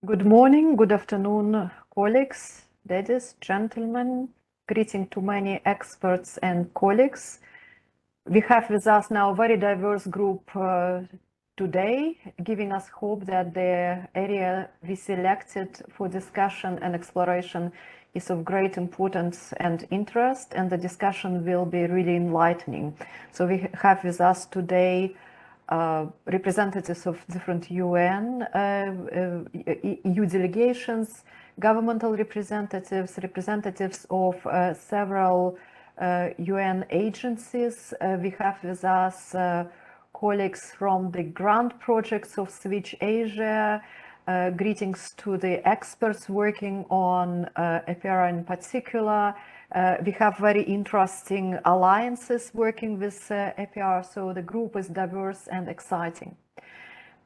Good morning, good afternoon, colleagues, ladies, gentlemen. Greeting to many experts and colleagues. We have with us now a very diverse group today, giving us hope that the area we selected for discussion and exploration is of great importance and interest, and the discussion will be really enlightening. So we have with us today representatives of different UN, EU delegations, governmental representatives, representatives of several UN agencies. We have with us colleagues from the grant projects of SWITCH-Asia. Greetings to the experts working on APR in particular. We have very interesting alliances working with APR, so the group is diverse and exciting.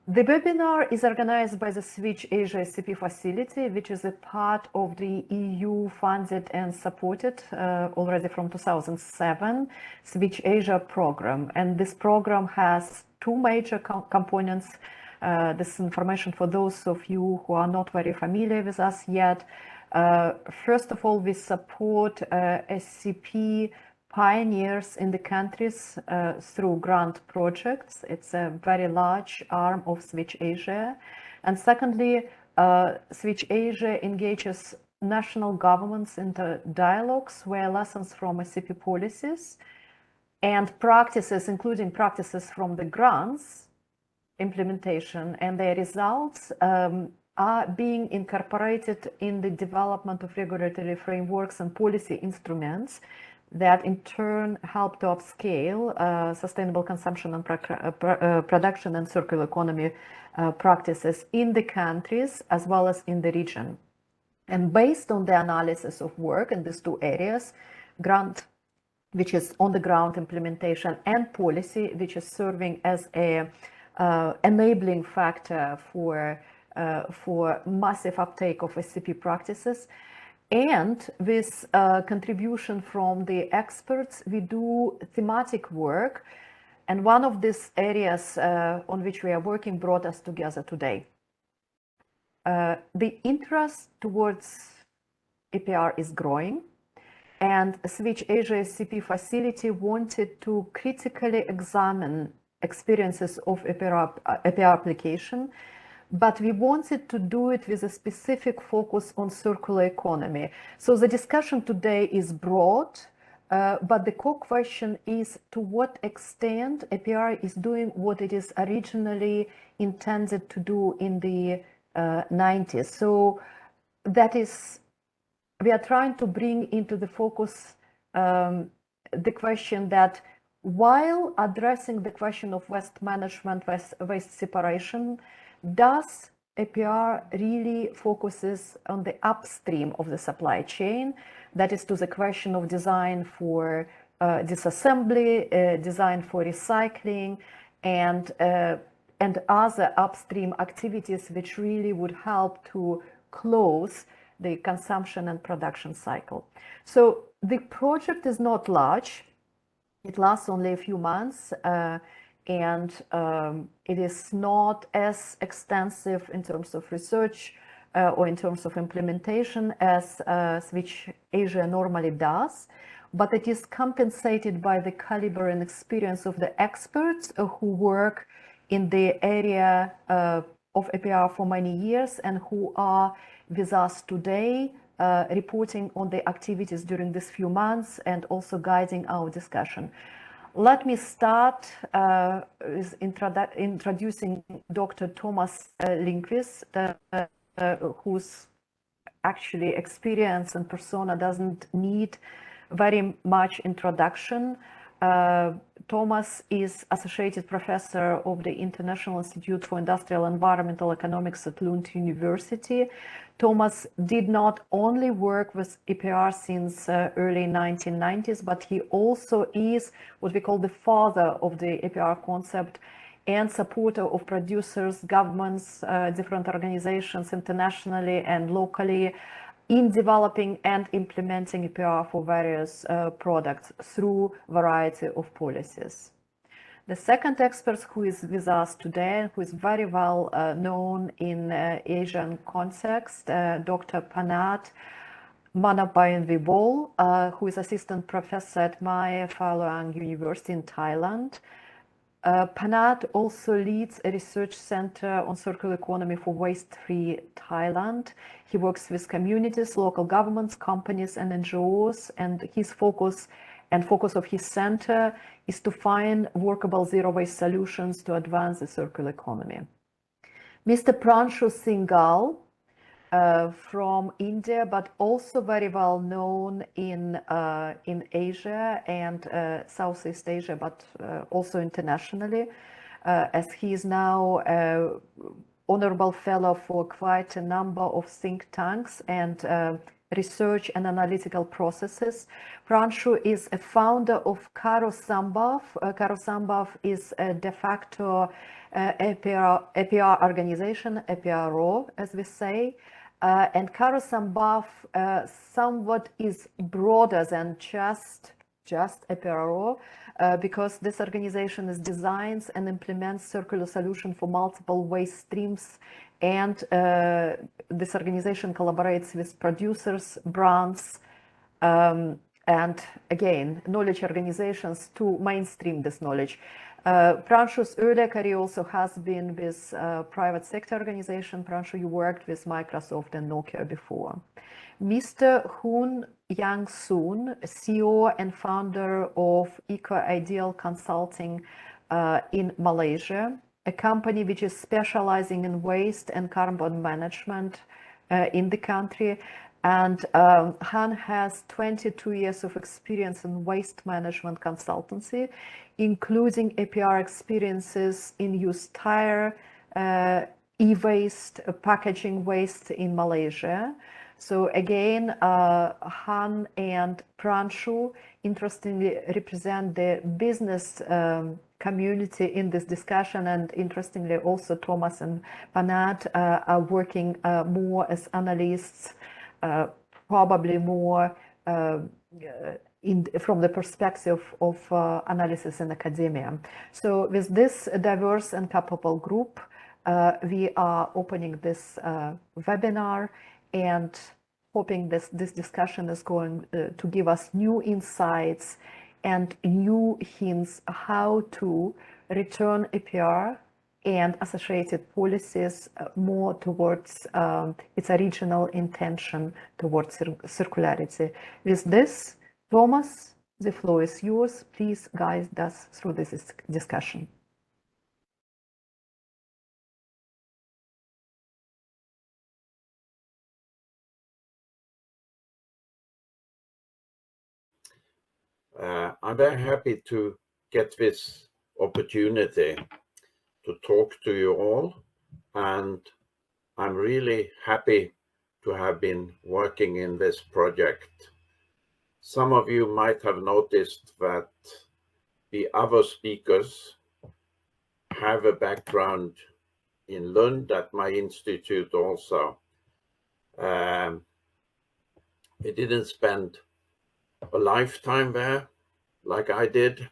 The webinar is organized by the SWITCH-Asia SCP Facility, which is a part of the EU-funded and supported already from 2007 SWITCH-Asia program. And this program has two major components. This information for those of you who are not very familiar with us yet. First of all, we support SCP pioneers in the countries through grant projects. It's a very large arm of SWITCH-Asia. And secondly, SWITCH-Asia engages national governments into dialogues where lessons from SCP policies and practices, including practices from the grants implementation and their results, are being incorporated in the development of regulatory frameworks and policy instruments that in turn help to upscale sustainable consumption and production and circular economy practices in the countries as well as in the region. And based on the analysis of work in these two areas, grant, which is on the ground implementation, and policy, which is serving as a enabling factor for massive uptake of SCP practices. And with contribution from the experts, we do thematic work. And one of these areas on which we are working brought us together today. The interest towards APR is growing. And SWITCH-Asia SCP Facility wanted to critically examine experiences of APR application, but we wanted to do it with a specific focus on circular economy. So the discussion today is broad, but the core question is to what extent APR is doing what it is originally intended to do in the 90s. So that is, we are trying to bring into the focus the question that while addressing the question of waste management, waste separation, does APR really focuses on the upstream of the supply chain? That is to the question of design for disassembly, design for recycling, and other upstream activities which really would help to close the consumption and production cycle. So the project is not large. It lasts only a few months, and it is not as extensive in terms of research or in terms of implementation as SWITCH-Asia normally does, but it is compensated by the caliber and experience of the experts who work in the area of APR for many years and who are with us today, reporting on the activities during these few months and also guiding our discussion. Let me start with introducing Dr. Thomas Lindqvist, whose actually experience and persona doesn't need very much introduction. Thomas is Associated Professor of the International Institute for Industrial and Environmental Economics at Lund University. Thomas did not only work with APR since early 1990s, but he also is what we call the father of the APR concept and supporter of producers, governments, different organizations internationally and locally in developing and implementing APR for various products through a variety of policies. The second expert who is with us today, who is very well known in Asian context, Dr. Panat Manapayanvibol, who is assistant professor at Mae Phaleang University in Thailand. Panat also leads a research center on circular economy for waste-free Thailand. He works with communities, local governments, companies, and NGOs, and his focus of his center is to find workable zero-waste solutions to advance the circular economy. Mr. Pranshu Singhal from India, but also very well known in Asia and Southeast Asia, but also internationally, as he is now honorable fellow for quite a number of think tanks and research and analytical processes. Pranshu is a founder of Karo Sambhav. Karo Sambhav is a de facto APR organization, APRO, as we say. And Karo Sambhav somewhat is broader than just APRO, because this organization is designs and implements circular solution for multiple waste streams, and this organization collaborates with producers, brands, and again, knowledge organizations to mainstream this knowledge. Pranshu's earlier career also has been with private sector organization. Pranshu, you worked with Microsoft and Nokia before. Mr. Hoon Yang Soon, CEO and founder of Eco Ideal Consulting in Malaysia, a company which is specializing in waste and carbon management in the country. And Han has 22 years of experience in waste management consultancy, including APR experiences in used tire, e-waste, packaging waste in Malaysia. So again, Han and Pranshu interestingly represent the business community in this discussion, and interestingly also Thomas and Panat are working more as analysts, probably more from the perspective of analysis in academia. So with this diverse and capable group, we are opening this webinar and hoping this discussion is going to give us new insights and new hints how to return APR and associated policies more towards its original intention towards circularity. With this, Thomas, the floor is yours. Please guide us through this discussion. I'm very happy to get this opportunity to talk to you all, and I'm really happy to have been working in this project. Some of you might have noticed that the other speakers have a background in Lund at my institute also. They didn't spend a lifetime there like I did,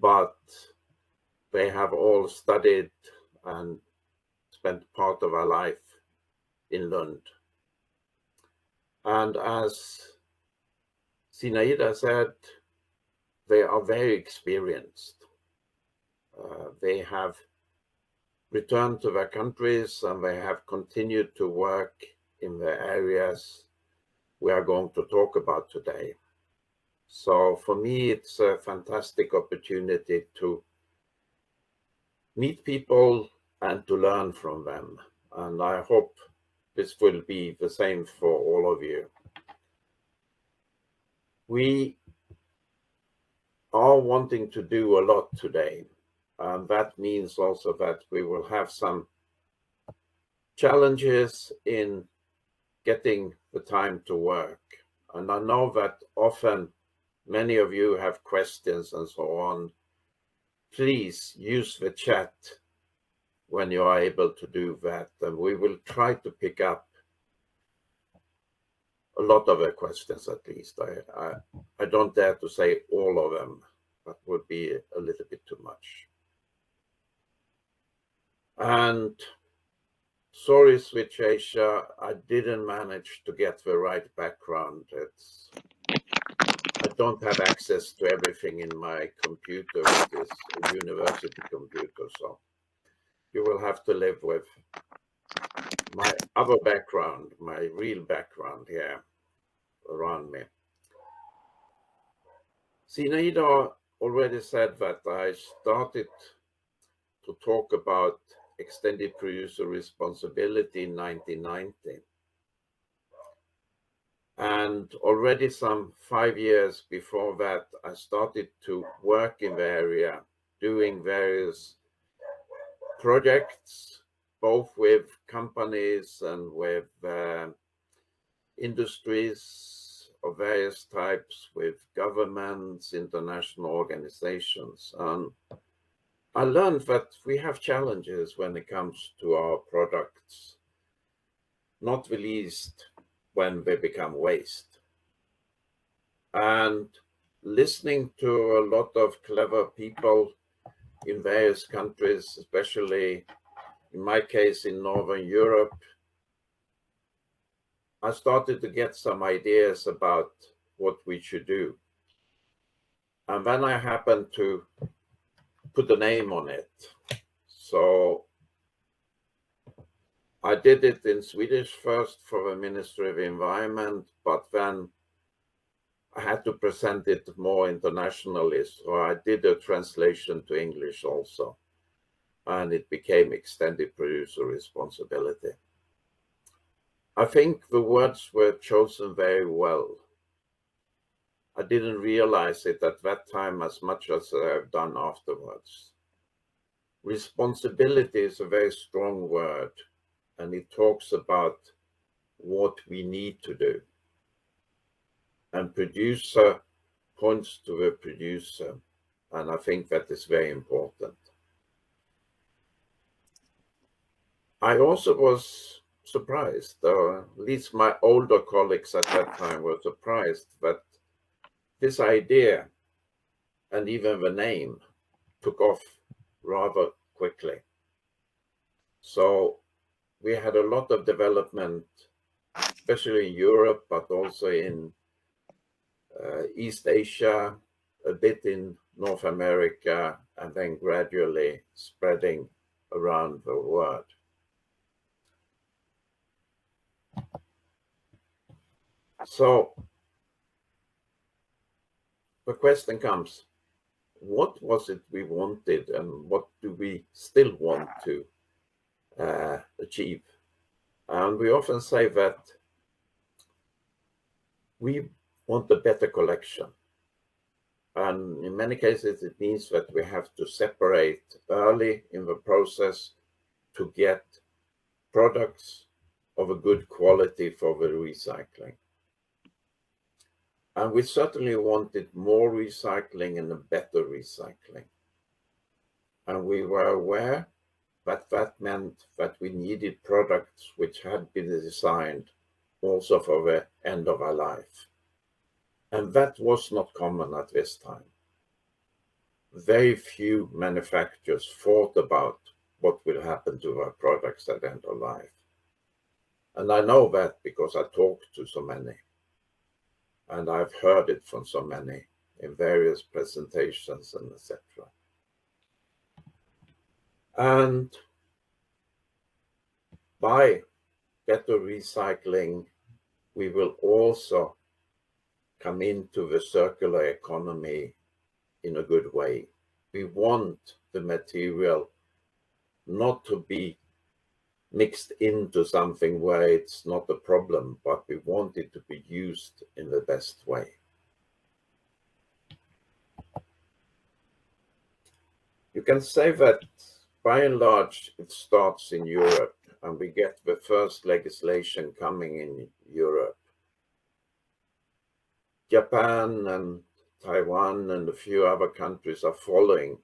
but they have all studied and spent part of our life in Lund. And as Sinaida said, they are very experienced. They have returned to their countries and they have continued to work in the areas we are going to talk about today. So for me, it's a fantastic opportunity to meet people and to learn from them. And I hope this will be the same for all of you. We are wanting to do a lot today. And that means also that we will have some challenges in getting the time to work. And I know that often many of you have questions and so on. Please use the chat when you are able to do that. And we will try to pick up a lot of the questions at least. I don't dare to say all of them, that would be a little bit too much. And sorry, SWITCH-Asia, I didn't manage to get the right background. I don't have access to everything in my computer. It is a university computer, so you will have to live with my other background, my real background here around me. Sinida already said that I started to talk about extended producer responsibility in 1990. And already some 5 years before that, I started to work in the area, doing various projects, both with companies and with industries of various types, with governments, international organizations. And I learned that we have challenges when it comes to our products, not the least when they become waste. And listening to a lot of clever people in various countries, especially in my case in Northern Europe, I started to get some ideas about what we should do. And then I happened to put a name on it. So I did it in Swedish first for the Ministry of Environment, but then I had to present it more internationally. So I did a translation to English also, and it became Extended Producer Responsibility. I think the words were chosen very well. I didn't realize it at that time as much as I've done afterwards. Responsibility is a very strong word, and it talks about what we need to do. And producer points to the producer, and I think that is very important. I also was surprised, or at least my older colleagues at that time were surprised, that this idea and even the name took off rather quickly. So we had a lot of development, especially in Europe, but also in East Asia, a bit in North America, and then gradually spreading around the world. So the question comes, what was it we wanted and what do we still want to achieve? And we often say that we want a better collection. And in many cases, it means that we have to separate early in the process to get products of a good quality for the recycling. And we certainly wanted more recycling and a better recycling. And we were aware that that meant that we needed products which had been designed also for the end of our life. And that was not common at this time. Very few manufacturers thought about what will happen to our products at the end of life. And I know that because I talked to so many. And I've heard it from so many in various presentations and etc. And by better recycling, we will also come into the circular economy in a good way. We want the material not to be mixed into something where it's not a problem, but we want it to be used in the best way. You can say that by and large, it starts in Europe, and we get the first legislation coming in Europe. Japan and Taiwan and a few other countries are following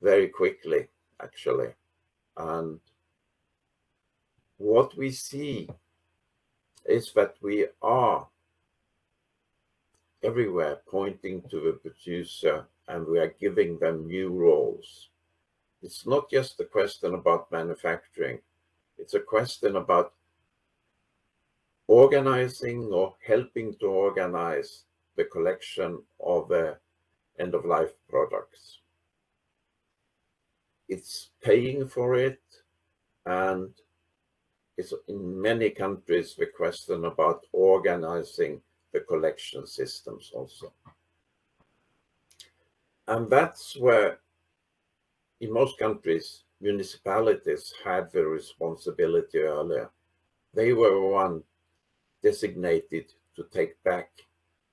very quickly, actually. And what we see is that we are everywhere pointing to the producer, and we are giving them new roles. It's not just a question about manufacturing. It's a question about organizing or helping to organize the collection of end-of-life products. It's paying for it, and it's in many countries the question about organizing the collection systems also. And that's where, in most countries, municipalities had the responsibility earlier. They were one designated to take back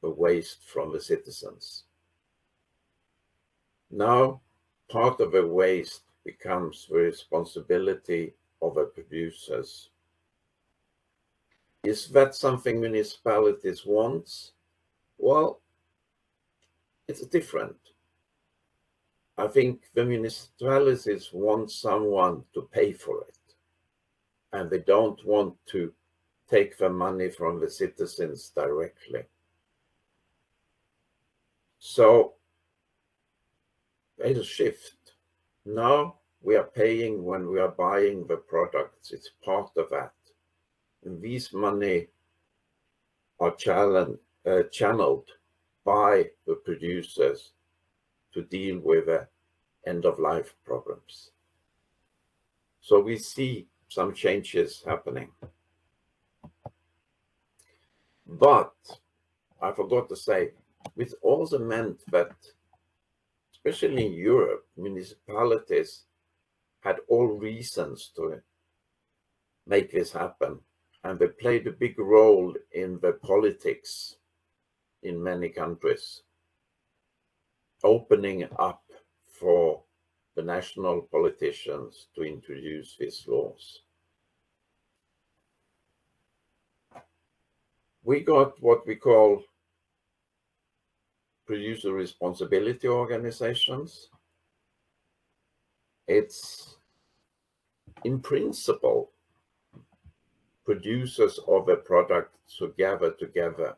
the waste from the citizens. Now, part of the waste becomes the responsibility of the producers. Is that something municipalities want? Well, it's different. I think the municipalities want someone to pay for it, and they don't want to take the money from the citizens directly. So there's a shift. Now we are paying when we are buying the products. It's part of that. And these money are channeled by the producers to deal with the end-of-life problems. So we see some changes happening. But I forgot to say, it also meant that, especially in Europe, municipalities had all reasons to make this happen. And they played a big role in the politics in many countries, opening up for the national politicians to introduce these laws. We got what we call producer responsibility organizations. It's, in principle, producers of a product to gather together.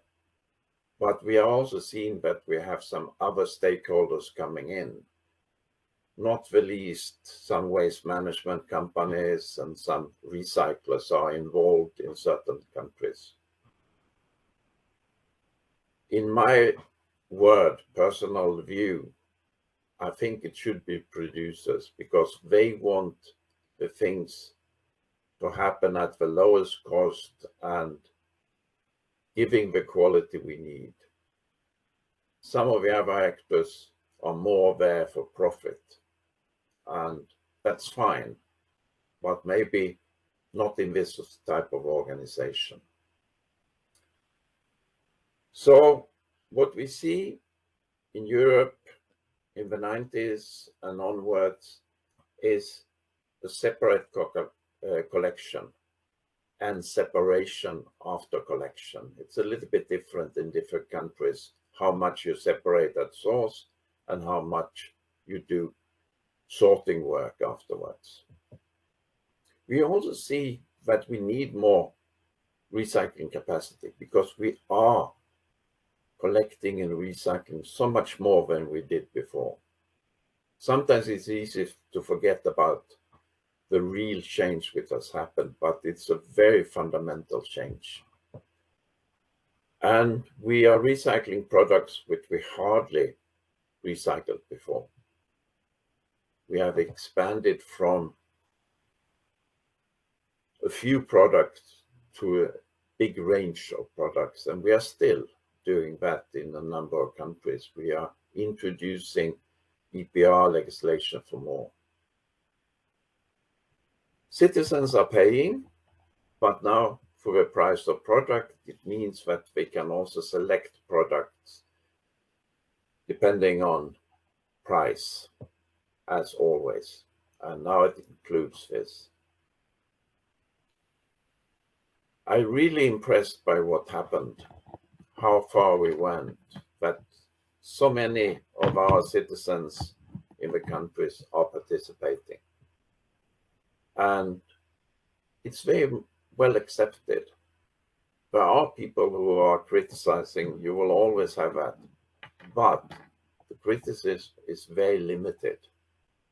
But we are also seeing that we have some other stakeholders coming in, not the least some waste management companies and some recyclers are involved in certain countries. In my personal view, I think it should be producers, because they want the things to happen at the lowest cost and giving the quality we need. Some of the other actors are more there for profit, and that's fine, but maybe not in this type of organization. So what we see in Europe in the 90s and onwards is a separate collection and separation after collection. It's a little bit different in different countries, how much you separate at source and how much you do sorting work afterwards. We also see that we need more recycling capacity, because we are collecting and recycling so much more than we did before. Sometimes it's easy to forget about the real change which has happened, but it's a very fundamental change. And we are recycling products which we hardly recycled before. We have expanded from a few products to a big range of products, and we are still doing that in a number of countries. We are introducing EPR legislation for more. Citizens are paying, but now for the price of product, it means that they can also select products depending on price, as always. And now it includes this. I'm really impressed by what happened, how far we went, that so many of our citizens in the countries are participating. And it's very well accepted. there are people who are criticizing, you will always have that. But the criticism is very limited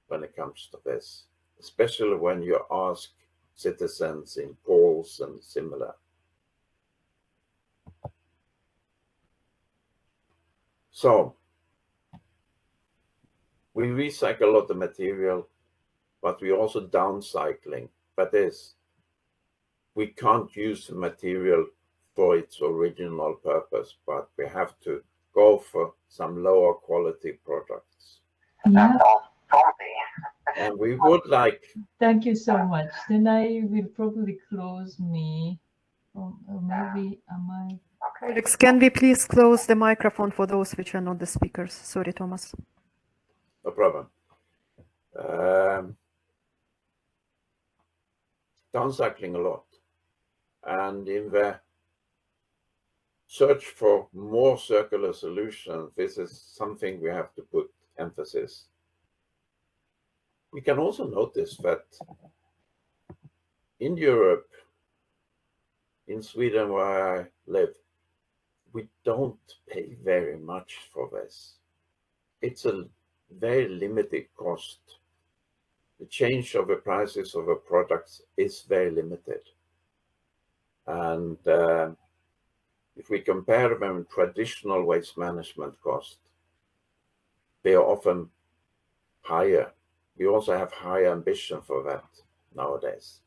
when it comes to this, especially when you ask citizens in polls and similar. So we recycle a lot of material, but we also downcycling. That is, we can't use the material for its original purpose, but we have to go for some lower quality products. Yeah. And we would like... Thank you so much. Then I will probably close me. Or maybe am I? Colleagues, can we please close the microphone for those which are not the speakers? Sorry, Thomas. No problem. Downcycling a lot. And in the search for more circular solutions, this is something we have to put emphasis. We can also notice that in Europe, in Sweden where I live, we don't pay very much for this. It's a very limited cost. The change of the prices of the products is very limited. And if we compare them with traditional waste management costs, they are often higher. We also have high ambition for that nowadays.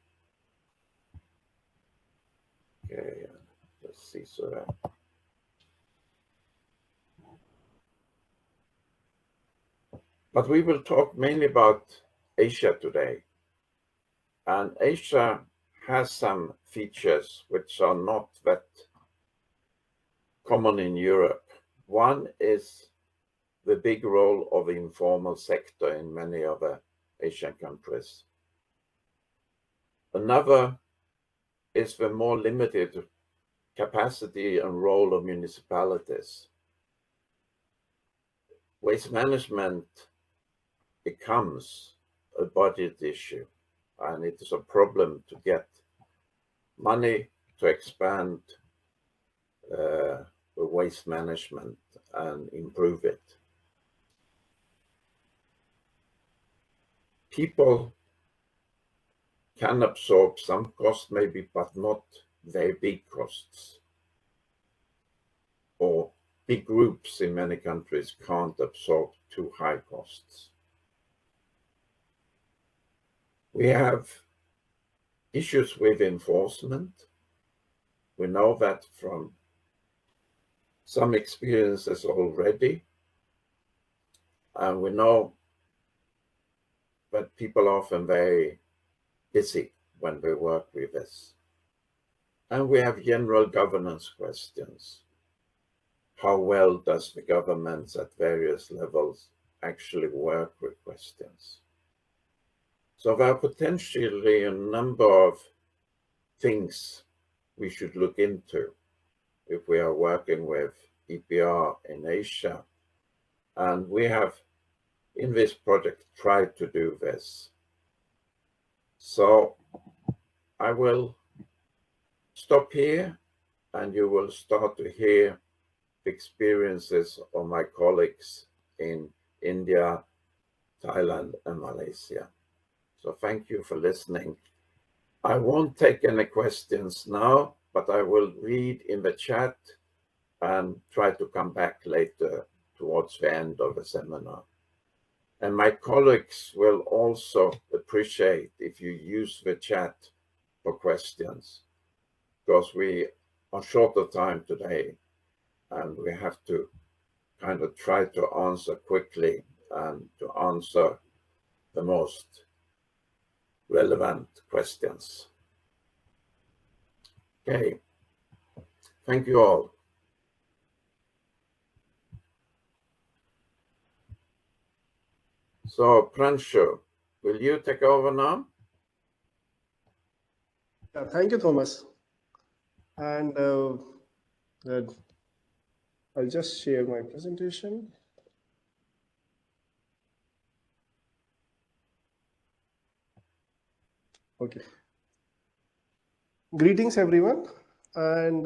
Okay, let's see. So but we will talk mainly about Asia today. And Asia has some features which are not that common in Europe. One is the big role of the informal sector in many other Asian countries. Another is the more limited capacity and role of municipalities. Waste management becomes a budget issue, and it is a problem to get money to expand the waste management and improve it. People can absorb some costs maybe, but not very big costs. Or big groups in many countries can't absorb too high costs. We have issues with enforcement. We know that from some experiences already. And we know that people are often very busy when we work with this. And we have general governance questions. How well does the governments at various levels actually work with questions? So there are potentially a number of things we should look into if we are working with EPR in Asia. And we have, in this project, tried to do this. So I will stop here, and you will start to hear the experiences of my colleagues in India, Thailand, and Malaysia. So thank you for listening. I won't take any questions now, but I will read in the chat and try to come back later towards the end of the seminar. And my colleagues will also appreciate if you use the chat for questions, because we are short of time today and we have to kind of try to answer quickly and to answer the most relevant questions. Okay, thank you all. So, Pranshu, will you take over now? Yeah, thank you, Thomas. And I'll just share my presentation. Okay. Greetings, everyone. and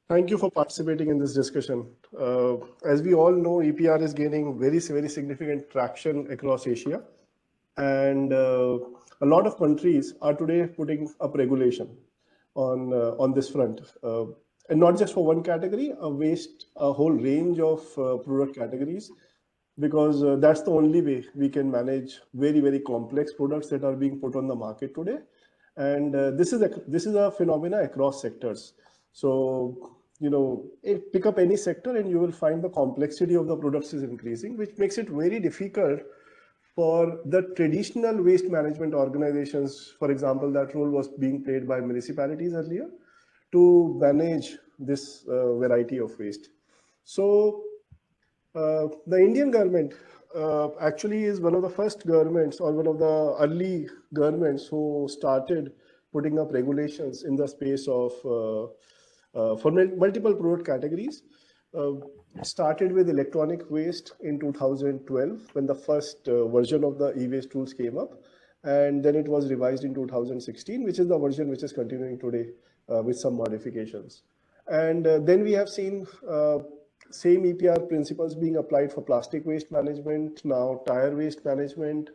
thank you for participating in this discussion. As we all know, EPR is gaining very significant traction across Asia, and a lot of countries are today putting up regulation on this front, and not just for one category, a whole range of product categories, because that's the only way we can manage very complex products that are being put on the market today. And this is a phenomena across sectors. So, pick up any sector and you will find the complexity of the products is increasing, which makes it very difficult for the traditional waste management organizations. For example, that role was being played by municipalities earlier, to manage this variety of waste. So the Indian government actually is one of the first governments, or one of the early governments, who started putting up regulations in the space of for multiple product categories. It started with electronic waste in 2012, when the first version of the e-waste tools came up, and then it was revised in 2016, which is the version which is continuing today with some modifications. And then we have seen same EPR principles being applied for plastic waste management, now tire waste management.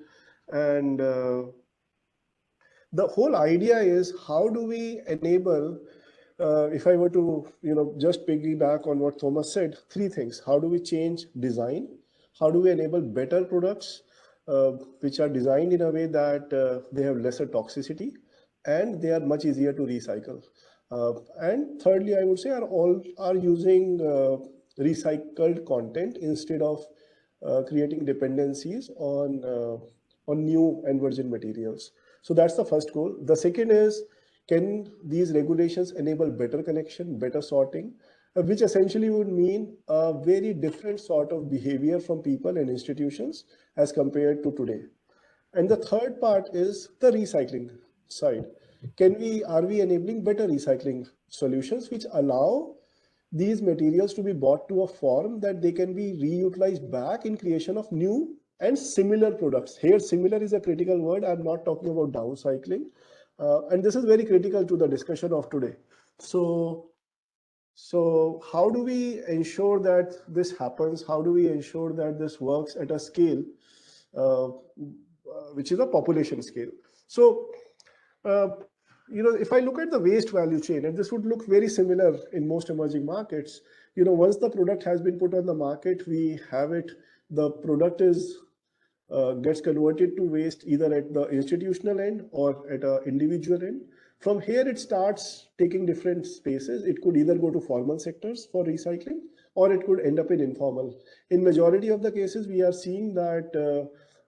And the whole idea is, how do we enable, if I were to just piggyback on what Thomas said, three things. How do we change design? How do we enable better products which are designed in a way that they have lesser toxicity and they are much easier to recycle? And thirdly, I would say, are using recycled content instead of creating dependencies on new and virgin materials. So that's the first goal. The second is, can these regulations enable better collection, better sorting, which essentially would mean a very different sort of behavior from people and institutions as compared to today. And the third part is the recycling side. Are we enabling better recycling solutions which allow these materials to be brought to a form that they can be reutilized back in creation of new and similar products? Here, similar is a critical word. I'm not talking about downcycling. And this is very critical to the discussion of today. So how do we ensure that this happens? How do we ensure that this works at a scale which is a population scale? So, if I look at the waste value chain, and this would look very similar in most emerging markets, once the product has been put on the market, we have it, the product gets converted to waste either at the institutional end or at an individual end. From here, it starts taking different spaces. It could either go to formal sectors for recycling, or it could end up in informal. In majority of the cases, we are seeing that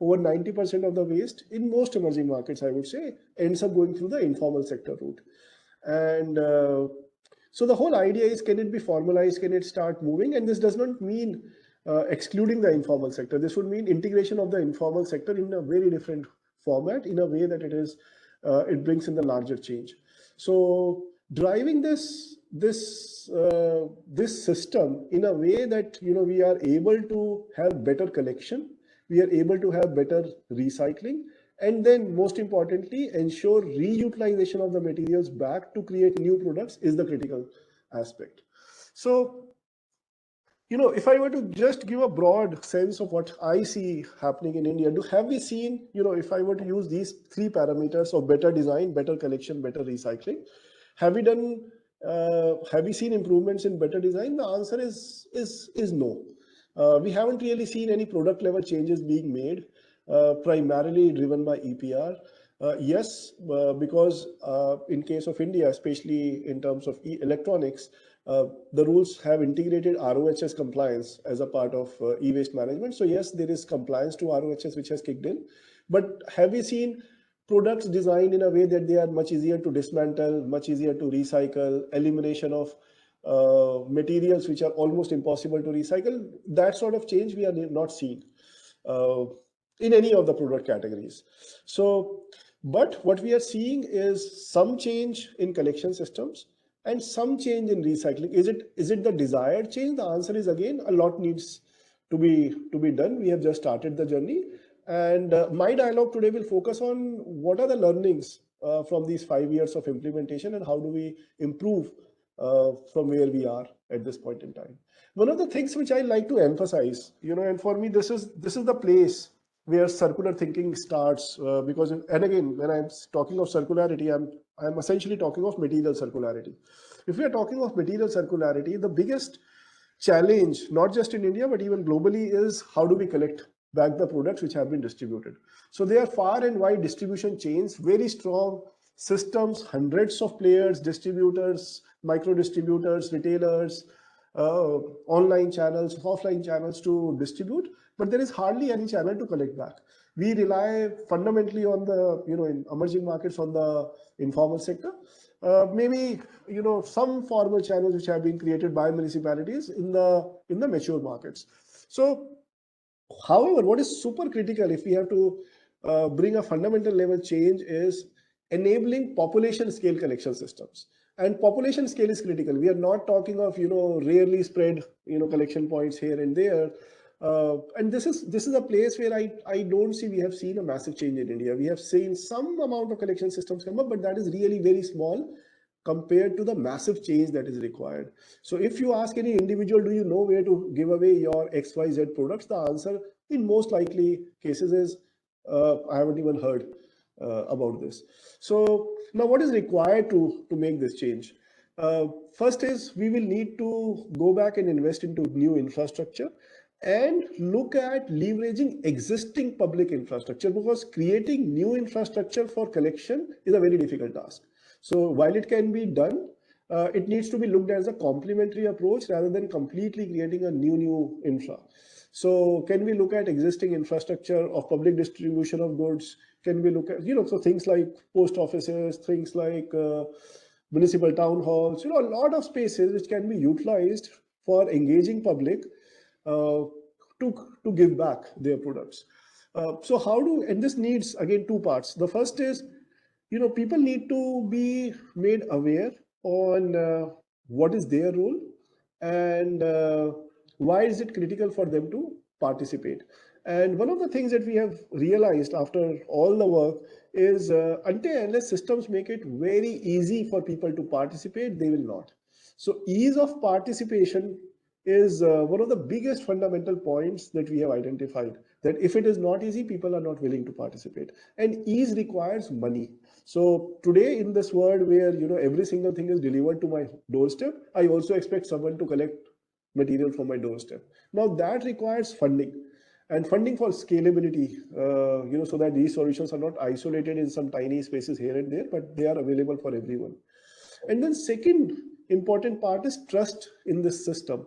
over 90% of the waste in most emerging markets, I would say, ends up going through the informal sector route. And so the whole idea is, can it be formalized? Can it start moving? And this does not mean excluding the informal sector. This would mean integration of the informal sector in a very different format, in a way that it brings in the larger change. So driving this system in a way that we are able to have better collection, we are able to have better recycling, and then most importantly, ensure reutilization of the materials back to create new products is the critical aspect. So, if I were to just give a broad sense of what I see happening in India, have we seen, if I were to use these three parameters of better design, better collection, better recycling, have we seen improvements in better design? The answer is no. We haven't really seen any product level changes being made, primarily driven by EPR. Yes, because in case of India, especially in terms of electronics, the rules have integrated RoHS compliance as a part of e-waste management. So yes, there is compliance to RoHS which has kicked in. But have we seen products designed in a way that they are much easier to dismantle, much easier to recycle, elimination of materials which are almost impossible to recycle? That sort of change we are not seeing in any of the product categories. So, but what we are seeing is some change in collection systems and some change in recycling. Is it the desired change? The answer is, again, a lot needs to be done. We have just started the journey, and my dialogue today will focus on what are the learnings from these 5 years of implementation, and how do we improve from where we are at this point in time. One of the things which I like to emphasize, and for me, this is the place where circular thinking starts, because, and again, when I'm talking of circularity, I'm essentially talking of material circularity. If we are talking of material circularity, the biggest challenge, not just in India, but even globally, is how do we collect back the products which have been distributed. So they are far and wide distribution chains, very strong systems, hundreds of players, distributors, micro distributors, retailers, online channels, offline channels to distribute, but there is hardly any channel to collect back. We rely fundamentally on the, in emerging markets, on the informal sector. Maybe, some formal channels which have been created by municipalities in the mature markets. So, however, what is super critical if we have to bring a fundamental level change is enabling population scale collection systems. And population scale is critical. We are not talking of, rarely spread, collection points here and there. And this is a place where I don't see we have seen a massive change in India. We have seen some amount of collection systems come up, but that is really very small compared to the massive change that is required. So if you ask any individual, do you know where to give away your XYZ products? The answer in most likely cases is, I haven't even heard about this. So now what is required to make this change? First is we will need to go back and invest into new infrastructure and look at leveraging existing public infrastructure, because creating new infrastructure for collection is a very difficult task. So while it can be done, it needs to be looked at as a complementary approach rather than completely creating a new infra. So can we look at existing infrastructure of public distribution of goods? Can we look at, so things like post offices, things like municipal town halls, a lot of spaces which can be utilized for engaging public to give back their products. So and this needs, again, two parts. The first is, people need to be made aware on what is their role and why is it critical for them to participate. And one of the things that we have realized after all the work is unless systems make it very easy for people to participate, they will not. So ease of participation is one of the biggest fundamental points that we have identified, that if it is not easy, people are not willing to participate. And ease requires money. So today in this world where, every single thing is delivered to my doorstep, I also expect someone to collect material from my doorstep. Now that requires funding, and funding for scalability, so that these solutions are not isolated in some tiny spaces here and there, but they are available for everyone. And then second important part is trust in this system.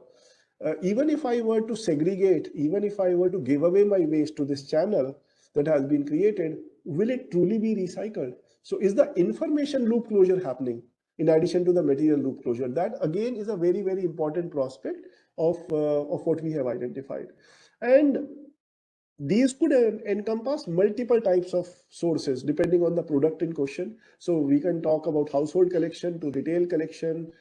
Even if I were to segregate, even if I were to give away my waste to this channel that has been created, will it truly be recycled? So is the information loop closure happening in addition to the material loop closure? That again is a very, very important prospect of what we have identified. And these could encompass multiple types of sources depending on the product in question. So we can talk about household collection to retail collection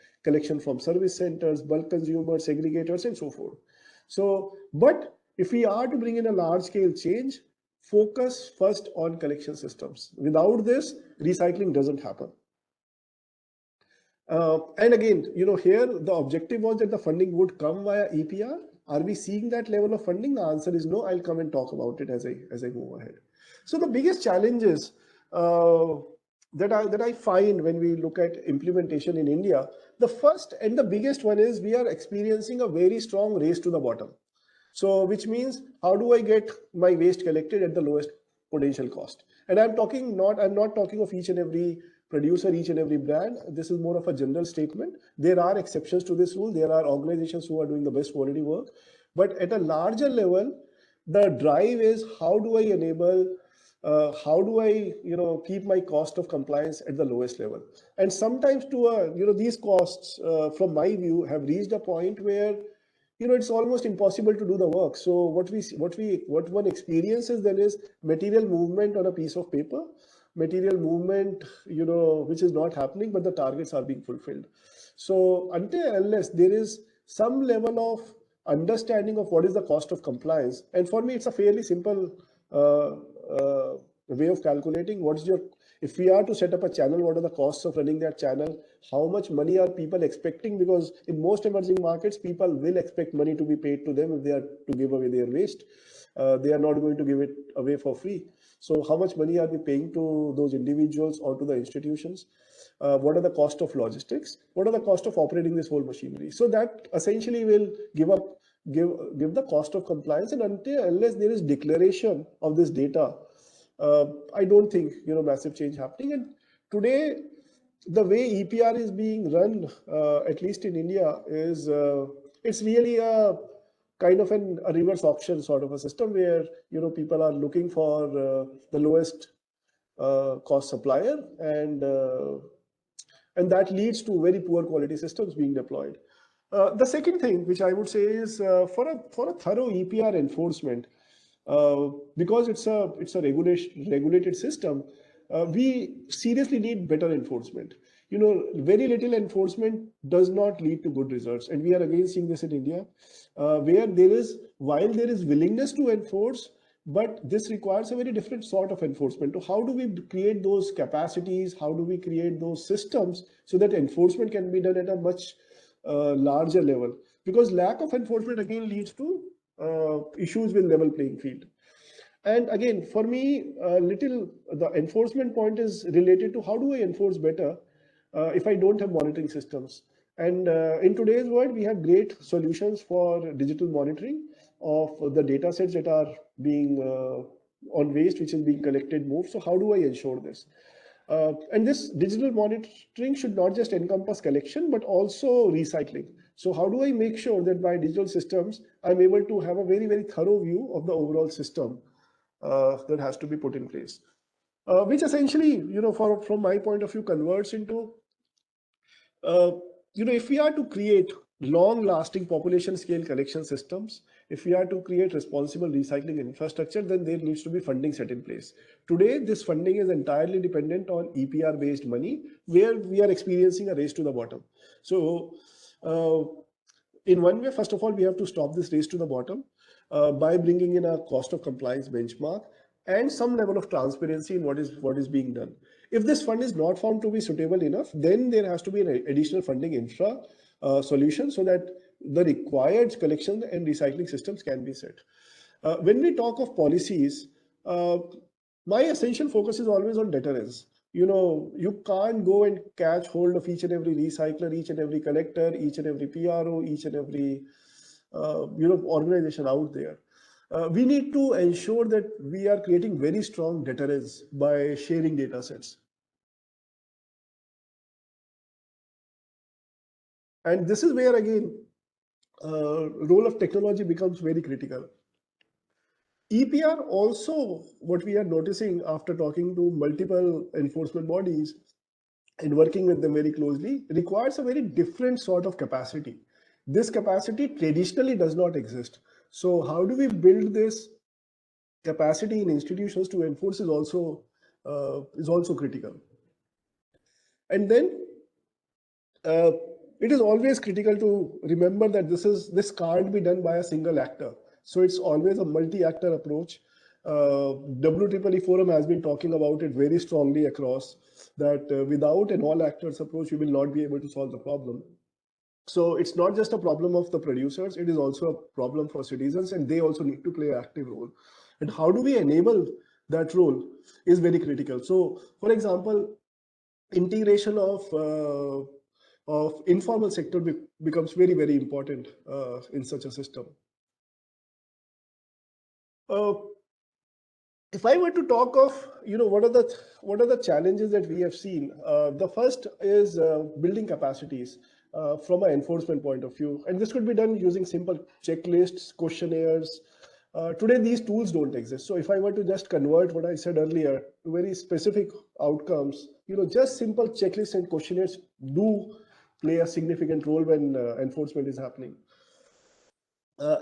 from service centers, bulk consumers, aggregators, and so forth. So, but if we are to bring in a large scale change, focus first on collection systems. Without this, recycling doesn't happen. And again, here the objective was that the funding would come via EPR. Are we seeing that level of funding? The answer is no. I'll come and talk about it as I move ahead. So the biggest challenges that I find when we look at implementation in India, the first and the biggest one is we are experiencing a very strong race to the bottom. So which means, how do I get my waste collected at the lowest potential cost? And I'm not talking of each and every producer, each and every brand. This is more of a general statement. There are exceptions to this rule. There are organizations who are doing the best quality work. But at a larger level, the drive is how do I enable, how do I keep my cost of compliance at the lowest level? And sometimes these costs, from my view, have reached a point where it's almost impossible to do the work. So what one experiences then is material movement on a piece of paper, material movement, which is not happening, but the targets are being fulfilled. So unless there is some level of understanding of what is the cost of compliance, and for me, it's a fairly simple way of calculating if we are to set up a channel, what are the costs of running that channel? How much money are people expecting? Because in most emerging markets, people will expect money to be paid to them if they are to give away their waste. They are not going to give it away for free. So how much money are we paying to those individuals or to the institutions? What are the cost of logistics? What are the cost of operating this whole machinery? So that essentially will give the cost of compliance, and unless there is declaration of this data, I don't think massive change happening. And today, the way EPR is being run, at least in India, is it's really a kind of a reverse auction sort of a system where people are looking for the lowest cost supplier, and that leads to very poor quality systems being deployed. The second thing which I would say is for a thorough EPR enforcement, because it's a regulated system, we seriously need better enforcement. Very little enforcement does not lead to good results, and we are again seeing this in India, where while there is willingness to enforce, but this requires a very different sort of enforcement. So how do we create those capacities? How do we create those systems so that enforcement can be done at a much larger level? Because lack of enforcement again leads to issues with level playing field. And again, for me, the enforcement point is related to how do I enforce better if I don't have monitoring systems. And in today's world, we have great solutions for digital monitoring of the data sets that are being on waste, which is being collected, moved. So how do I ensure this? And this digital monitoring should not just encompass collection, but also recycling. So how do I make sure that by digital systems, I'm able to have a very, very thorough view of the overall system that has to be put in place, which essentially, from my point of view, converts into, if we are to create long-lasting population-scale collection systems, if we are to create responsible recycling infrastructure, then there needs to be funding set in place. Today, this funding is entirely dependent on EPR-based money, where we are experiencing a race to the bottom. So, in one way, first of all, we have to stop this race to the bottom by bringing in a cost of compliance benchmark and some level of transparency in what is being done. If this fund is not found to be suitable enough, then there has to be an additional funding infra solution so that the required collection and recycling systems can be set. When we talk of policies, my essential focus is always on deterrence. You can't go and catch hold of each and every recycler, each and every collector, each and every PRO, each and every organization out there. We need to ensure that we are creating very strong deterrence by sharing data sets. And this is where, again, role of technology becomes very critical. EPR also, what we are noticing after talking to multiple enforcement bodies and working with them very closely, requires a very different sort of capacity. This capacity traditionally does not exist. So how do we build this capacity in institutions to enforce is also critical. And then it is always critical to remember that this can't be done by a single actor. So it's always a multi-actor approach. WEEE Forum has been talking about it very strongly across, that without an all actors approach, we will not be able to solve the problem. So it's not just a problem of the producers, it is also a problem for citizens, and they also need to play an active role. And how do we enable that role is very critical. So, for example, integration of informal sector becomes very, very important in such a system. If I were to talk of, what are the challenges that we have seen? The first is building capacities from an enforcement point of view, and this could be done using simple checklists, questionnaires. Today, these tools don't exist. So if I were to just convert what I said earlier to very specific outcomes, just simple checklists and questionnaires do play a significant role when enforcement is happening.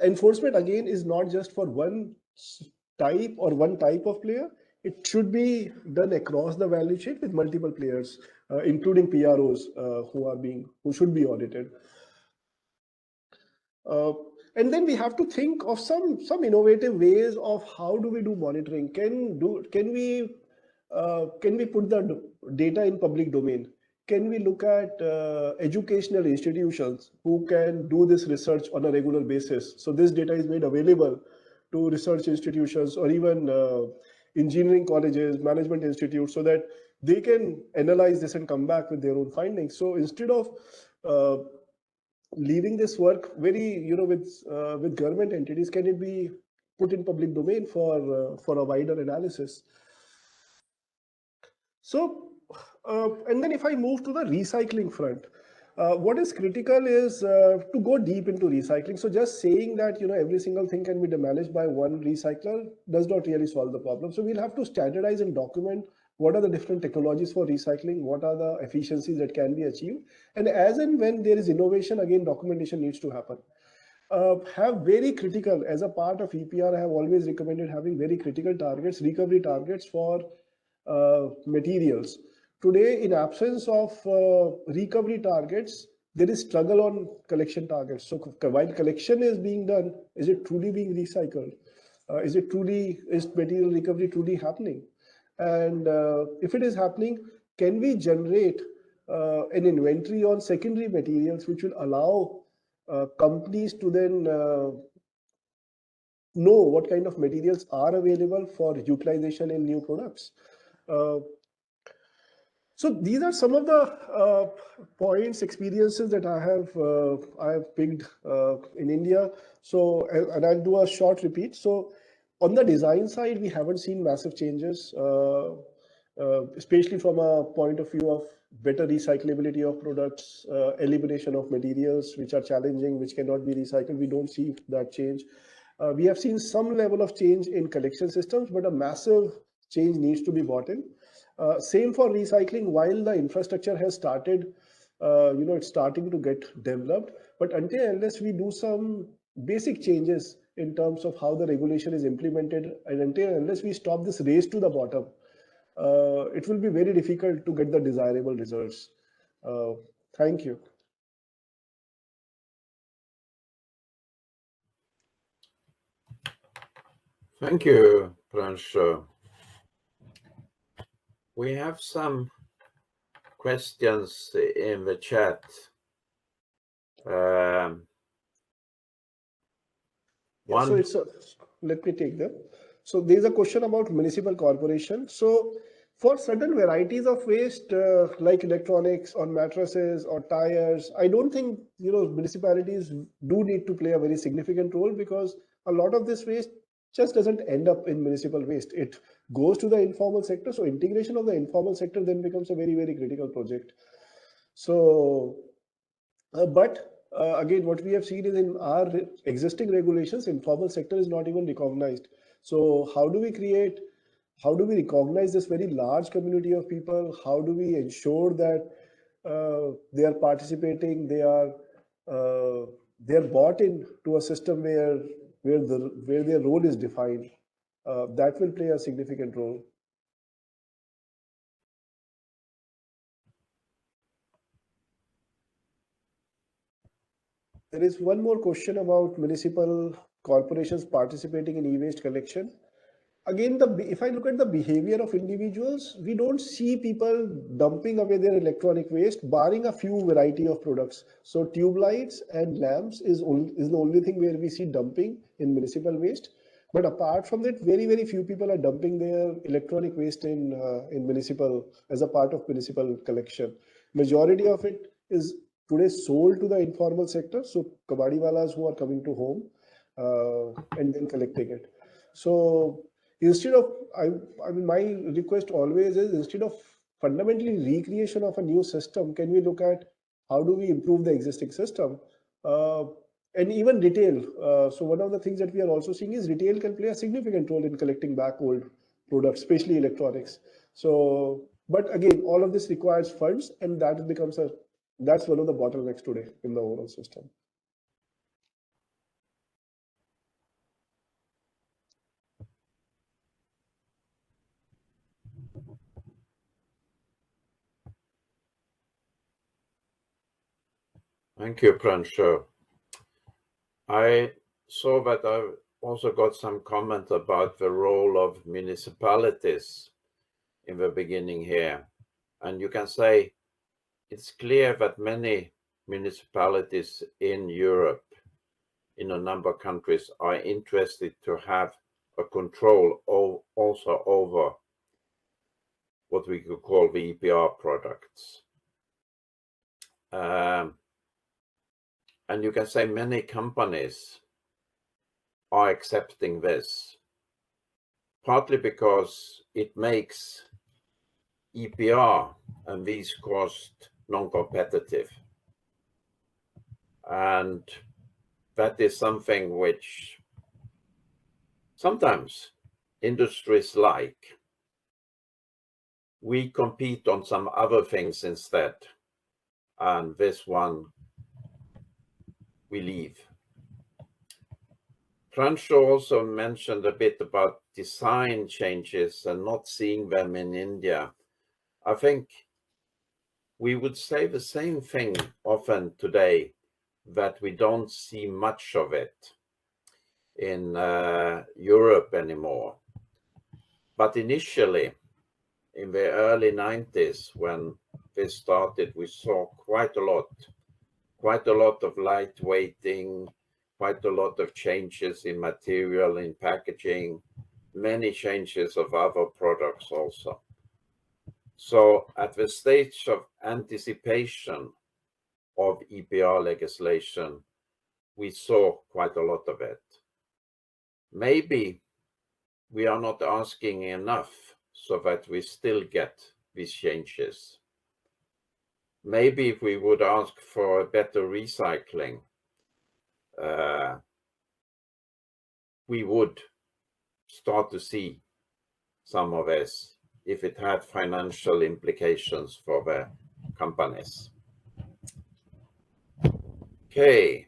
Enforcement, again, is not just for one type or one type of player. It should be done across the value chain with multiple players, including PROs who should be audited. And then we have to think of some innovative ways of how do we do monitoring. Can we put the data in public domain? Can we look at educational institutions who can do this research on a regular basis? So this data is made available to research institutions or even engineering colleges, management institutes, so that they can analyze this and come back with their own findings. So instead of leaving this work very, with government entities, can it be put in public domain for a wider analysis? So, and then if I move to the recycling front, what is critical is to go deep into recycling. So just saying that, every single thing can be managed by one recycler does not really solve the problem. So we'll have to standardize and document what are the different technologies for recycling, what are the efficiencies that can be achieved. And as and when there is innovation, again, documentation needs to happen. Have very critical, as a part of EPR, I have always recommended having very critical targets, recovery targets for materials. Today, in absence of recovery targets, there is struggle on collection targets. So while collection is being done, is it truly being recycled? Is material recovery truly happening? And if it is happening, can we generate an inventory on secondary materials, which will allow companies to then know what kind of materials are available for utilization in new products? So these are some of the points, experiences that I have picked in India. So, and I'll do a short repeat. So on the design side, we haven't seen massive changes, especially from a point of view of better recyclability of products, elimination of materials which are challenging, which cannot be recycled. We don't see that change. We have seen some level of change in collection systems, but a massive change needs to be brought in. Same for recycling. While the infrastructure has started, it's starting to get developed, but until unless we do some basic changes in terms of how the regulation is implemented, and unless we stop this race to the bottom, it will be very difficult to get the desirable results. Thank you. Thank you, Pransh. We have some questions in the chat. Let me take them. So there's a question about municipal corporation. So for certain varieties of waste, like electronics or mattresses or tires, I don't think, municipalities do need to play a very significant role, because a lot of this waste just doesn't end up in municipal waste. It goes to the informal sector. So integration of the informal sector then becomes a very, very critical project. So, again, what we have seen is in our existing regulations, informal sector is not even recognized. So how do we recognize this very large community of people? How do we ensure that they are participating, they are bought into a system where their role is defined? That will play a significant role. There is one more question about municipal corporations participating in e-waste collection. Again, if I look at the behavior of individuals, we don't see people dumping away their electronic waste, barring a few variety of products. So tube lights and lamps is the only thing where we see dumping in municipal waste. But apart from that, very, very few people are dumping their electronic waste in municipal, as a part of municipal collection. Majority of it is today sold to the informal sector. So kabadiwalas who are coming to home and then collecting it. So instead of, my request always is, instead of fundamentally recreation of a new system, can we look at how do we improve the existing system? And even retail. So one of the things that we are also seeing is retail can play a significant role in collecting back old products, especially electronics. So, but again, all of this requires funds, and that's one of the bottlenecks today in the overall system. Thank you, Pransh. I saw that I also got some comment about the role of municipalities in the beginning here. And you can say it's clear that many municipalities in Europe, in a number of countries, are interested to have a control also over what we could call the EPR products. And you can say many companies are accepting this, partly because it makes EPR and these costs non-competitive. And that is something which sometimes industries like. We compete on some other things instead, and this one we leave. Pranshu also mentioned a bit about design changes and not seeing them in India. I think we would say the same thing often today, that we don't see much of it in Europe anymore. But initially, in the early 90s, when this started, we saw quite a lot of lightweighting, quite a lot of changes in material, in packaging, many changes of other products also. So at the stage of anticipation of EPR legislation, we saw quite a lot of it. Maybe we are not asking enough so that we still get these changes. Maybe if we would ask for a better recycling, we would start to see some of this if it had financial implications for the companies. Okay.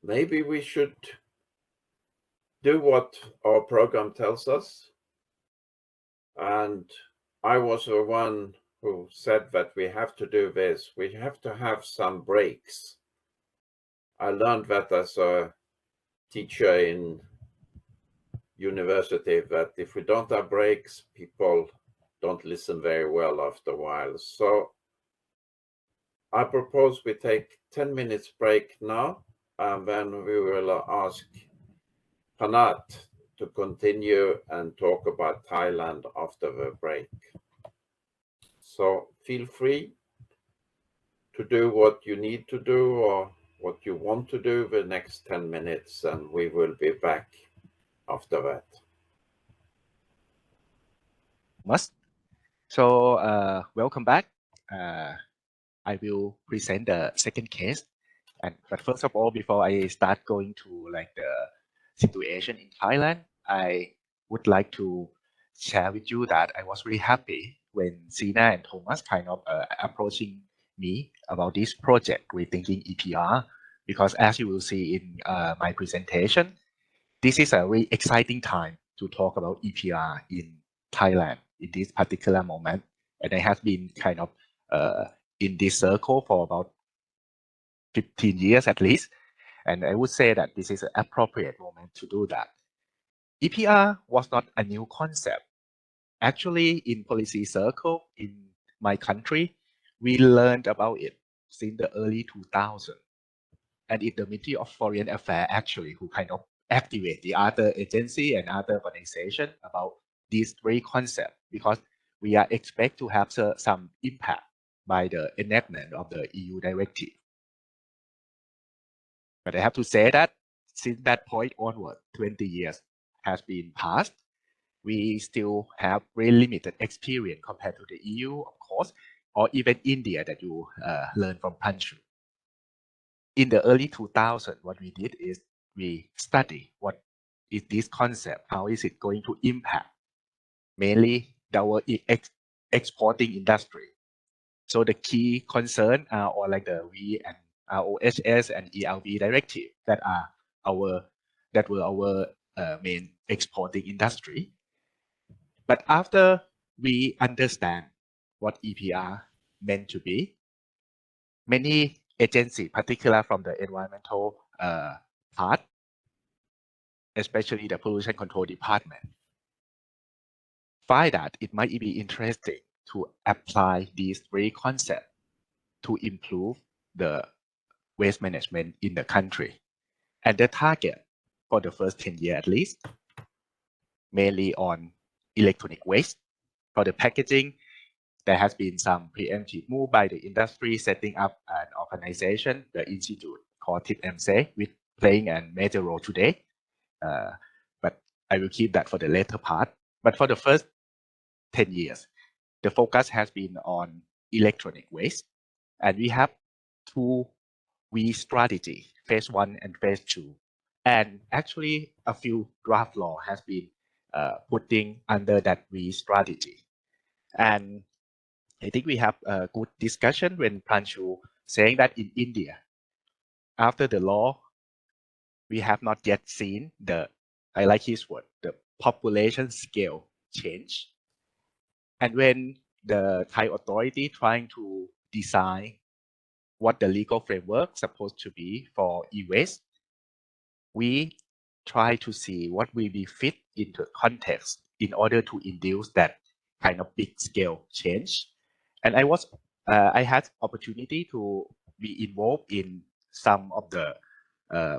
Maybe we should do what our program tells us. And I was the one who said that we have to do this. We have to have some breaks. I learned that as a teacher in university, that if we don't have breaks, people don't listen very well after a while. So I propose we take 10 minutes break now, and then we will ask Panat to continue and talk about Thailand after the break. So feel free to do what you need to do or what you want to do the next 10 minutes, and we will be back after that. So welcome back. I will present the second case. But first of all, before I start going to like the situation in Thailand, I would like to share with you that I was really happy when Sina and Thomas kind of approaching me about this project, Rethinking EPR, because as you will see in my presentation, this is a very exciting time to talk about EPR in Thailand in this particular moment. And I have been kind of in this circle for about 15 years at least. And I would say that this is an appropriate moment to do that. EPR was not a new concept. Actually, in policy circle in my country, we learned about it since the early 2000s. And it's the Ministry of Foreign Affairs actually who kind of activate the other agency and other organization about these three concepts, because we are expect to have some impact by the enactment of the EU directive. But I have to say that since that point onward, 20 years has been passed, we still have very limited experience compared to the EU, of course, or even India that you learn from Pranshu. In the early 2000s, what we did is we study what is this concept, how is it going to impact mainly our exporting industry. So the key concern are or like the V and ROHS and ELV directive that were our main exporting industry. But after we understand what EPR meant to be, many agencies, particularly from the environmental part, especially the pollution control department, find that it might be interesting to apply these three concepts to improve the waste management in the country. And the target for the first 10 years at least, mainly on electronic waste. For the packaging, there has been some preemptive move by the industry setting up an organization, the institute called TIPMC, with playing a major role today. But I will keep that for the later part. But for the first 10 years, the focus has been on electronic waste. And we have two V strategy, phase 1 and phase 2. And actually, a few draft law has been putting under that V strategy. And I think we have a good discussion when Pranshu saying that in India, after the law, we have not yet seen the, I like his word, the population scale change. And when the Thai authority trying to design what the legal framework supposed to be for e-waste, we try to see what will be fit into context in order to induce that kind of big scale change. And I had opportunity to be involved in some of the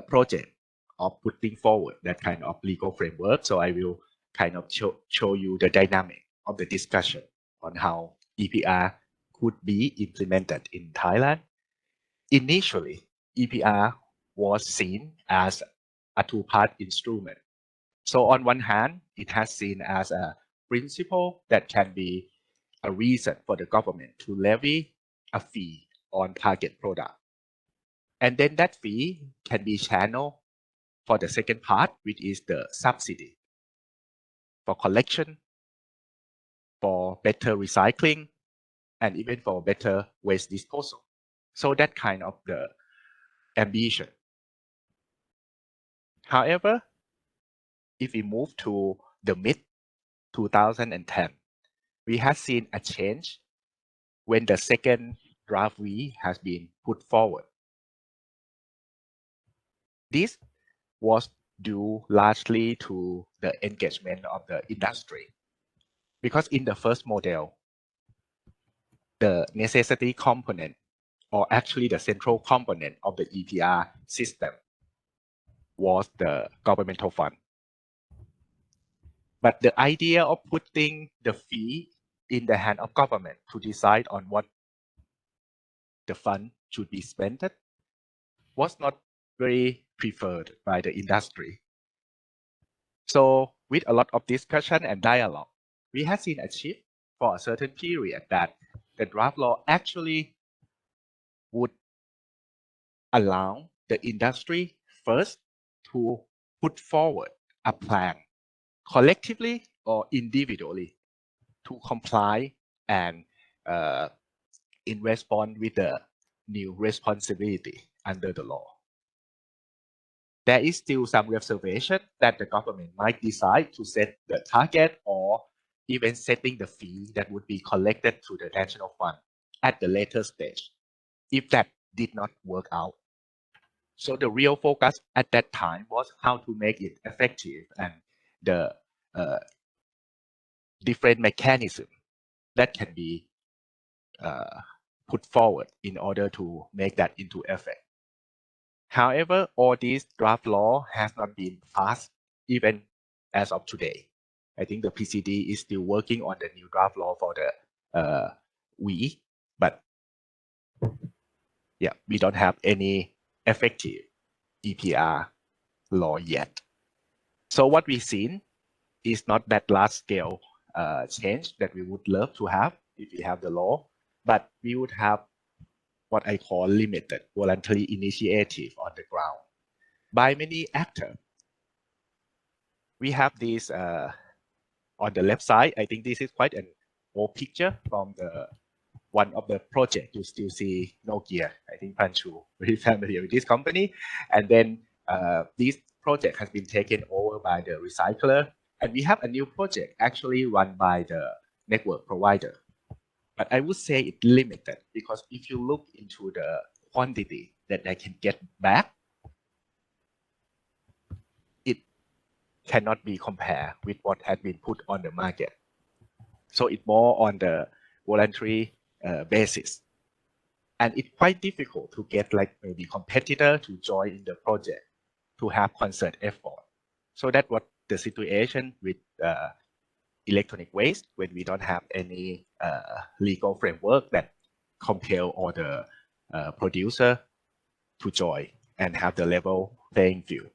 project of putting forward that kind of legal framework. So I will kind of show you the dynamic of the discussion on how EPR could be implemented in Thailand. Initially, EPR was seen as a two-part instrument. So on one hand, it has seen as a principle that can be a reason for the government to levy a fee on target product. And then that fee can be channeled for the second part, which is the subsidy for collection, for better recycling, and even for better waste disposal. So that kind of the ambition. However, if we move to the mid-2010, we have seen a change when the second draft V has been put forward. This was due largely to the engagement of the industry. Because in the first model, the necessity component, or actually the central component of the EPR system, was the governmental fund. But the idea of putting the fee in the hand of government to decide on what the fund should be spent was not very preferred by the industry. So with a lot of discussion and dialogue, we have seen a shift for a certain period that the draft law actually would allow the industry first to put forward a plan collectively or individually to comply and in response with the new responsibility under the law. There is still some reservation that the government might decide to set the target or even setting the fee that would be collected through the national fund at the later stage, if that did not work out. So the real focus at that time was how to make it effective and the different mechanism that can be put forward in order to make that into effect. However, all these draft law has not been passed even as of today. I think the PCD is still working on the new draft law for the we, but yeah, we don't have any effective EPR law yet. So what we've seen is not that large scale change that we would love to have if we have the law, but we would have what I call limited voluntary initiative on the ground by many actors. We have this on the left side. I think this is quite an old picture from the one of the project. You still see Nokia. I think Pranshu very familiar with this company. And then this project has been taken over by the recycler. And we have a new project actually run by the network provider. But I would say it's limited because if you look into the quantity that they can get back, cannot be compared with what had been put on the market. So it's more on the voluntary basis. And it's quite difficult to get like maybe competitor to join in the project to have concert effort. So that's what the situation with electronic waste when we don't have any legal framework that compel all the producer to join and have the level playing field.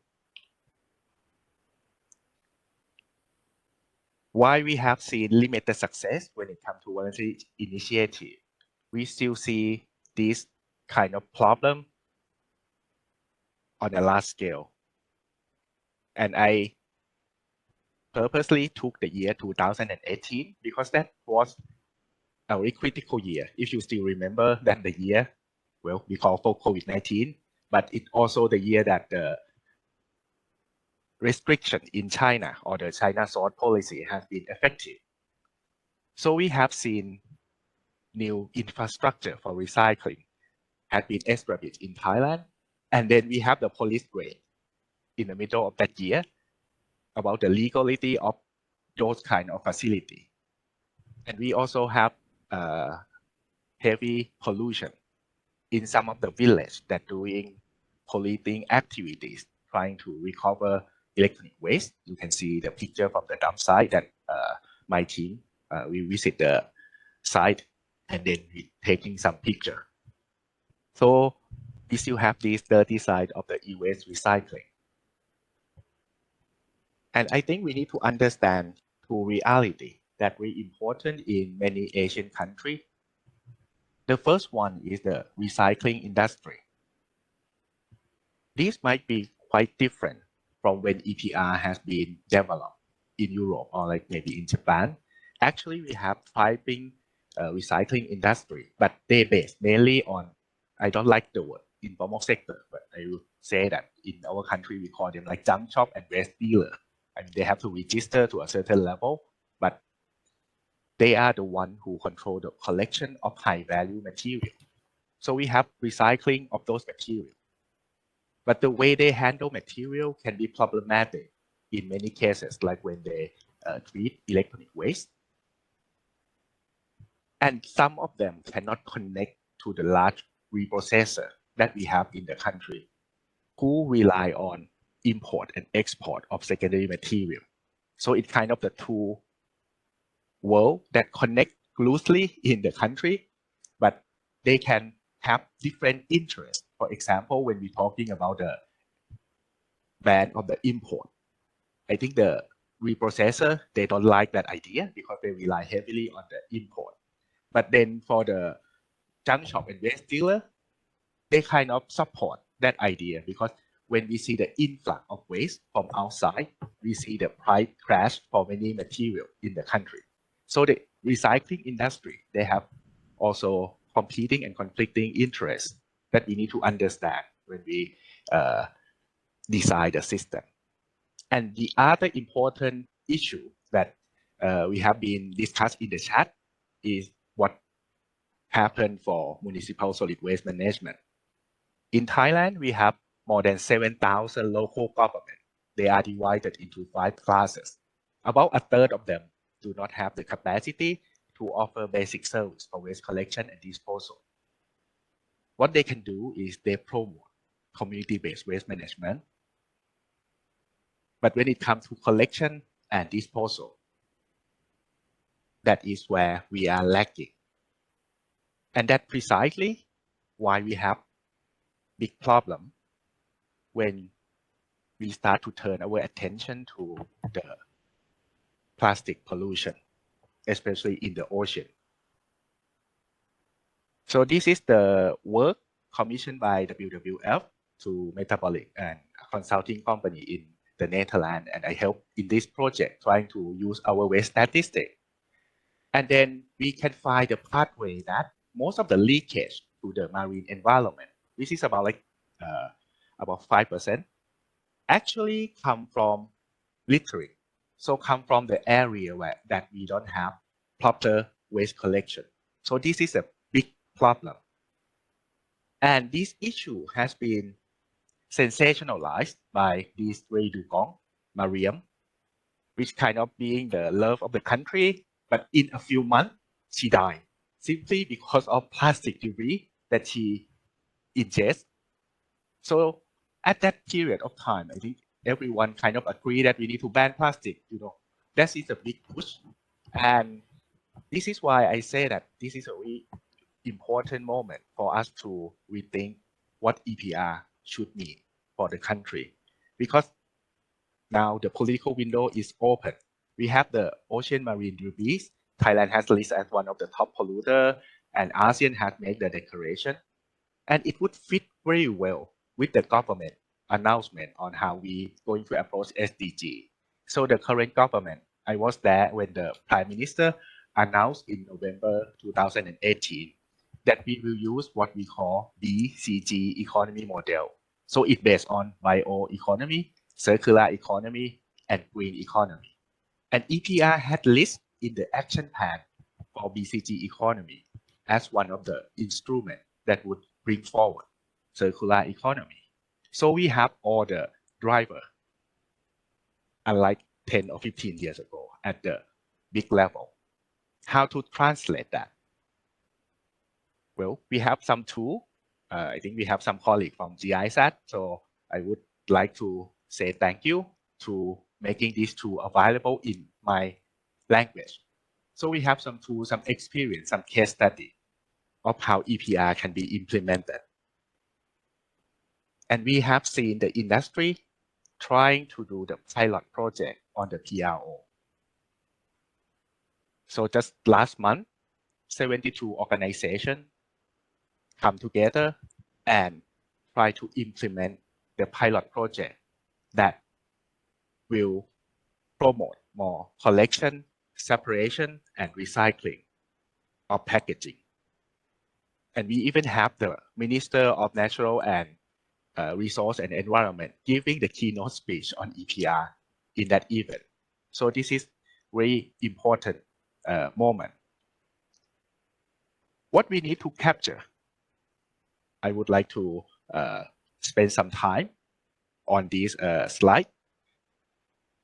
Why we have seen limited success when it comes to voluntary initiative, we still see this kind of problem on a large scale. And I purposely took the year 2018 because that was a very critical year. If you still remember that the year, well, we call for COVID-19, but it's also the year that the restriction in China or the China source policy has been effective. So we have seen new infrastructure for recycling had been established in Thailand. And then we have the police grade in the middle of that year about the legality of those kind of facility. And we also have heavy pollution in some of the villages that doing polluting activities, trying to recover electronic waste. You can see the picture from the dump site that my team, we visit the site and then we taking some picture. So we still have this dirty side of the e-waste recycling. And I think we need to understand two reality that very important in many Asian countries. The first one is the recycling industry. This might be quite different from when EPR has been developed in Europe or like maybe in Japan. Actually, we have thriving recycling industry, but they based mainly on, I don't like the word informal sector, but I will say that in our country, we call them like junk shop and waste dealer. I mean, they have to register to a certain level, but they are the one who control the collection of high value material. So we have recycling of those materials. But the way they handle material can be problematic in many cases, like when they treat electronic waste. And some of them cannot connect to the large reprocessor that we have in the country, who rely on import and export of secondary material. So it's kind of the two worlds that connect loosely in the country, but they can have different interests. For example, when we're talking about the ban of the import, I think the reprocessor, they don't like that idea because they rely heavily on the import. But then for the junk shop and waste dealer, they kind of support that idea because when we see the influx of waste from outside, we see the price crash for many materials in the country. So the recycling industry, they have also competing and conflicting interests that we need to understand when we design the system. And the other important issue that we have been discussed in the chat is what happened for municipal solid waste management. In Thailand, we have more than 7,000 local governments. They are divided into 5 classes. About a third of them do not have the capacity to offer basic service for waste collection and disposal. What they can do is they promote community-based waste management. But when it comes to collection and disposal, that is where we are lacking. And that's precisely why we have big problem when we start to turn our attention to the plastic pollution, especially in the ocean. So this is the work commissioned by WWF to Metabolic and a consulting company in the Netherlands. And I help in this project trying to use our waste statistics. And then we can find the pathway that most of the leakage to the marine environment, this is about like about 5%, actually come from littering. So come from the area where that we don't have proper waste collection. So this is a big problem. And this issue has been sensationalized by this Ray Dugong, Mariam, which kind of being the love of the country. But in a few months, she died simply because of plastic debris that she ingests. So at that period of time, I think everyone kind of agree that we need to ban plastic. That is a big push. And this is why I say that this is a really important moment for us to rethink what EPR should mean for the country. Because now the political window is open. We have the ocean marine debris. Thailand has listed as one of the top polluter, and ASEAN has made the declaration. And it would fit very well with the government announcement on how we going to approach SDG. So the current government, I was there when the Prime Minister announced in November 2018 that we will use what we call BCG economy model. So it's based on bioeconomy, circular economy, and green economy. And EPR had listed in the action plan for BCG economy as one of the instruments that would bring forward circular economy. So we have all the driver, unlike 10 or 15 years ago at the big level. How to translate that? Well, we have some tool. I think we have some colleagues from GIZ. So I would like to say thank you to making these tools available in my language. So we have some tools, some experience, some case study of how EPR can be implemented. And we have seen the industry trying to do the pilot project on the PRO. So just last month, 72 organizations come together and try to implement the pilot project that will promote more collection, separation, and recycling of packaging. And we even have the Minister of Natural and Resource and Environment giving the keynote speech on EPR in that event. So this is very important moment. What we need to capture, I would like to spend some time on this slide.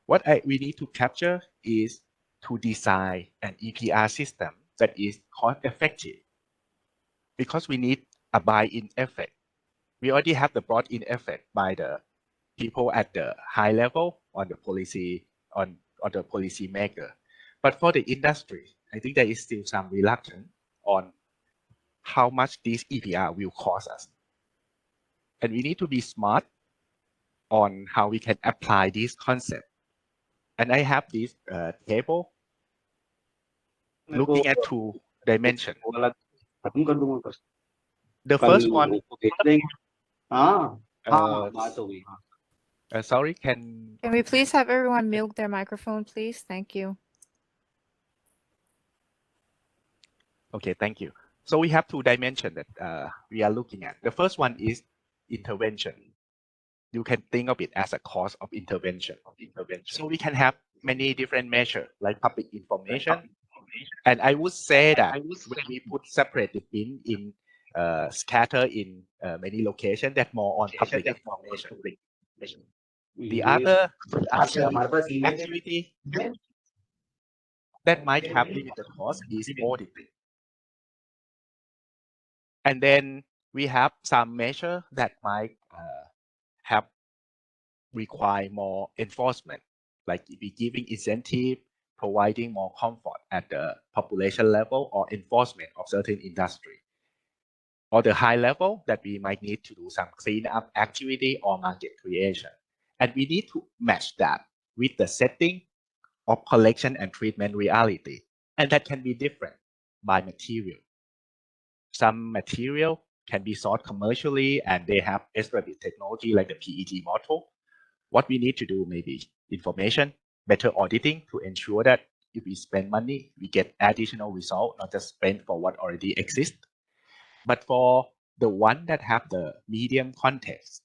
What we need to capture is to design an EPR system that is cost effective, because we need a buy-in effect. We already have the brought-in effect by the people at the high level on the policy on the policy maker. But for the industry, I think there is still some reluctance on how much this EPR will cost us. And we need to be smart on how we can apply this concept. And I have this table looking at 2 dimensions. The first one, sorry, can we please have everyone mute their microphone, please? Thank you. Okay, thank you. So we have 2 dimensions that we are looking at. The first one is intervention. You can think of it as a cost of intervention. So we can have many different measures like public information. And I would say that when we put separate the bin in scatter in many locations, that's more on public information. The other activity that might have limited cost is auditing. And then we have some measure that might have require more enforcement, like be giving incentive, providing more comfort at the population level, or enforcement of certain industry. Or the high level that we might need to do some cleanup activity or market creation. And we need to match that with the setting of collection and treatment reality. And that can be different by material. Some material can be sourced commercially and they have established technology like the PET bottle. What we need to do may be information, better auditing to ensure that if we spend money, we get additional result, not just spend for what already exists. But for the one that have the medium context,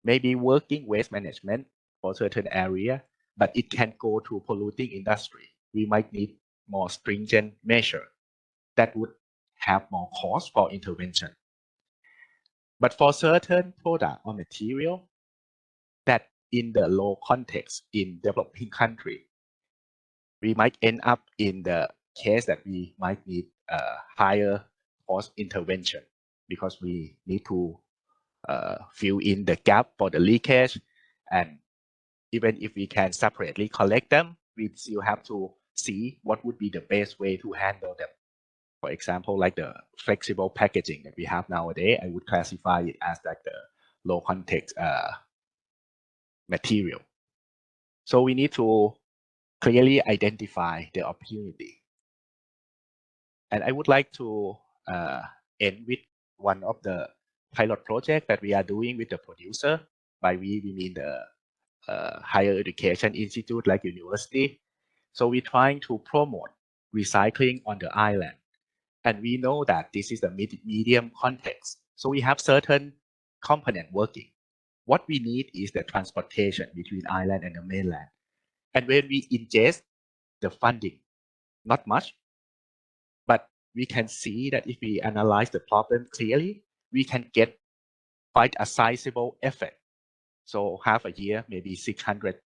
maybe working waste management for certain area, but it can go to polluting industry. We might need more stringent measure that would have more cost for intervention. But for certain product or material that in the low context in developing country, we might end up in the case that we might need higher cost intervention because we need to fill in the gap for the leakage. And even if we can separately collect them, we still have to see what would be the best way to handle them. For example, like the flexible packaging that we have nowadays, I would classify it as like the low context material. So we need to clearly identify the opportunity. And I would like to end with one of the pilot projects that we are doing with the producer. By we mean the higher education institute like university. So we're trying to promote recycling on the island. And we know that this is a medium context. So we have certain component working. What we need is the transportation between island and the mainland. And when we ingest the funding, not much, but we can see that if we analyze the problem clearly, we can get quite a sizable effect. So half a year, maybe 600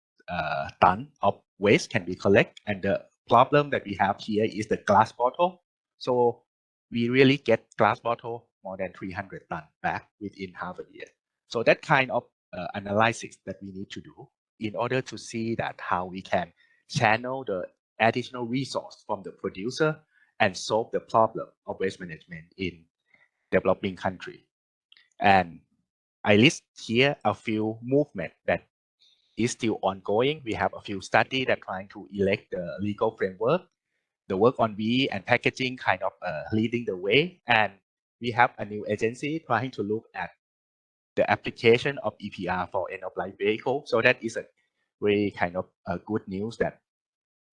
tons of waste can be collected. And the problem that we have here is the glass bottle. So we really get glass bottle more than 300 tons back within half a year. So that kind of analysis that we need to do in order to see that how we can channel the additional resource from the producer and solve the problem of waste management in developing country. And I list here a few movements that is still ongoing. We have a few studies that are trying to elect the legal framework. The work on BE and packaging kind of leading the way. And we have a new agency trying to look at the application of EPR for end-of-life vehicle. So that is a very kind of good news that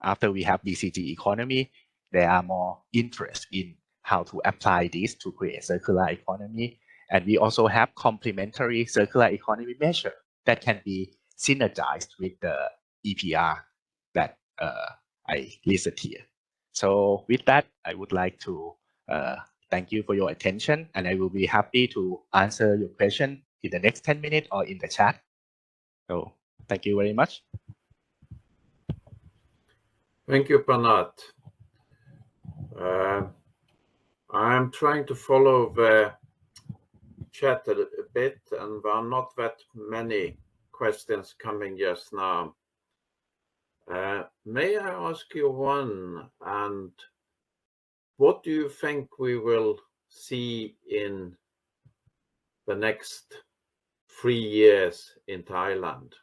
after we have BCG economy, there are more interest in how to apply this to create circular economy. And we also have complementary circular economy measure that can be synergized with the EPR that I listed here. So with that, I would like to thank you for your attention, and I will be happy to answer your question in the next 10 minutes or in the chat. So thank you very much. Thank you, Pranat. I'm trying to follow the chat a bit, and there are not that many questions coming just now. May I ask you one, and what do you think we will see in the next 3 years in Thailand?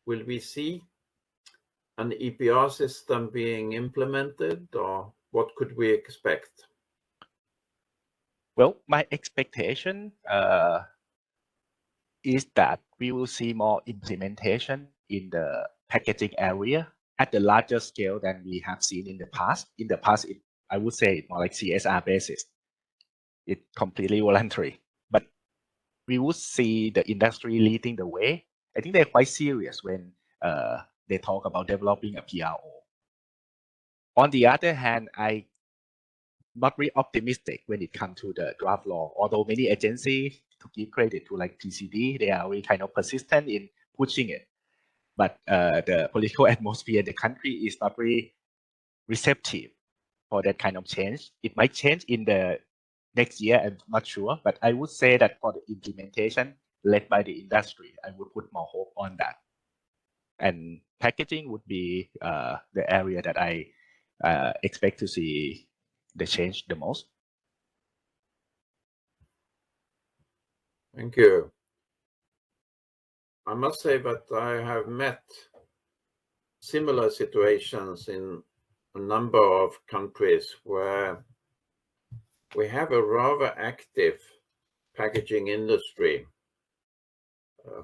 Will we see an EPR system being implemented, or what could we expect? Well, my expectation is that we will see more implementation in the packaging area at the larger scale than we have seen in the past. In the past, I would say more like CSR basis. It's completely voluntary. But we would see the industry leading the way. I think they're quite serious when they talk about developing a PRO. On the other hand, I'm not very optimistic when it comes to the draft law, although many agencies, to give credit to like PCD, they are very kind of persistent in pushing it. But the political atmosphere in the country is not very receptive for that kind of change. It might change in the next year, I'm not sure, but I would say that for the implementation led by the industry, I would put more hope on that. And packaging would be the area that I expect to see the change the most. Thank you. I must say that I have met similar situations in a number of countries where we have a rather active packaging industry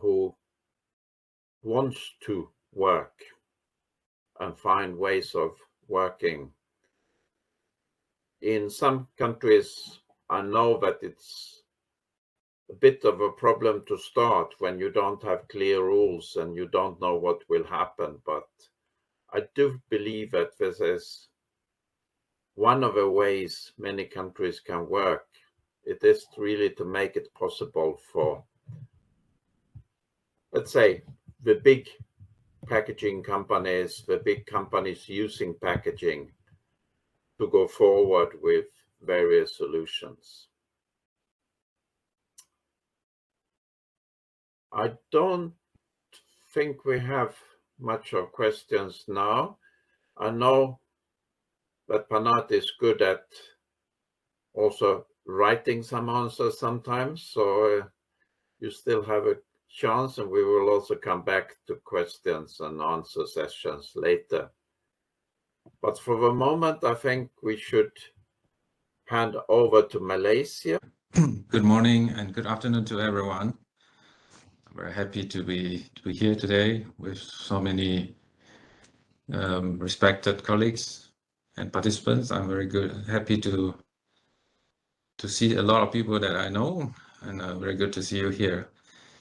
who wants to work and find ways of working. In some countries, I know that it's a bit of a problem to start when you don't have clear rules and you don't know what will happen. But I do believe that this is one of the ways many countries can work. It is really to make it possible for, let's say, the big packaging companies, the big companies using packaging to go forward with various solutions. I don't think we have much of questions now. I know that Panat is good at also writing some answers sometimes, so you still have a chance, and we will also come back to questions and answer sessions later. But for the moment, I think we should hand over to Malaysia. Good morning and good afternoon to everyone. I'm very happy to be here today with so many respected colleagues and participants. I'm happy to see a lot of people that I know, and very good to see you here.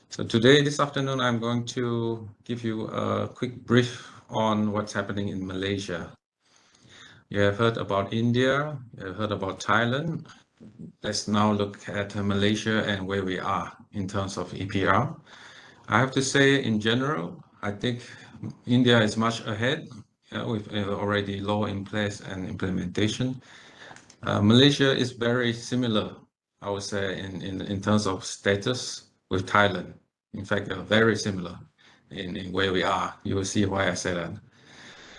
So today, this afternoon, I'm going to give you a quick brief on what's happening in Malaysia. You have heard about India, you have heard about Thailand. Let's now look at Malaysia and where we are in terms of EPR. I have to say, in general, I think India is much ahead with already law in place and implementation. Malaysia is very similar, I would say, in terms of status with Thailand. In fact, very similar in where we are. You will see why I say that.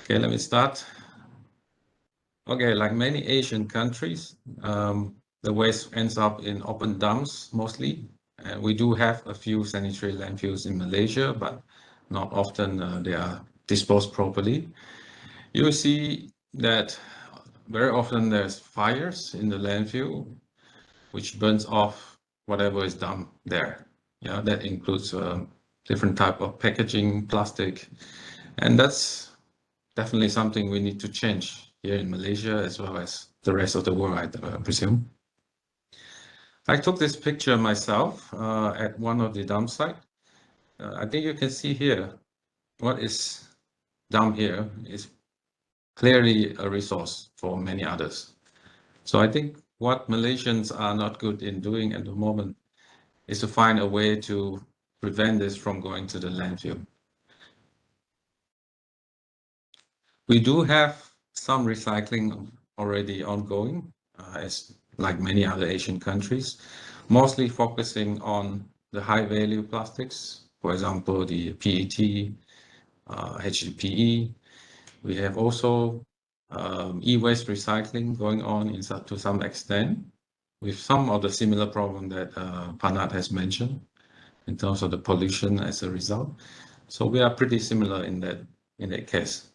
Okay, let me start. Okay, like many Asian countries, the waste ends up in open dumps mostly. We do have a few sanitary landfills in Malaysia, but not often they are disposed properly. You will see that very often there's fires in the landfill, which burns off whatever is dumped there. Yeah, that includes different type of packaging, plastic, and that's definitely something we need to change here in Malaysia as well as the rest of the world, I presume. I took this picture myself at one of the dump sites. I think you can see here what is dumped here is clearly a resource for many others. So I think what Malaysians are not good in doing at the moment is to find a way to prevent this from going to the landfill. We do have some recycling already ongoing, as like many other Asian countries, mostly focusing on the high value plastics, for example, the PET, HDPE. We have also e-waste recycling going on to some extent, with some of the similar problem that Panat has mentioned in terms of the pollution as a result. So we are pretty similar in that case.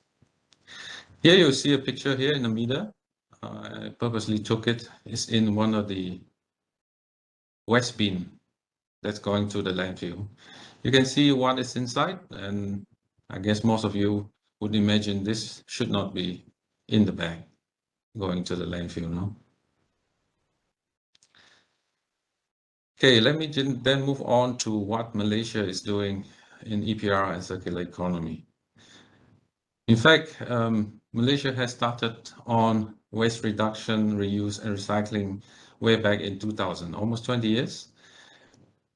Here you see a picture here in the middle. I purposely took it. It's in one of the waste bin that's going to the landfill. You can see what is inside, and I guess most of you would imagine this should not be in the bag going to the landfill, no? Okay, let me then move on to what Malaysia is doing in EPR and circular economy. In fact, Malaysia has started on waste reduction, reuse, and recycling way back in 2000, almost 20 years.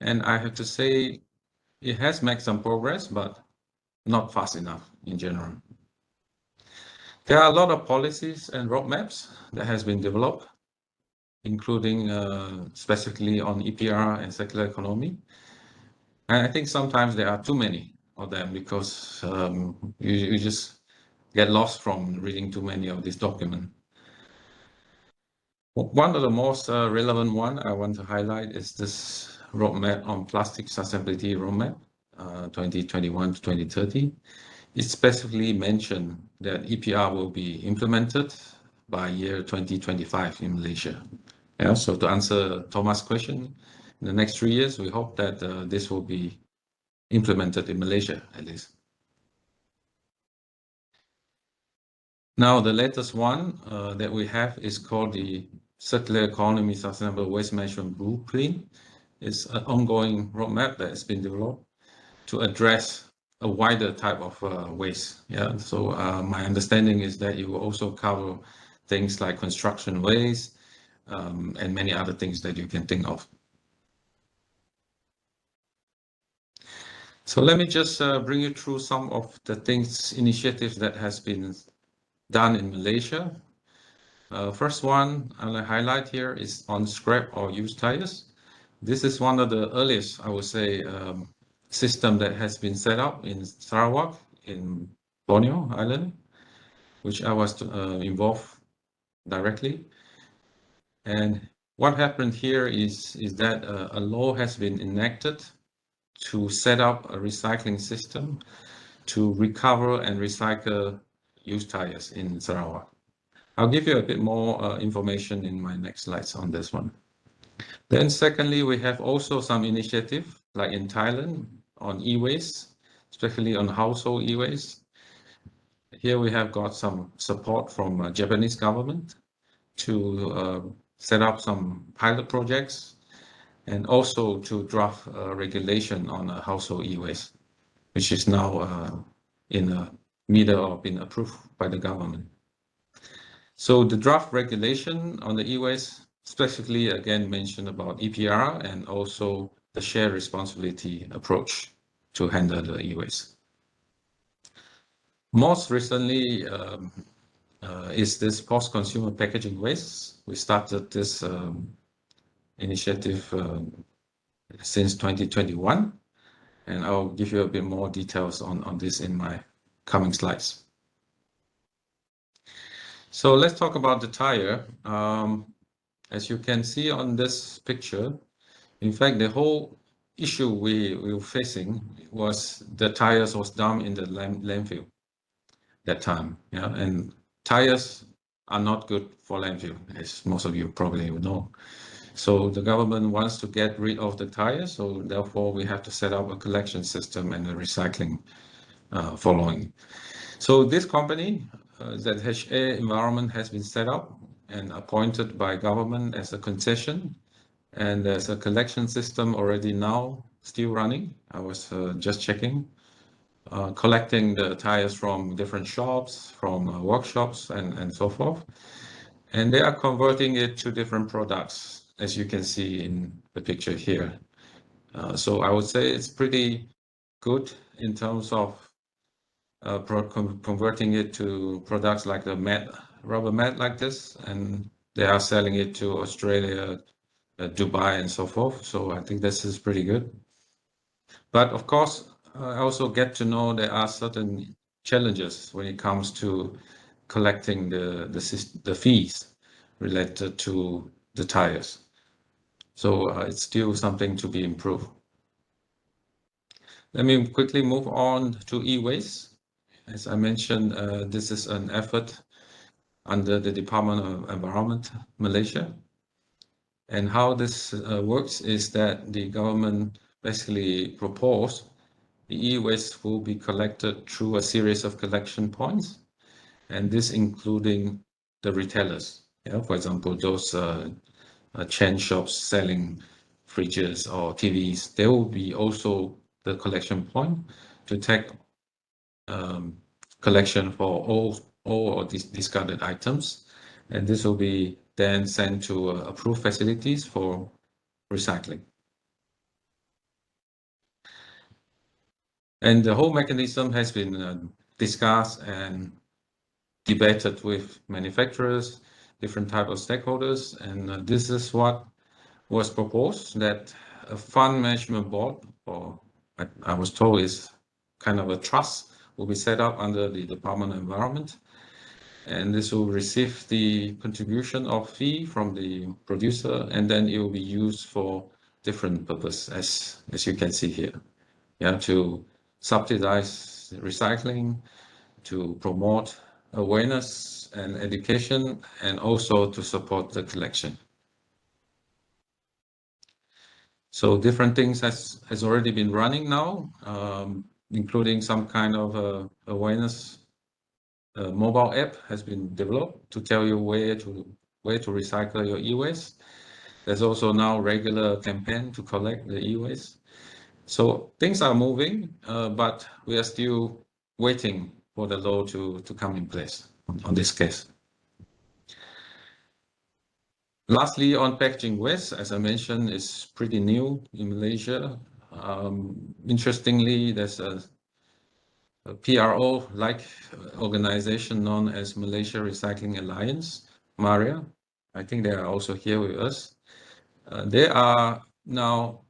And I have to say, it has made some progress, but not fast enough in general. There are a lot of policies and roadmaps that has been developed, including specifically on EPR and circular economy. And I think sometimes there are too many of them because you just get lost from reading too many of these documents. One of the most relevant one I want to highlight is this roadmap on plastic sustainability roadmap, 2021 to 2030. It specifically mentioned that EPR will be implemented by year 2025 in Malaysia. Yeah, so to answer Thomas' question, in the next 3 years, we hope that this will be implemented in Malaysia at least. Now, the latest one that we have is called the Circular Economy Sustainable Waste Management Blueprint. It's an ongoing roadmap that has been developed to address a wider type of waste. Yeah, so my understanding is that it will also cover things like construction waste and many other things that you can think of. So let me just bring you through some of the initiatives that has been done in Malaysia. First one I'll highlight here is on scrap or used tires. This is one of the earliest, I would say, system that has been set up in Sarawak in Borneo Island, which I was involved directly. And what happened here is that a law has been enacted to set up a recycling system to recover and recycle used tires in Sarawak. I'll give you a bit more information in my next slides on this one. Then secondly, we have also some initiative like in Thailand on e-waste, especially on household e-waste. Here we have got some support from Japanese government to set up some pilot projects and also to draft regulation on household e-waste, which is now in the middle of being approved by the government. So the draft regulation on the e-waste specifically again mentioned about EPR and also the shared responsibility approach to handle the e-waste. Most recently is this post-consumer packaging waste. We started this initiative since 2021, and I'll give you a bit more details on this in my coming slides. So let's talk about the tire. As you can see on this picture, in fact, the whole issue we were facing was the tires was dumped in the landfill that time. Yeah, and tires are not good for landfill, as most of you probably know. So the government wants to get rid of the tires, so therefore we have to set up a collection system and a recycling following. So this company, ZHA Environment, has been set up and appointed by government as a concession, and there's a collection system already now still running. I was just checking, collecting the tires from different shops, from workshops and so forth. And they are converting it to different products, as you can see in the picture here. So I would say it's pretty good in terms of converting it to products like the mat, rubber mat like this, and they are selling it to Australia, Dubai, and so forth. So I think this is pretty good. But of course, I also get to know there are certain challenges when it comes to collecting the fees related to the tires. So it's still something to be improved. Let me quickly move on to e-waste. As I mentioned, this is an effort under the Department of Environment, Malaysia. And how this works is that the government basically proposed the e-waste will be collected through a series of collection points, and this including the retailers. Yeah, for example, those chain shops selling fridges or TVs, they will be also the collection point to take collection for all discarded items, and this will be then sent to approved facilities for recycling. And the whole mechanism has been discussed and debated with manufacturers, different type of stakeholders, and this is what was proposed, that a fund management board, or I was told is kind of a trust, will be set up under the Department of Environment, and this will receive the contribution of fee from the producer, and then it will be used for different purpose, as you can see here. Yeah, to subsidize recycling, to promote awareness and education, and also to support the collection. So different things has already been running now, including some kind of awareness. Mobile app has been developed to tell you where to recycle your e-waste. There's also now regular campaign to collect the e-waste. So things are moving, but we are still waiting for the law to come in place on this case. Lastly, on packaging waste, as I mentioned, is pretty new in Malaysia. Interestingly, there's a PRO-like organization known as Malaysia Recycling Alliance, MARIA. I think they are also here with us. They are now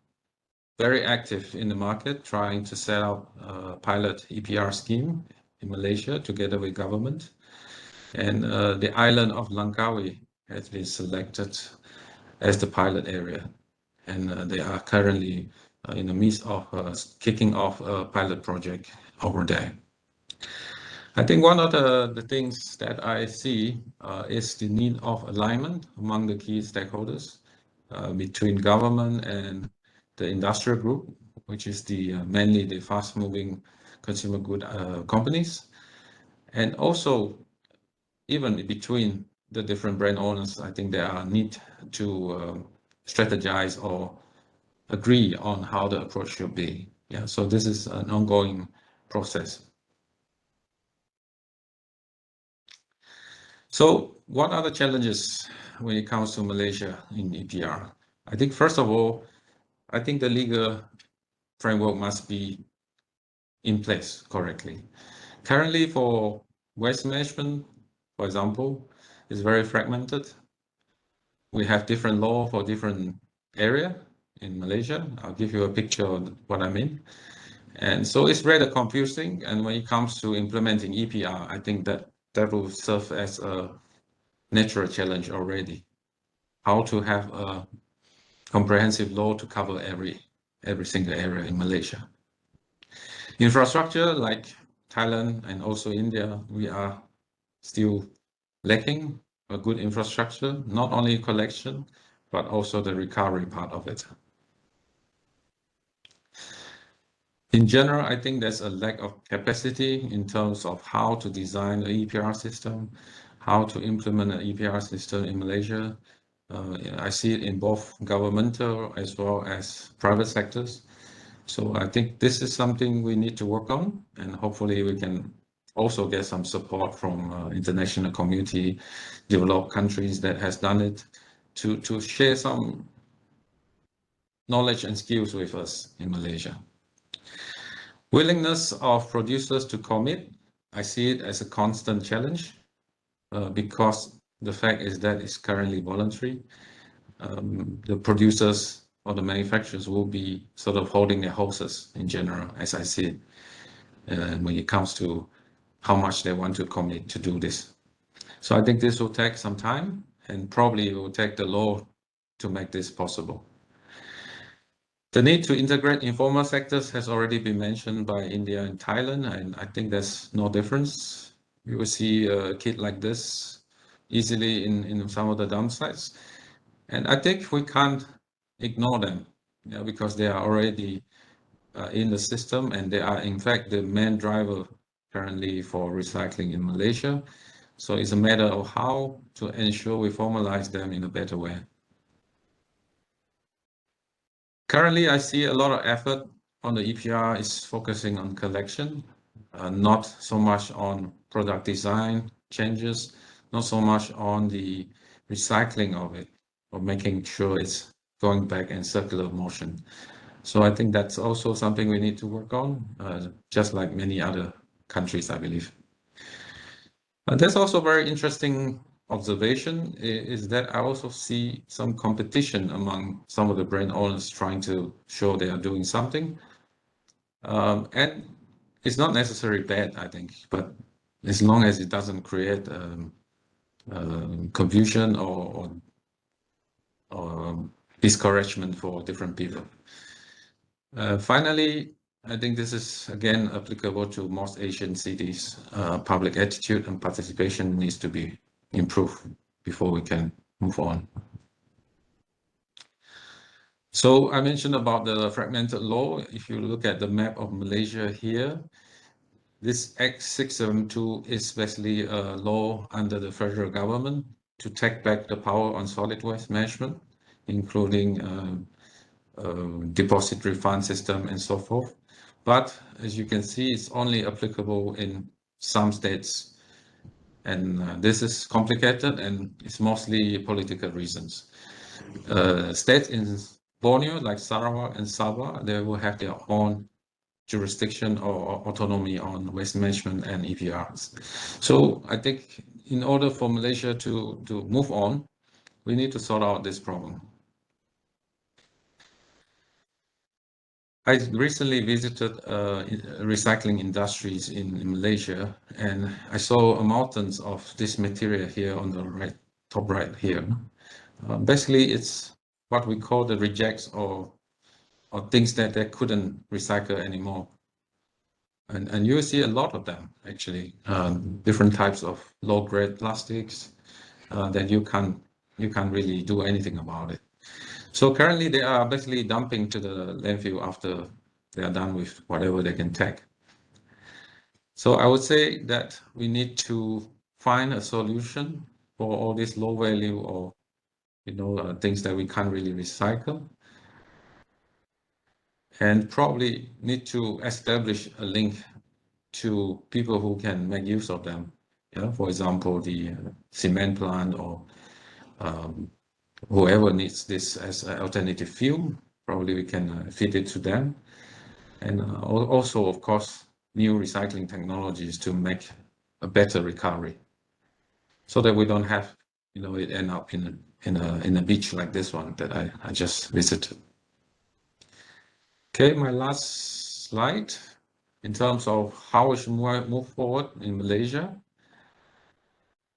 very active in the market, trying to set up a pilot EPR scheme in Malaysia together with government. And the island of Langkawi has been selected as the pilot area. And they are currently in the midst of kicking off a pilot project over there. I think one of the things that I see is the need of alignment among the key stakeholders between government and the industrial group, which is mainly the fast-moving consumer good companies, and also even between the different brand owners. I think there are need to strategize or agree on how the approach should be. Yeah, so this is an ongoing process. So what are the challenges when it comes to Malaysia in EPR? I think first of all, I think the legal framework must be in place correctly. Currently for waste management, for example, is very fragmented. We have different law for different area in Malaysia. I'll give you a picture of what I mean. And so it's rather confusing. And when it comes to implementing EPR, I think that will serve as a natural challenge already. How to have a comprehensive law to cover every single area in Malaysia. Infrastructure like Thailand and also India, we are still lacking a good infrastructure, not only collection, but also the recovery part of it. In general, I think there's a lack of capacity in terms of how to design an EPR system, how to implement an EPR system in Malaysia. I see it in both governmental as well as private sectors. So I think this is something we need to work on, and hopefully we can also get some support from international community, developed countries that has done it, to share some knowledge and skills with us in Malaysia. Willingness of producers to commit, I see it as a constant challenge because the fact is that it's currently voluntary. The producers or the manufacturers will be sort of holding their horses in general, as I see it, when it comes to how much they want to commit to do this. So I think this will take some time, and probably it will take the law to make this possible. The need to integrate informal sectors has already been mentioned by India and Thailand, and I think there's no difference. You will see a kit like this easily in some of the dump sites. And I think we can't ignore them, because they are already in the system, and they are in fact the main driver currently for recycling in Malaysia. So it's a matter of how to ensure we formalize them in a better way. Currently, I see a lot of effort on the EPR is focusing on collection, not so much on product design changes, not so much on the recycling of it, or making sure it's going back in circular motion. So I think that's also something we need to work on, just like many other countries, I believe. There's also a very interesting observation is that I also see some competition among some of the brand owners trying to show they are doing something. And it's not necessarily bad, I think, but as long as it doesn't create confusion or discouragement for different people. Finally, I think this is again applicable to most Asian cities. Public attitude and participation needs to be improved before we can move on. So I mentioned about the fragmented law. If you look at the map of Malaysia here, this Act 672 is basically a law under the federal government to take back the power on solid waste management, including deposit refund system and so forth. But as you can see, it's only applicable in some states. And this is complicated, and it's mostly political reasons. States in Borneo, like Sarawak and Sabah, they will have their own jurisdiction or autonomy on waste management and EPRs. So I think in order for Malaysia to move on, we need to sort out this problem. I recently visited recycling industries in Malaysia, and I saw mountains of this material here on the right, top right here. Basically, it's what we call the rejects or things that they couldn't recycle anymore. And you see a lot of them, actually, different types of low-grade plastics that you can't really do anything about it. So currently they are basically dumping to the landfill after they are done with whatever they can take. So I would say that we need to find a solution for all these low value or things that we can't really recycle, and probably need to establish a link to people who can make use of them. For example, the cement plant or whoever needs this as an alternative fuel, probably we can feed it to them. And also, of course, new recycling technologies to make a better recovery, so that we don't have, it end up in a beach like this one that I just visited. Okay, my last slide. In terms of how we should move forward in Malaysia,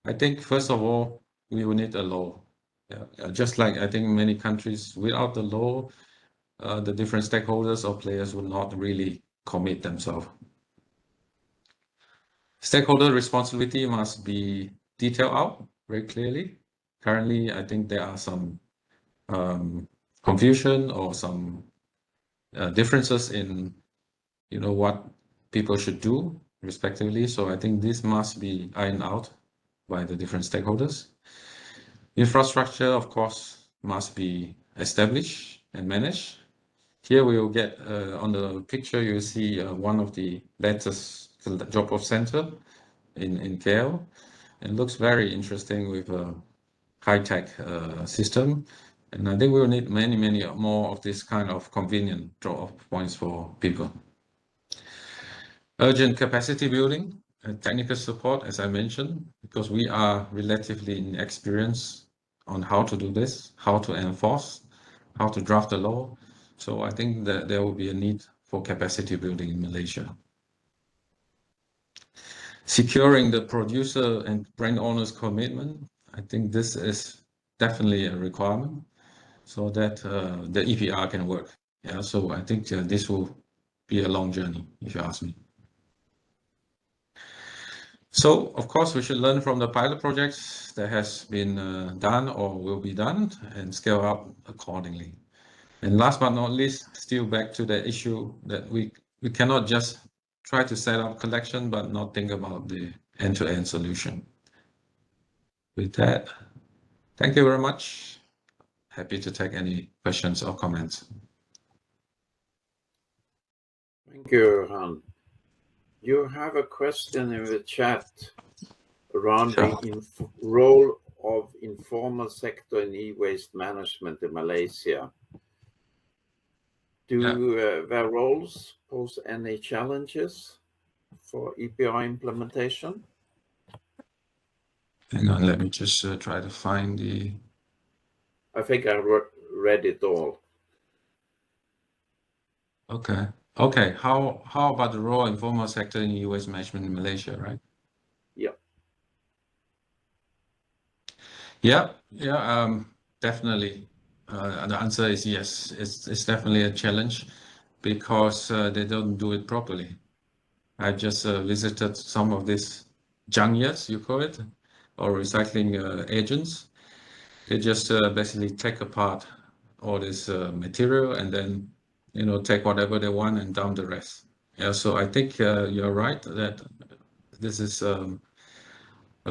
I think first of all, we will need a law. Just like I think many countries, without the law, the different stakeholders or players will not really commit themselves. Stakeholder responsibility must be detailed out very clearly. Currently, I think there are some confusion or some differences in, what people should do respectively. So I think this must be ironed out by the different stakeholders. Infrastructure, of course, must be established and managed. Here we will get, on the picture, you see one of the latest drop-off center in KL. It looks very interesting with a high-tech system. And I think we will need many, many more of this kind of convenient drop-off points for people. Urgent capacity building and technical support, as I mentioned, because we are relatively inexperienced on how to do this, how to enforce, how to draft the law. So I think that there will be a need for capacity building in Malaysia. Securing the producer and brand owners' commitment, I think this is definitely a requirement so that the EPR can work. So I think this will be a long journey, if you ask me. So, of course, we should learn from the pilot projects that has been done or will be done and scale up accordingly. And last but not least, still back to the issue that we cannot just try to set up collection, but not think about the end-to-end solution. With that, thank you very much. Happy to take any questions or comments. Thank you, Han. You have a question in the chat around the role of informal sector in e-waste management in Malaysia. Do their roles pose any challenges for EPR implementation? Hang on, let me just try to find the... I think I read it all. Okay. Okay. How about the role of informal sector in e-waste management in Malaysia, right? Yeah. Yeah. Definitely. The answer is yes. It's definitely a challenge because they don't do it properly. I just visited some of these jungyards, you call it, or recycling agents. They just basically take apart all this material and then, take whatever they want and dump the rest. So I think you're right that this is a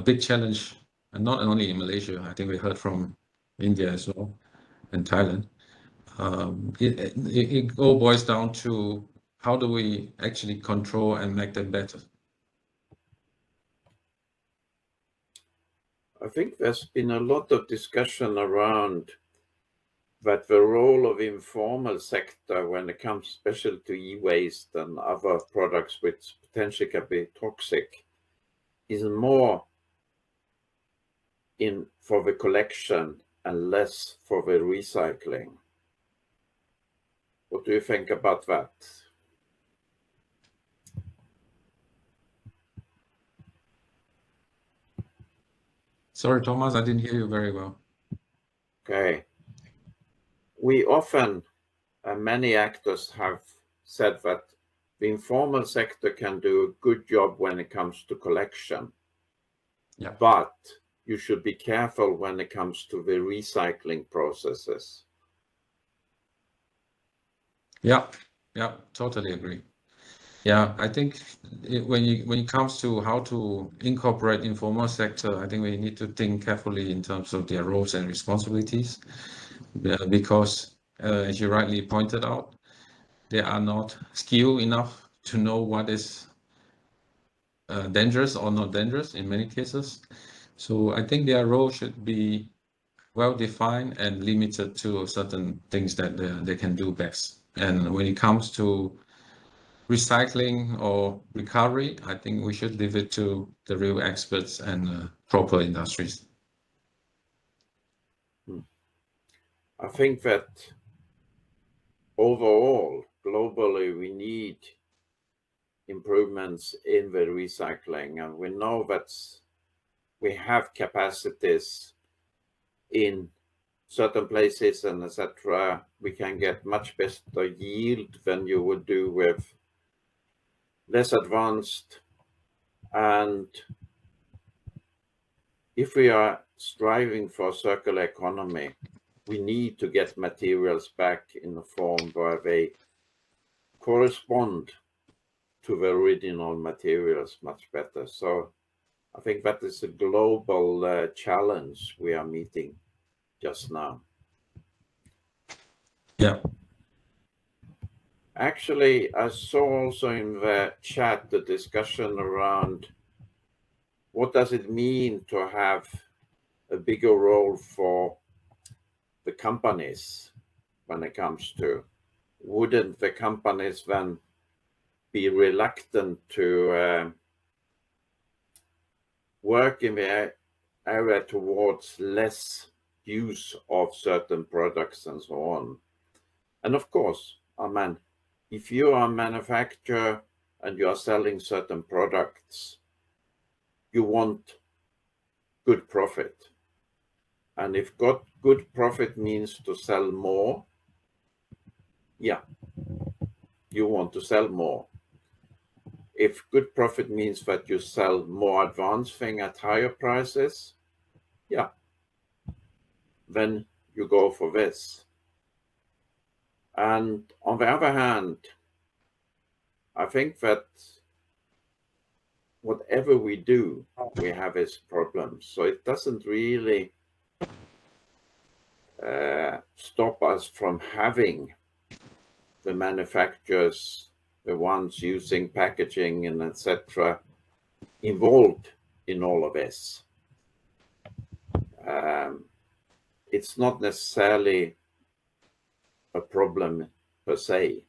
big challenge, and not only in Malaysia. I think we heard from India as well and Thailand. It all boils down to how do we actually control and make them better. I think there's been a lot of discussion around that the role of informal sector when it comes especially to e-waste and other products which potentially can be toxic is more in for the collection and less for the recycling. What do you think about that? Sorry, Thomas, I didn't hear you very well. Okay. We often, many actors have said that the informal sector can do a good job when it comes to collection. Yeah. But you should be careful when it comes to the recycling processes. Yeah, totally agree. Yeah, I think when it comes to how to incorporate informal sector, I think we need to think carefully in terms of their roles and responsibilities, because as you rightly pointed out, they are not skilled enough to know what is dangerous or not dangerous in many cases. So I think their role should be well defined and limited to certain things that they can do best. And when it comes to recycling or recovery, I think we should leave it to the real experts and proper industries. I think that overall, globally, we need improvements in the recycling, and we know that we have capacities in certain places and etc. We can get much better yield than you would do with less advanced. And if we are striving for a circular economy, we need to get materials back in a form where they correspond to the original materials much better. So I think that is a global challenge we are meeting just now. Yeah. Actually, I saw also in the chat the discussion around what does it mean to have a bigger role for the companies when it comes to, wouldn't the companies then be reluctant to work in the area towards less use of certain products and so on? And of course, if you are a manufacturer and you are selling certain products, you want good profit. And if good profit means to sell more, yeah, you want to sell more. If good profit means that you sell more advanced thing at higher prices, yeah, then you go for this. And on the other hand, I think that whatever we do, we have its problems. So it doesn't really stop us from having the manufacturers, the ones using packaging and etc., involved in all of this. It's not necessarily a problem per se.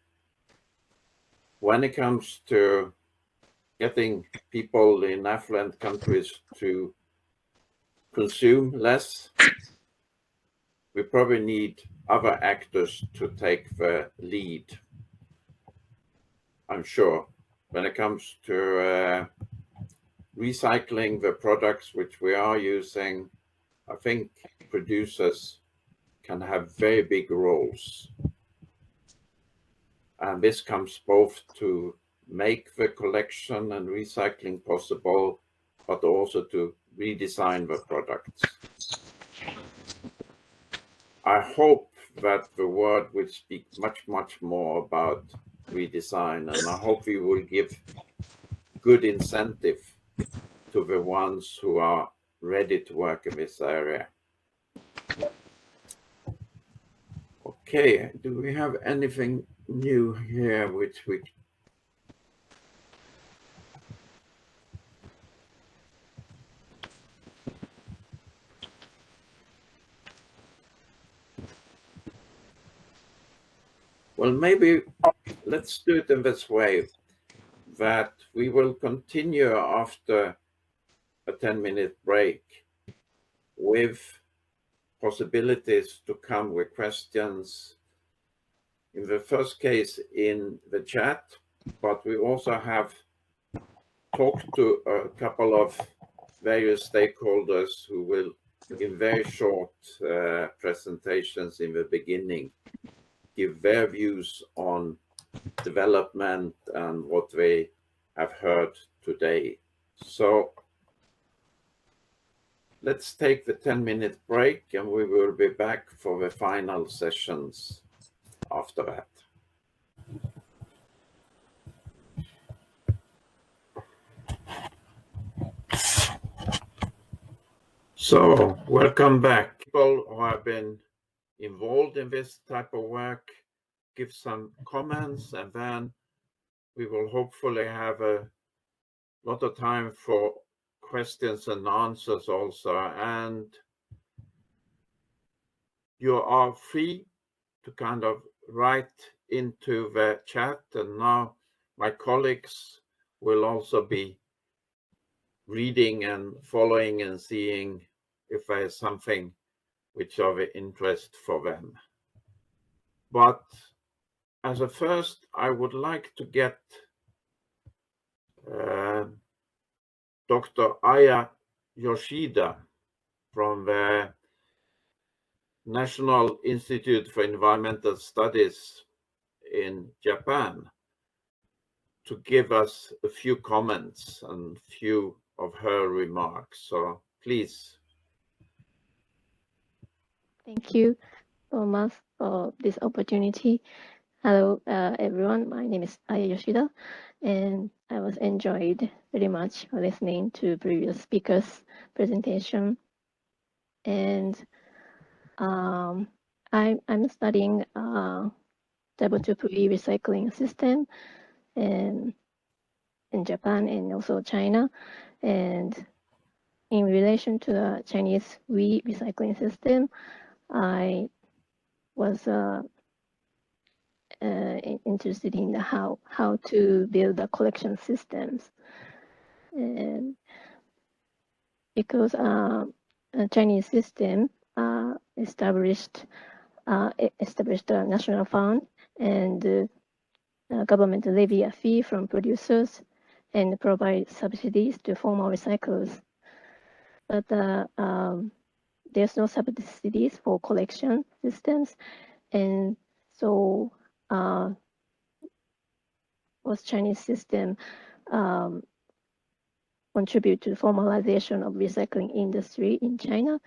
When it comes to getting people in affluent countries to consume less, we probably need other actors to take the lead. I'm sure when it comes to recycling the products which we are using, I think producers can have very big roles. And this comes both to make the collection and recycling possible, but also to redesign the products. I hope that the world will speak much, much more about redesign, and I hope we will give good incentive to the ones who are ready to work in this area. Okay, do we have anything new here which we... Well, maybe let's do it in this way, that we will continue after a 10-minute break with possibilities to come with questions, in the first case in the chat, but we also have talked to a couple of various stakeholders who will, in very short presentations in the beginning, give their views on development and what they have heard today. So let's take the 10-minute break and we will be back for the final sessions after that. So welcome back. People who have been involved in this type of work give some comments, and then we will hopefully have a lot of time for questions and answers also. And you are free to kind of write into the chat, and now my colleagues will also be reading and following and seeing if there is something which are of interest for them. But as a first, I would like to get Dr. Aya Yoshida from the National Institute for Environmental Studies in Japan to give us a few comments and few of her remarks. So please. Thank you, Thomas, for this opportunity. Hello, everyone. My name is Aya Yoshida, and I was enjoyed very much listening to previous speakers' presentation. And I'm studying W2PE recycling system in Japan and also China. And in relation to the Chinese recycling system, I was interested in how to build the collection systems, and because a Chinese system established a national fund, and government levy a fee from producers and provide subsidies to former recyclers. But there's no subsidies for collection systems, and so was Chinese system contribute to the formalization of recycling industry in China,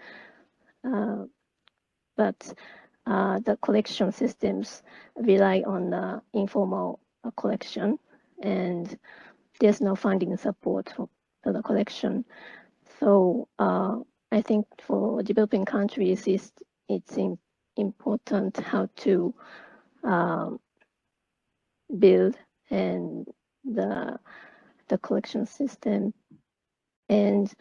but the collection systems rely on the informal collection, and there's no funding support for the collection. So I think for developing countries, it's important how to build and the collection system, and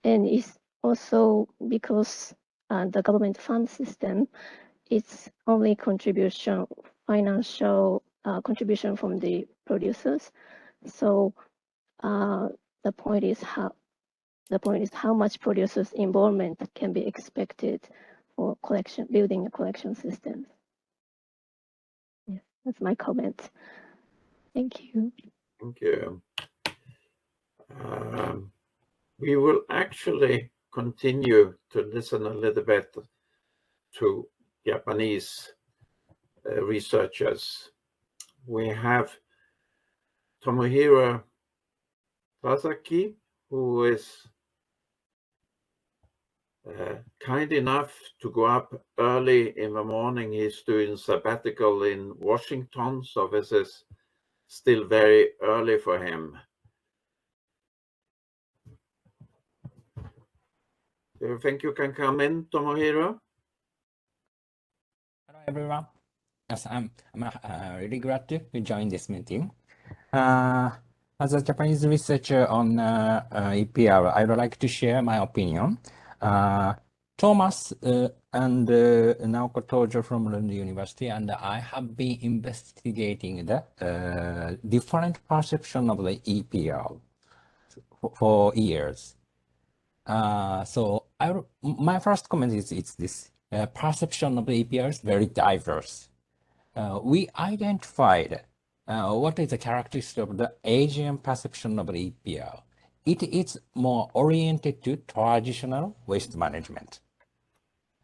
it's also because the government fund system, it's only financial contribution from the producers. So the point is how much producers' involvement can be expected for building a collection system. Yes, that's my comment. Thank you. Thank you. We will actually continue to listen a little bit to Japanese researchers. We have Tomohiro Sasaki, who is kind enough to go up early in the morning. He's doing sabbatical in Washington, so this is still very early for him. Do you think you can come in, Tomohiro? Hello, everyone. Yes, I'm really glad to join this meeting. As a Japanese researcher on EPR, I would like to share my opinion. Thomas, I and Naoko Tojo from London University, and I have been investigating the different perception of the EPL for years. So my first comment is it's this perception of the EPL is very diverse. We identified what is the characteristic of the Asian perception of the EPL. It is more oriented to traditional waste management.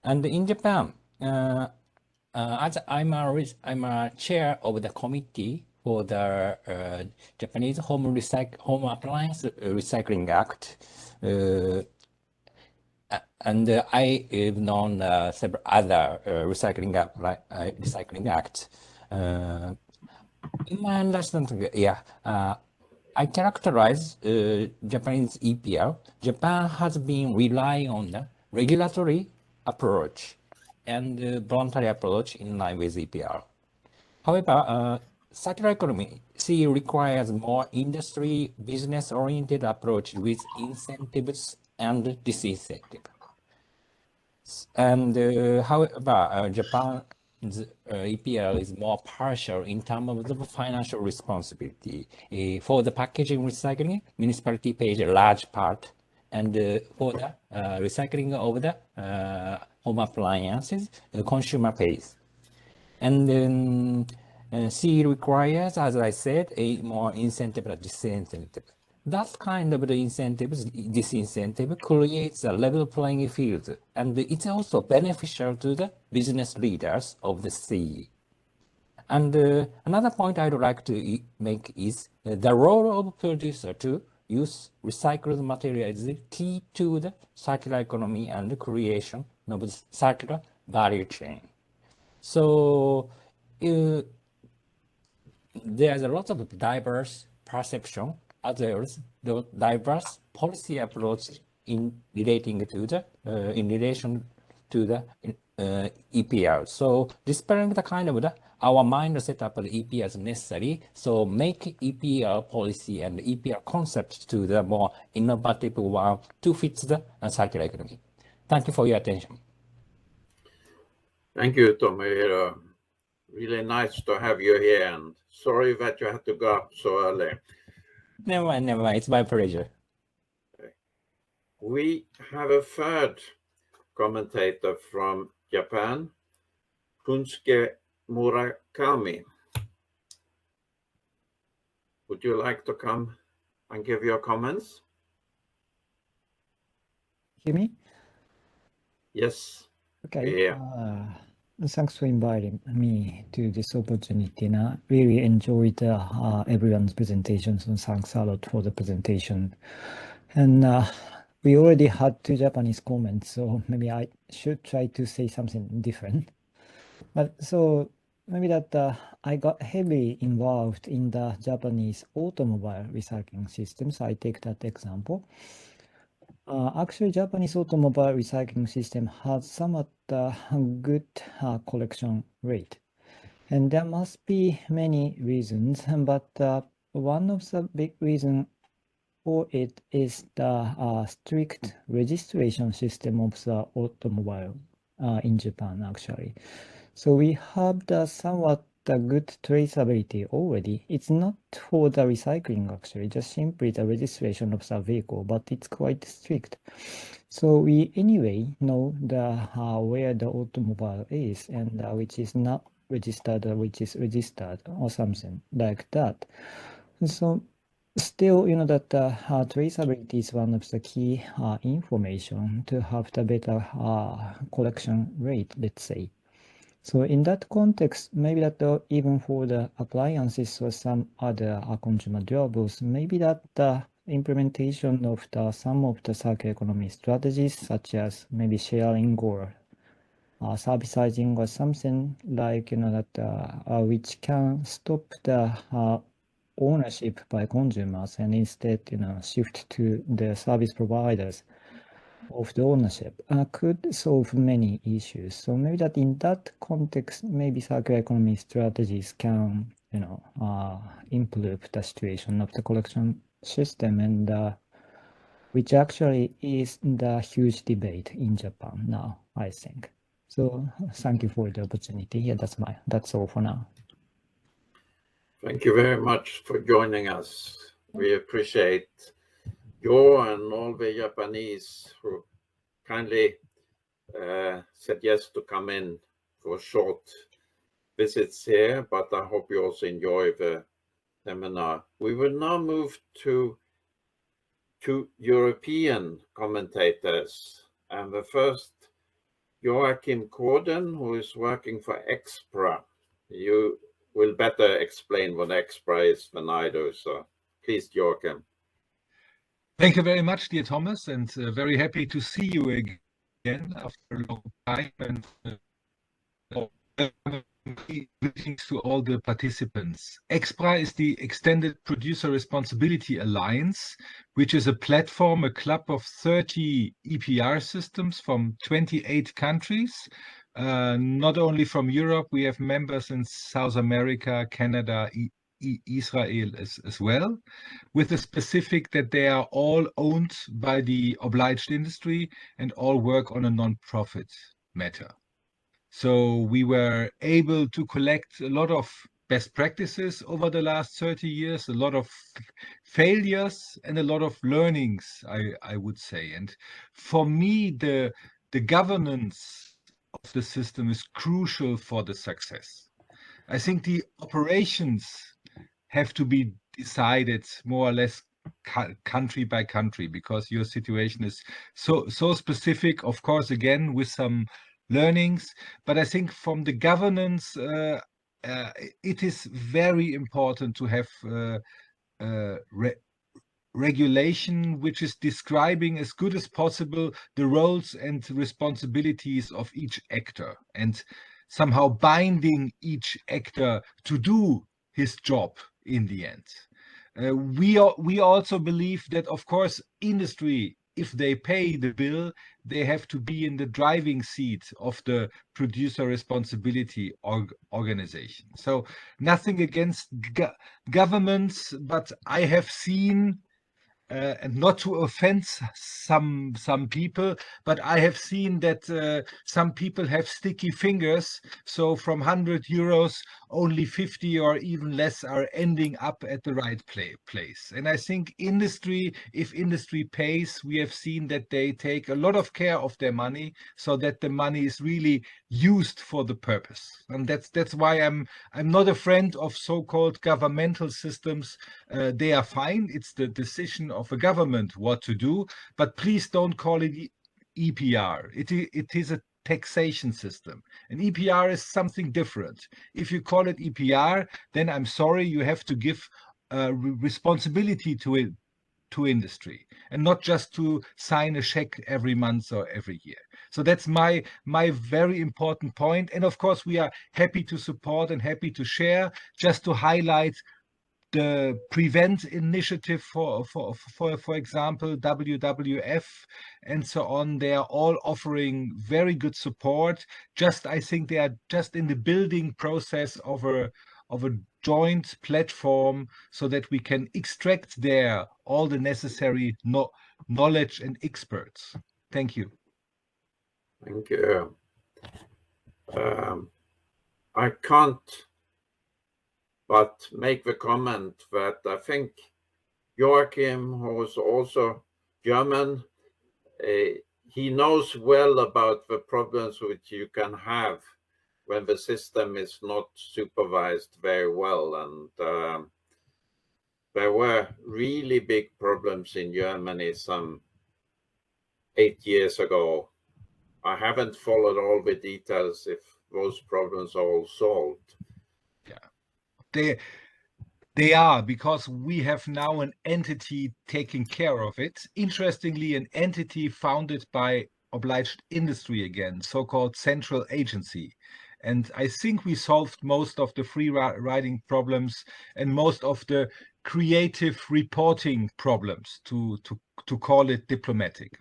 And in Japan, as I'm a chair of the committee for the Japanese Home Appliance Recycling Act, and I have known several other recycling acts. In my understanding, I characterize Japanese EPL. Japan has been relying on the regulatory approach and voluntary approach in line with EPL. However, circular economy requires more industry business-oriented approach with incentives and disincentives. And however, Japan's EPL is more partial in terms of the financial responsibility. For the packaging recycling, municipality pays a large part, and for the recycling of the home appliances, the consumer pays. And then C requires, as I said, a more incentive or disincentive. That kind of the incentives, disincentive creates a level playing field, and it's also beneficial to the business leaders of the CE. And another point I'd like to make is the role of producer to use recycled material is key to the circular economy and the creation of the circular value chain. So there's a lot of diverse perception, as well as the diverse policy approach in relation to the EPL. So dispelling the kind of our mindset of the EPL is necessary. So make EPL policy and EPL concept to the more innovative one to fit the circular economy. Thank you for your attention. Thank you, Tomohiro. Really nice to have you here, and sorry that you had to go up so early. Never mind. It's my pleasure. Okay. We have a third commentator from Japan, Kunsuke Murakami. Would you like to come and give your comments? Hear me? Yes. Okay. Yeah. Thanks for inviting me to this opportunity. And I really enjoyed everyone's presentations, and thanks a lot for the presentation. And we already had 2 Japanese comments, so maybe I should try to say something different. But so maybe that I got heavily involved in the Japanese automobile recycling systems. I take that example. Actually, Japanese automobile recycling system has somewhat good collection rate. And there must be many reasons, but one of the big reasons for it is the strict registration system of the automobile in Japan, actually. So we have the somewhat good traceability already. It's not for the recycling, actually, just simply the registration of the vehicle, but it's quite strict. So we anyway know the where the automobile is, and which is not registered, which is registered, or something like that. So still, you know that traceability is one of the key information to have the better collection rate, let's say. So in that context, maybe that even for the appliances or some other consumer durables, maybe that the implementation of some of the circular economy strategies, such as maybe sharing or servicizing or something like, you know, that which can stop the ownership by consumers and instead, you know, shift to the service providers of the ownership could solve many issues. So maybe that in that context, maybe circular economy strategies can, you know, improve the situation of the collection system, and which actually is the huge debate in Japan now, I think. So thank you for the opportunity. Yeah, that's all for now. Thank you very much for joining us. We appreciate you and all the Japanese who kindly said yes to come in for short visits here, but I hope you also enjoy the seminar. We will now move to European commentators, and the first, Joachim Corden, who is working for EXPRA. You will better explain what EXPRA is than I do, so please, Joachim. Thank you very much, dear Thomas, and very happy to see you again after a long time. And greetings to all the participants. EXPRA is the Extended Producer Responsibility Alliance, which is a platform, a club of 30 EPR systems from 28 countries. Not only from Europe, we have members in South America, Canada, Israel as well, with the specific that they are all owned by the obliged industry and all work on a non-profit matter. So we were able to collect a lot of best practices over the last 30 years, a lot of failures and a lot of learnings, I would say. And for me, the governance of the system is crucial for the success. I think the operations have to be decided more or less country by country, because your situation is so specific, of course, again, with some learnings. But I think from the governance, it is very important to have regulation which is describing as good as possible the roles and responsibilities of each actor, and somehow binding each actor to do his job in the end. We also believe that, of course, industry, if they pay the bill, they have to be in the driving seat of the producer responsibility organization. So nothing against governments, but I have seen, and not to offend some people, but I have seen that some people have sticky fingers. So from 100 euros, only 50 or even less are ending up at the right place. And I think industry, if industry pays, we have seen that they take a lot of care of their money, so that the money is really used for the purpose. And that's why I'm not a friend of so-called governmental systems. They are fine. It's the decision of a government what to do, but please don't call it EPR. It is a taxation system. And EPR is something different. If you call it EPR, then I'm sorry, you have to give responsibility to industry, and not just to sign a check every month or every year. So that's my very important point. And of course, we are happy to support and happy to share, just to highlight the Prevent initiative, for example, WWF and so on. They are all offering very good support. I think they are just in the building process of a joint platform, so that we can extract there all the necessary knowledge and experts. Thank you. Thank you. I can't but make the comment that I think Joachim, who is also German, he knows well about the problems which you can have when the system is not supervised very well. And there were really big problems in Germany some 8 years ago. I haven't followed all the details if those problems are all solved. Yeah, they are, because we have now an entity taking care of it. Interestingly, an entity founded by obliged industry again, so-called central agency. And I think we solved most of the free riding problems and most of the creative reporting problems, to call it diplomatic.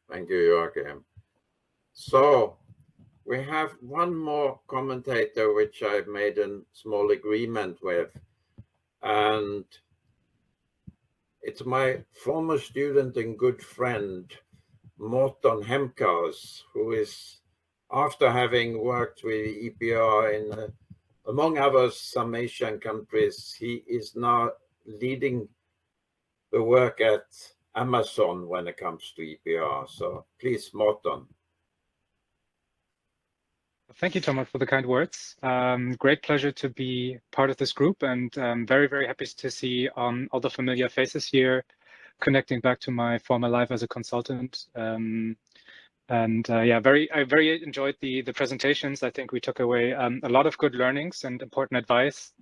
Thank you, Joachim. So we have one more commentator, which I've made a small agreement with, and it's my former student and good friend, Morten Hemkaus, who is after having worked with EPR in, among others, some Asian countries, he is now leading the work at Amazon when it comes to EPR. So please, Morten. Thank you, Thomas, for the kind words. Great pleasure to be part of this group, and very, very happy to see all the familiar faces here, connecting back to my former life as a consultant. Yeah, I very enjoyed the presentations. I think we took away a lot of good learnings and important advice.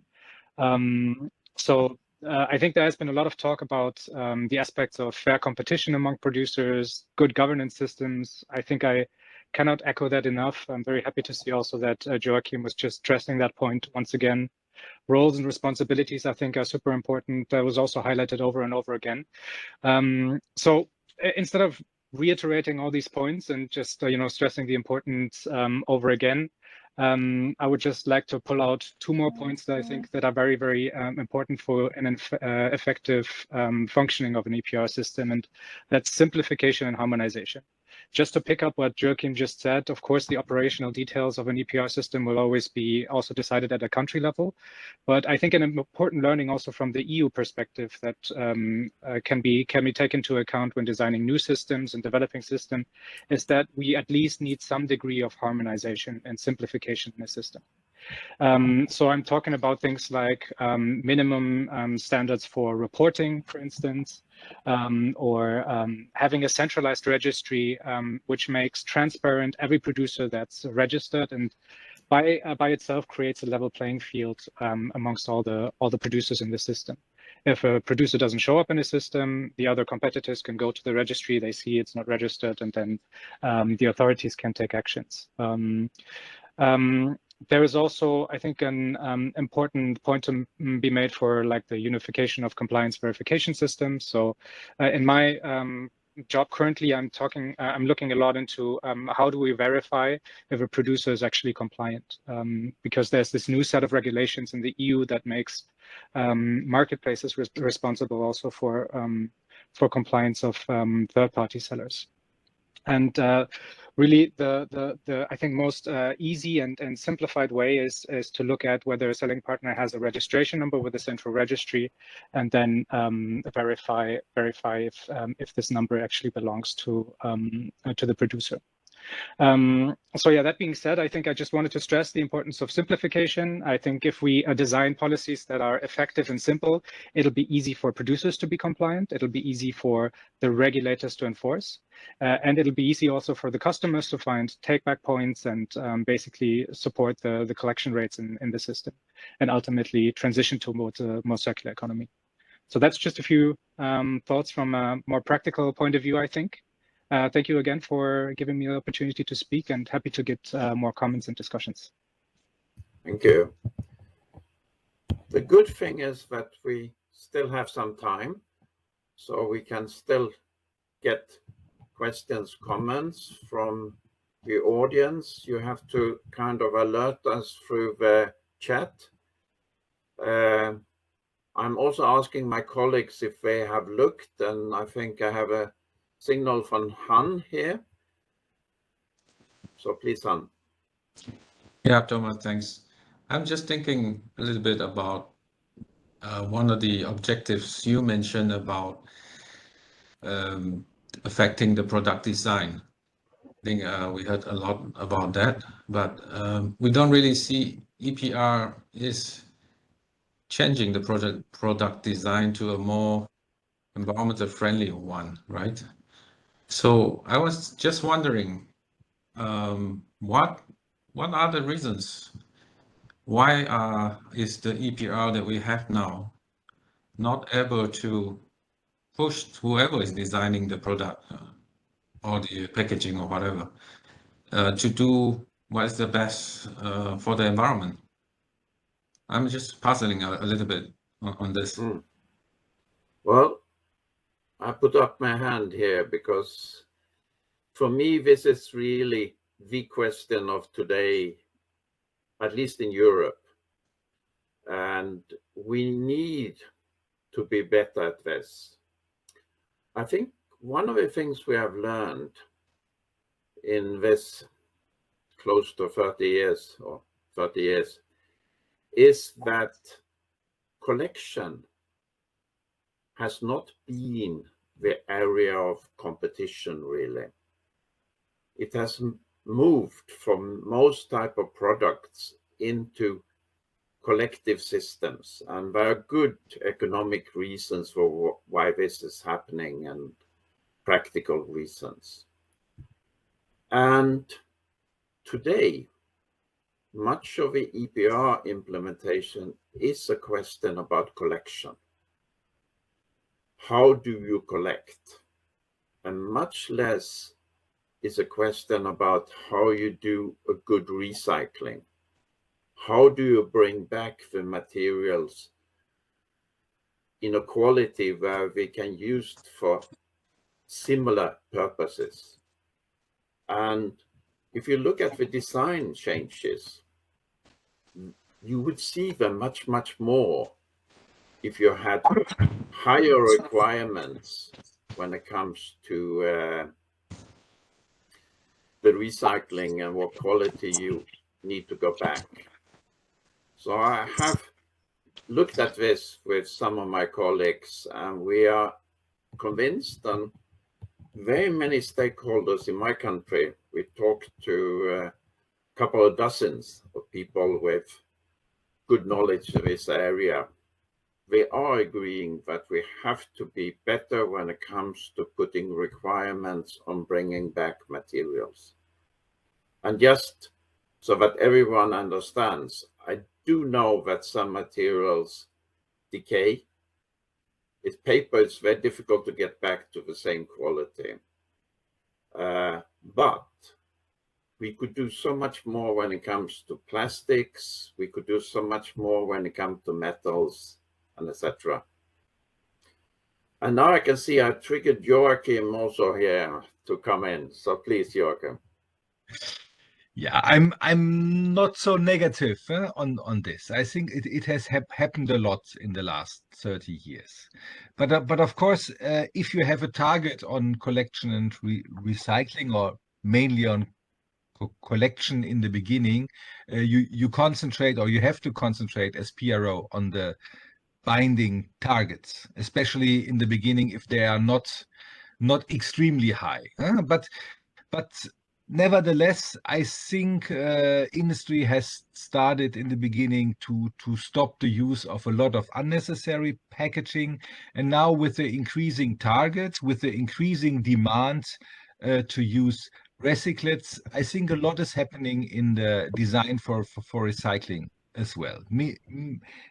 I think there has been a lot of talk about the aspects of fair competition among producers, good governance systems. I think I cannot echo that enough. I'm very happy to see also that Joachim was just stressing that point once again. Roles and responsibilities, I think, are super important. That was also highlighted over and over again. So instead of reiterating all these points and just stressing the importance over again, I would just like to pull out two more points that I think that are very, very important for an effective functioning of an EPR system, and that's simplification and harmonization. Just to pick up what Joachim just said, of course, the operational details of an EPR system will always be also decided at a country level. But I think an important learning also from the EU perspective that can be taken into account when designing new systems and developing systems is that we at least need some degree of harmonization and simplification in the system. So I'm talking about things like minimum standards for reporting, for instance, or having a centralized registry which makes transparent every producer that's registered, and by itself creates a level playing field amongst all the producers in the system. If a producer doesn't show up in a system, the other competitors can go to the registry, they see it's not registered, and then the authorities can take actions. There is also, I think, an important point to be made for like the unification of compliance verification systems. So in my job currently, I'm looking a lot into how do we verify if a producer is actually compliant, because there's this new set of regulations in the EU that makes marketplaces responsible also for compliance of third-party sellers. And really, the I think most easy and simplified way is to look at whether a selling partner has a registration number with a central registry, and then verify if this number actually belongs to the producer. So yeah, that being said, I think I just wanted to stress the importance of simplification. I think if we design policies that are effective and simple, it'll be easy for producers to be compliant. It'll be easy for the regulators to enforce. And it'll be easy also for the customers to find take-back points and basically support the collection rates in the system, and ultimately transition towards a more circular economy. So that's just a few thoughts from a more practical point of view, I think. Thank you again for giving me the opportunity to speak, and happy to get more comments and discussions. Thank you. The good thing is that we still have some time, so we can still get questions, comments from the audience. You have to kind of alert us through the chat. I'm also asking my colleagues if they have looked, and I think I have a signal from Han here. So please, Han. Yeah, Thomas, thanks. I'm just thinking a little bit about one of the objectives you mentioned about affecting the product design. I think we heard a lot about that, but we don't really see EPR is changing the product design to a more environmental friendly one, right? So I was just wondering, what are the reasons? Why is the EPR that we have now not able to push whoever is designing the product or the packaging or whatever to do what is the best for the environment? I'm just puzzling a little bit on this. Well, I put up my hand here because for me, this is really the question of today, at least in Europe. And we need to be better at this. I think one of the things we have learned in this close to 30 years or 30 years, is that collection has not been the area of competition, really. It has moved from most type of products into collective systems, and there are good economic reasons for why this is happening and practical reasons. And today, much of the EPR implementation is a question about collection. How do you collect? And much less is a question about how you do a good recycling. How do you bring back the materials in a quality where we can use it for similar purposes? And if you look at the design changes, you would see them much, much more if you had higher requirements when it comes to the recycling and what quality you need to go back. So I have looked at this with some of my colleagues, and we are convinced, and very many stakeholders in my country, we talked to a couple of dozens of people with good knowledge of this area. They are agreeing that we have to be better when it comes to putting requirements on bringing back materials. And just so that everyone understands, I do know that some materials decay. It's paper, it's very difficult to get back to the same quality. But we could do so much more when it comes to plastics. We could do so much more when it comes to metals, and etc. And now I can see I triggered Joachim also here to come in. So please, Joachim. Yeah, I'm not so negative on this. I think it has happened a lot in the last 30 years. But of course, if you have a target on collection and recycling, or mainly on collection in the beginning, you concentrate, or you have to concentrate as PRO on the binding targets, especially in the beginning if they are not extremely high. But nevertheless, I think industry has started in the beginning to stop the use of a lot of unnecessary packaging. And now with the increasing targets, with the increasing demand to use recyclates, I think a lot is happening in the design for recycling as well.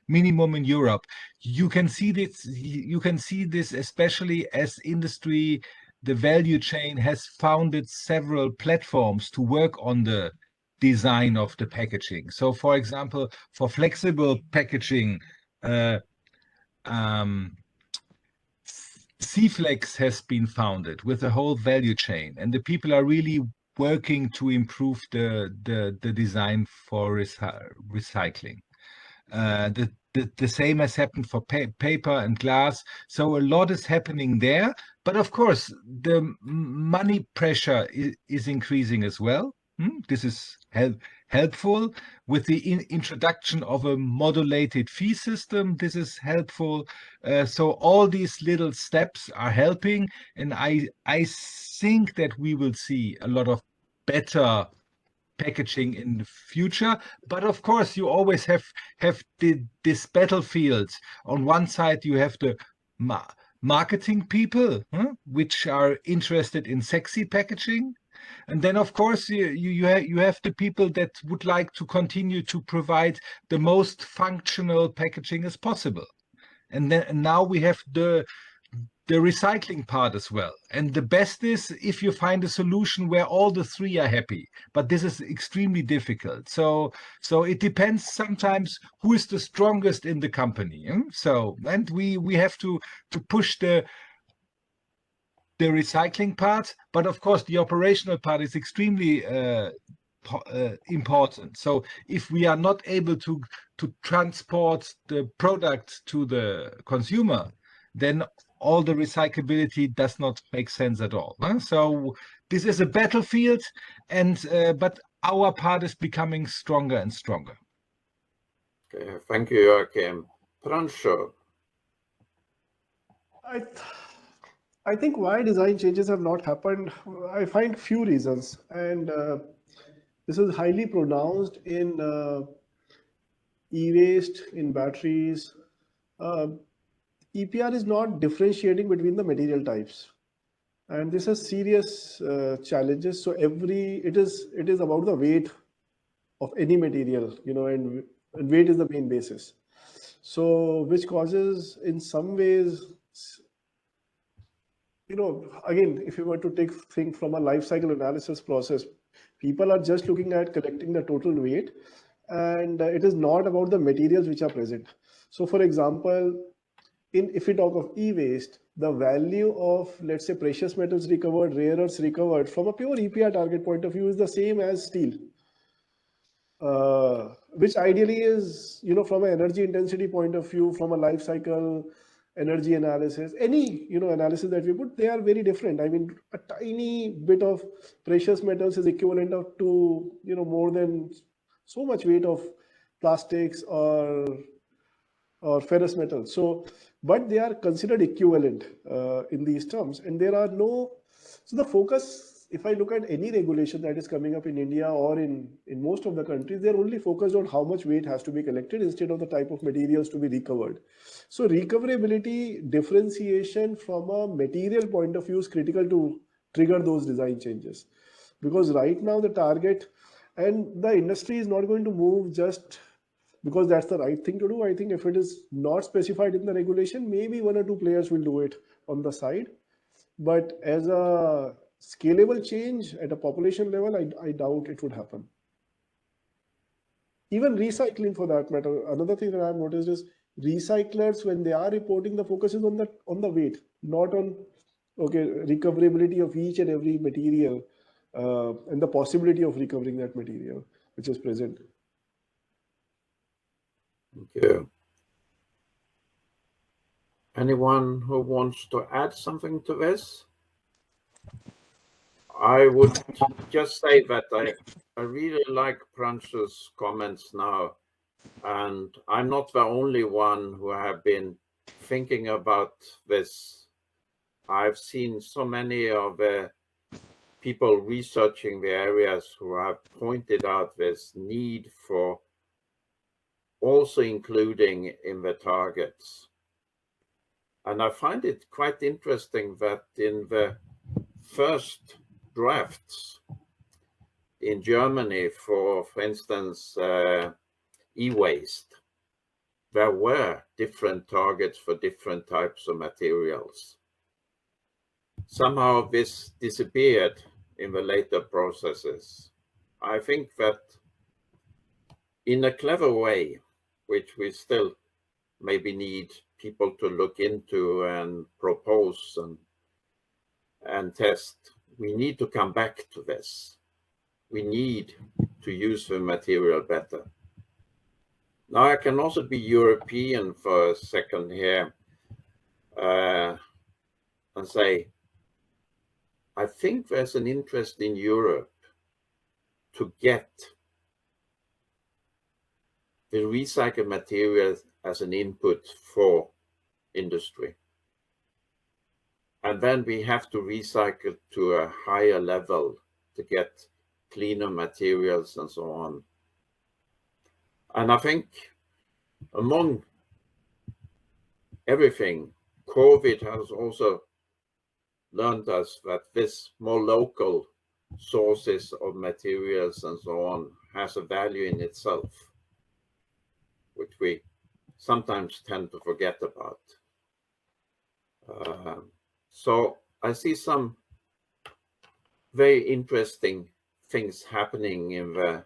Minimum in Europe. You can see this especially as industry, the value chain has founded several platforms to work on the design of the packaging. So for example, for flexible packaging, C-Flex has been founded with the whole value chain, and the people are really working to improve the design for recycling. The same has happened for paper and glass. So a lot is happening there. But of course, the money pressure is increasing as well. This is helpful. With the introduction of a modulated fee system, this is helpful. So all these little steps are helping. And I think that we will see a lot of better packaging in the future. But of course, you always have this battlefield. On one side, you have the marketing people, which are interested in sexy packaging. And then, of course, you have the people that would like to continue to provide the most functional packaging as possible. And now we have the recycling part as well. And the best is if you find a solution where all the three are happy. But this is extremely difficult. So it depends sometimes who is the strongest in the company. And we have to push the recycling part, but of course the operational part is extremely important. So if we are not able to transport the product to the consumer, then all the recyclability does not make sense at all. So this is a battlefield, and but our part is becoming stronger and stronger. Okay, thank you, Joachim. Prancho. I think why design changes have not happened, I find few reasons, and this is highly pronounced in e-waste, in batteries. EPR is not differentiating between the material types, and this has serious challenges. So it is about the weight of any material, and weight is the main basis. So which causes, in some ways, again, if you were to think from a life cycle analysis process, people are just looking at collecting the total weight, and it is not about the materials which are present. So for example, if we talk of e-waste, the value of, let's say, precious metals recovered, rare earths recovered from a pure EPR target point of view is the same as steel, which ideally is, from an energy intensity point of view, from a life cycle energy analysis, any analysis that we put, they are very different. I mean, a tiny bit of precious metals is equivalent to more than so much weight of plastics or ferrous metals. So, but they are considered equivalent in these terms, and there are no. So the focus, if I look at any regulation that is coming up in India or in most of the countries, they're only focused on how much weight has to be collected instead of the type of materials to be recovered. So recoverability differentiation from a material point of view is critical to trigger those design changes, because right now the target, and the industry is not going to move just because that's the right thing to do. I think if it is not specified in the regulation, maybe one or two players will do it on the side. But as a scalable change at a population level, I doubt it would happen. Even recycling, for that matter, another thing that I've noticed is recyclers, when they are reporting, the focus is on the weight, not on recoverability of each and every material and the possibility of recovering that material which is present. Thank you. Anyone who wants to add something to this? I would just say that I really like Prancho's comments now, and I'm not the only one who have been thinking about this. I've seen so many of the people researching the areas who have pointed out this need for also including in the targets. And I find it quite interesting that in the first drafts in Germany for instance, e-waste, there were different targets for different types of materials. Somehow this disappeared in the later processes. I think that in a clever way, which we still maybe need people to look into and propose and test, we need to come back to this. We need to use the material better. Now I can also be European for a second here and say, I think there's an interest in Europe to get the recycled materials as an input for industry. And then we have to recycle to a higher level to get cleaner materials and so on. And I think among everything, COVID has also learned us that this more local sources of materials and so on has a value in itself, which we sometimes tend to forget about. So I see some very interesting things happening in the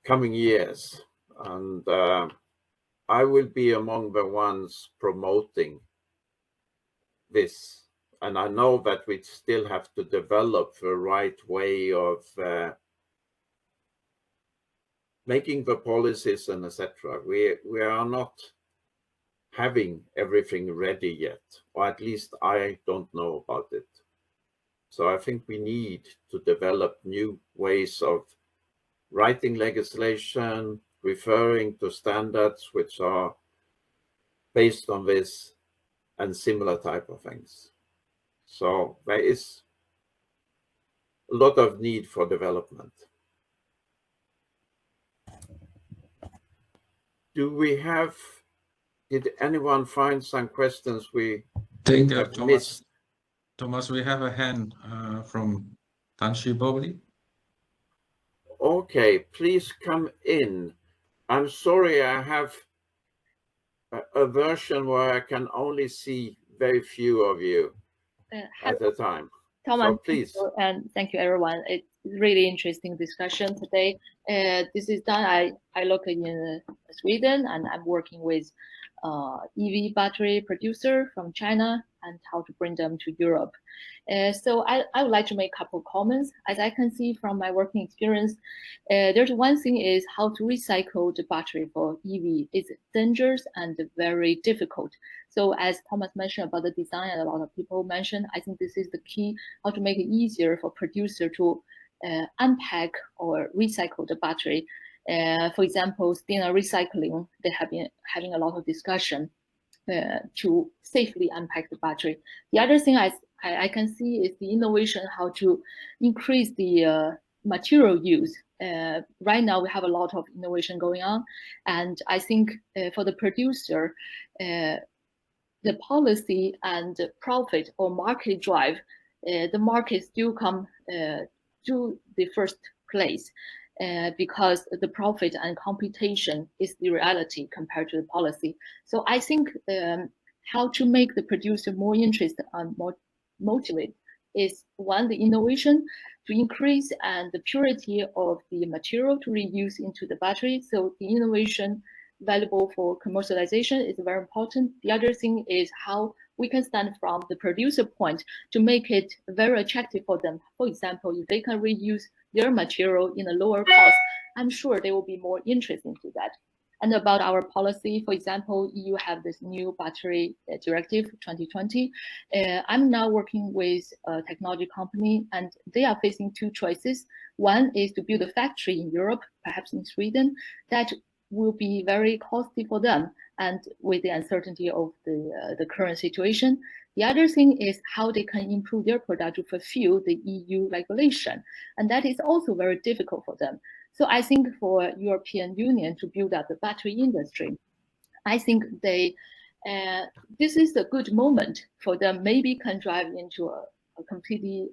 coming years, and I will be among the ones promoting this. And I know that we still have to develop the right way of making the policies and etc. We are not having everything ready yet, or at least I don't know about it. So I think we need to develop new ways of writing legislation, referring to standards which are based on this and similar type of things. So there is a lot of need for development. Did anyone find some questions we have missed? Thomas, we have a hand from Tanshi Bobli. Okay, please come in. I'm sorry, I have a version where I can only see very few of you at a time. Thomas, so please. And thank you, everyone. It's really interesting discussion today. This is done. I look in Sweden, and I'm working with EV battery producer from China and how to bring them to Europe. So I would like to make a couple of comments. As I can see from my working experience, there's one thing is how to recycle the battery for EV. It's dangerous and very difficult. So as Thomas mentioned about the design, and a lot of people mentioned, I think this is the key, how to make it easier for producer to unpack or recycle the battery. For example, Stina Recycling, they have been having a lot of discussion to safely unpack the battery. The other thing I can see is the innovation, how to increase the material use. Right now, we have a lot of innovation going on. And I think for the producer, the policy and the profit or market drive, the market still come to the first place because the profit and computation is the reality compared to the policy. So I think how to make the producer more interested and more motivated is one, the innovation to increase and the purity of the material to reuse into the battery. So the innovation valuable for commercialization is very important. The other thing is how we can stand from the producer point to make it very attractive for them. For example, if they can reuse their material in a lower cost, I'm sure they will be more interested into that. And about our policy, for example, EU have this new battery directive 2020. I'm now working with a technology company, and they are facing two choices. One is to build a factory in Europe, perhaps in Sweden, that will be very costly for them and with the uncertainty of the current situation. The other thing is how they can improve their product to fulfill the EU regulation. And that is also very difficult for them. So I think for European Union to build up the battery industry, I think this is a good moment for them, maybe can drive into a completely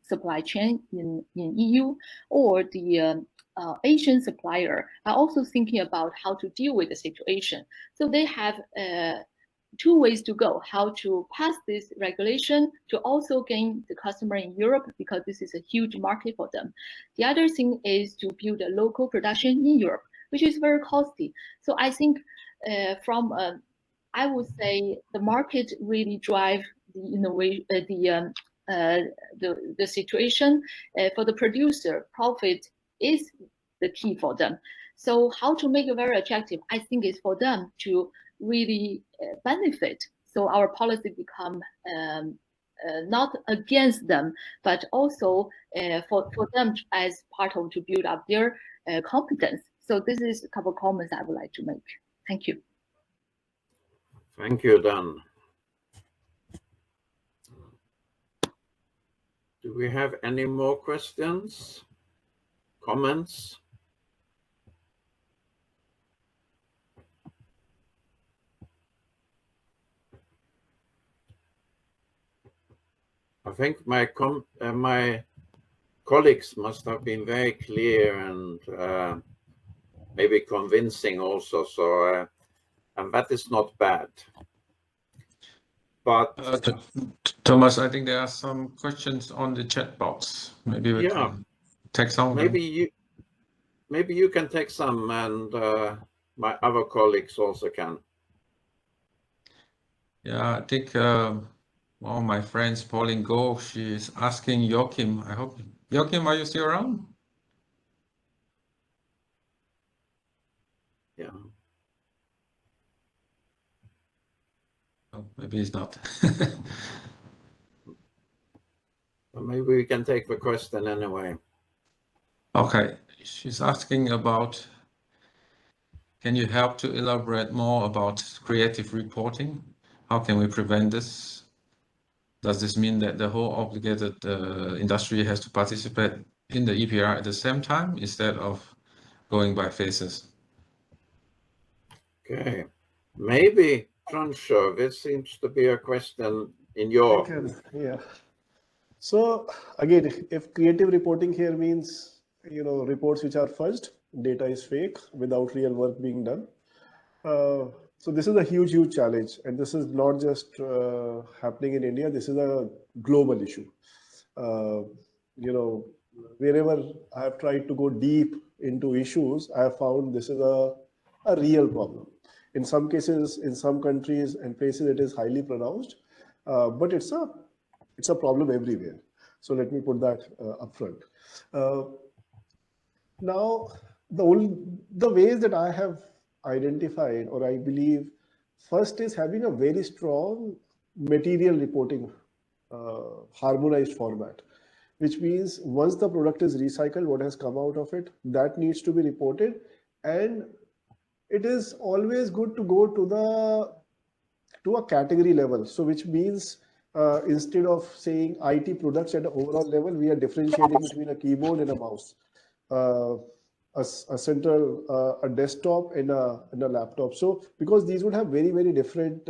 supply chain in EU, or the Asian supplier are also thinking about how to deal with the situation. So they have two ways to go, how to pass this regulation to also gain the customer in Europe, because this is a huge market for them. The other thing is to build a local production in Europe, which is very costly. So I think I would say the market really drive the innovation, the situation. For the producer, profit is the key for them. So how to make it very attractive, I think is for them to really benefit. So our policy become not against them, but also for them as part of to build up their competence. So this is a couple of comments I would like to make. Thank you. Thank you, Dan. Do we have any more questions, comments? I think my colleagues must have been very clear and maybe convincing also. So, and that is not bad. But Thomas, I think there are some questions on the chat box. Maybe we can take some. Maybe you can take some, and my other colleagues also can. Yeah, I think one of my friends, Pauline Go, she's asking Joachim. I hope Joachim, are you still around? Yeah. Oh, maybe he's not. Maybe we can take the question anyway. Okay, she's asking about, can you help to elaborate more about creative reporting? How can we prevent this? Does this mean that the whole obligated industry has to participate in the EPR at the same time instead of going by phases? Okay, maybe Transho, this seems to be a question in your. Yeah. So again, if creative reporting here means, reports which are fudged, data is fake without real work being done. So this is a huge, huge challenge, and this is not just happening in India. This is a global issue. Wherever I have tried to go deep into issues, I have found this is a real problem. In some cases, in some countries and places, it is highly pronounced, but it's a problem everywhere. So let me put that upfront. Now, the ways that I have identified, or I believe, first is having a very strong material reporting harmonized format, which means once the product is recycled, what has come out of it, that needs to be reported. And it is always good to go to a category level. So which means instead of saying IT products at an overall level, we are differentiating between a keyboard and a mouse. A central, a desktop and a laptop. So because these would have very, very different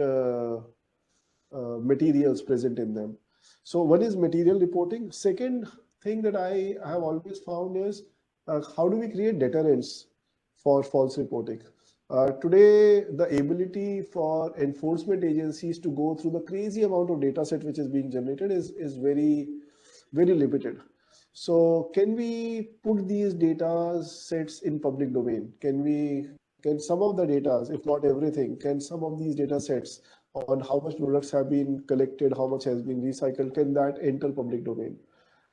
materials present in them. So one is material reporting. Second thing that I have always found is how do we create deterrents for false reporting? Today, the ability for enforcement agencies to go through the crazy amount of data set which is being generated is very, very limited. So can we put these data sets in public domain? Can some of the data, if not everything, can some of these data sets on how much products have been collected, how much has been recycled, can that enter public domain?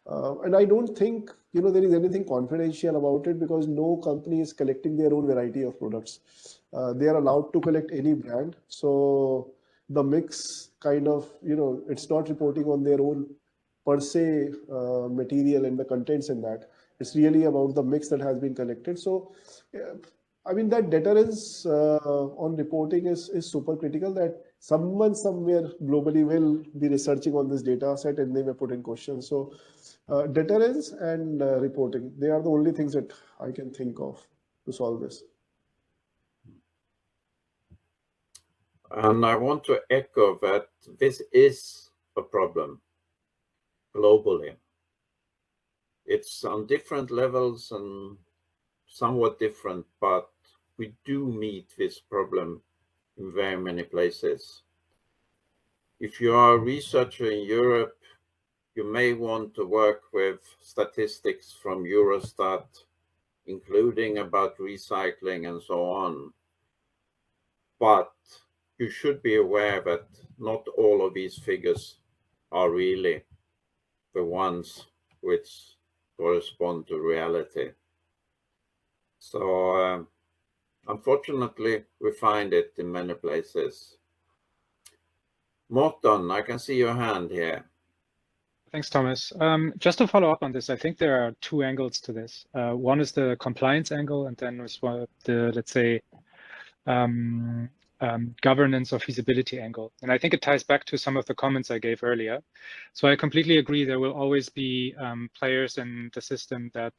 And I don't think there is anything confidential about it, because no company is collecting their own variety of products. They are allowed to collect any brand. So the mix kind of, it's not reporting on their own per se material and the contents in that. It's really about the mix that has been collected. So I mean, that deterrence on reporting is super critical, that someone somewhere globally will be researching on this data set and they may put in questions. So deterrence and reporting, they are the only things that I can think of to solve this. And I want to echo that this is a problem globally. It's on different levels and somewhat different, but we do meet this problem in very many places. If you are a researcher in Europe, you may want to work with statistics from Eurostat, including about recycling and so on. But you should be aware that not all of these figures are really the ones which correspond to reality. So unfortunately, we find it in many places. Morton, I can see your hand here. Thanks, Thomas. Just to follow up on this, I think there are two angles to this. One is the compliance angle, and then is the, let's say, governance or feasibility angle. And I think it ties back to some of the comments I gave earlier. So I completely agree there will always be players in the system that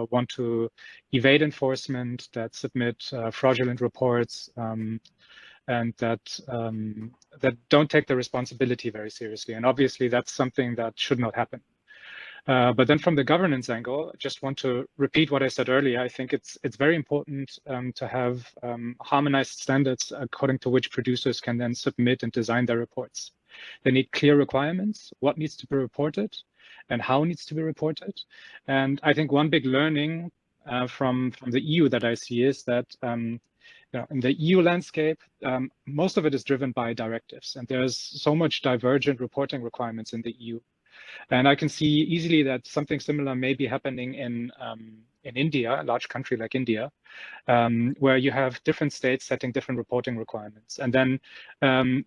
want to evade enforcement, that submit fraudulent reports, and that don't take the responsibility very seriously. And obviously that's something that should not happen. But then from the governance angle, I just want to repeat what I said earlier. I think it's very important to have harmonized standards according to which producers can then submit and design their reports. They need clear requirements, what needs to be reported and how needs to be reported. And I think one big learning from the EU that I see is that in the EU landscape, most of it is driven by directives, and there's so much divergent reporting requirements in the EU. And I can see easily that something similar may be happening in India, a large country like India, where you have different states setting different reporting requirements, and then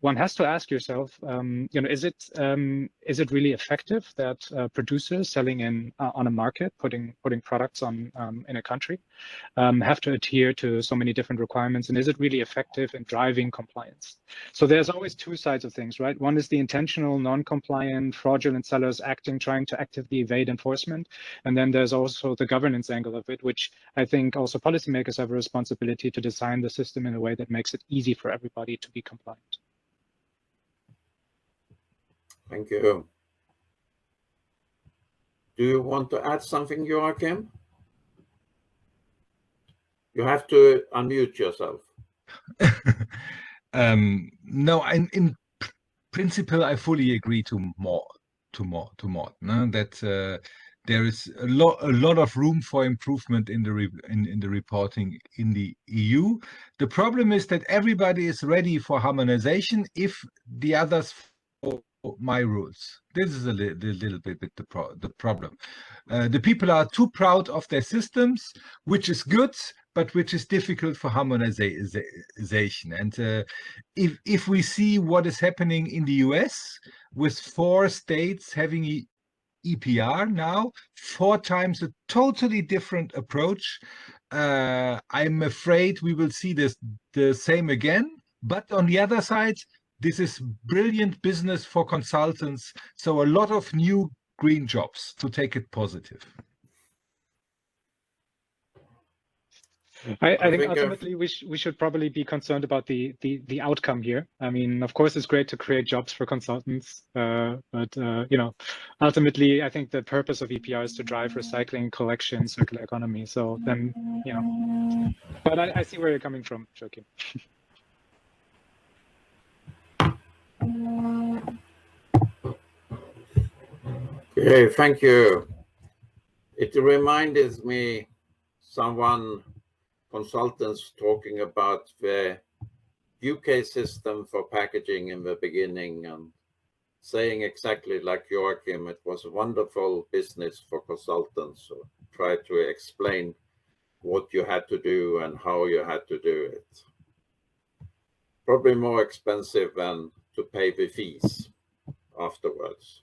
one has to ask yourself, is it really effective that producers selling in on a market, putting products on in a country, have to adhere to so many different requirements, and is it really effective in driving compliance? So there's always two sides of things, right? One is the intentional, non-compliant, fraudulent sellers trying to actively evade enforcement, and then there's also the governance angle of it, which I think also policymakers have a responsibility to design the system in a way that makes it easy for everybody to be compliant. Thank you. Do you want to add something, Joachim? You have to unmute yourself. No, in principle, I fully agree to more. No? That there is a lot of room for improvement in the reporting in the EU. The problem is that everybody is ready for harmonization if the others follow my rules. This is a little bit the problem. The people are too proud of their systems, which is good, but which is difficult for harmonization. And if we see what is happening in the US, with 4 states having EPR now, 4 times a totally different approach, I'm afraid we will see the same again. But on the other side, this is brilliant business for consultants. So a lot of new green jobs, to take it positive. I think ultimately we should probably be concerned about the outcome here. I mean, of course, it's great to create jobs for consultants, but ultimately, I think the purpose of EPR is to drive recycling, collection, circular economy. So then, but I see where you're coming from, Joachim. Okay, thank you. It reminded me consultants talking about the UK system for packaging in the beginning and saying exactly like Joachim, it was a wonderful business for consultants. So try to explain what you had to do and how you had to do it. Probably more expensive than to pay the fees afterwards.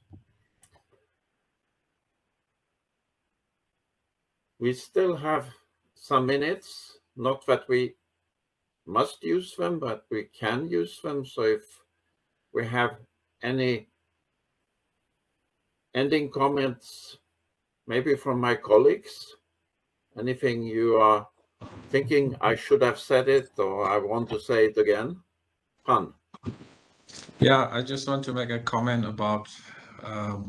We still have some minutes, not that we must use them, but we can use them. So if we have any ending comments, maybe from my colleagues, anything you are thinking I should have said it or I want to say it again, Han. Yeah, I just want to make a comment about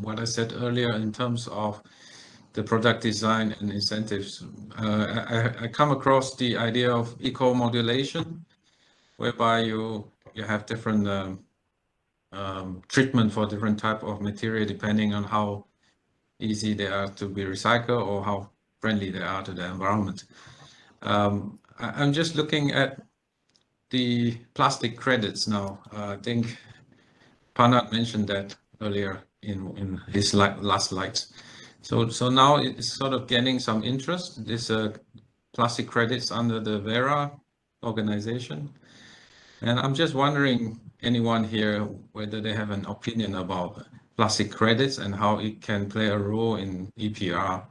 what I said earlier in terms of the product design and incentives. I come across the idea of eco-modulation, whereby you have different treatment for different type of material depending on how easy they are to be recycled or how friendly they are to the environment. I'm just looking at the plastic credits now. I think Panat mentioned that earlier in his last slides. So now it's sort of getting some interest, this plastic credits under the Vera organization. And I'm just wondering, anyone here, whether they have an opinion about plastic credits and how it can play a role in EPR.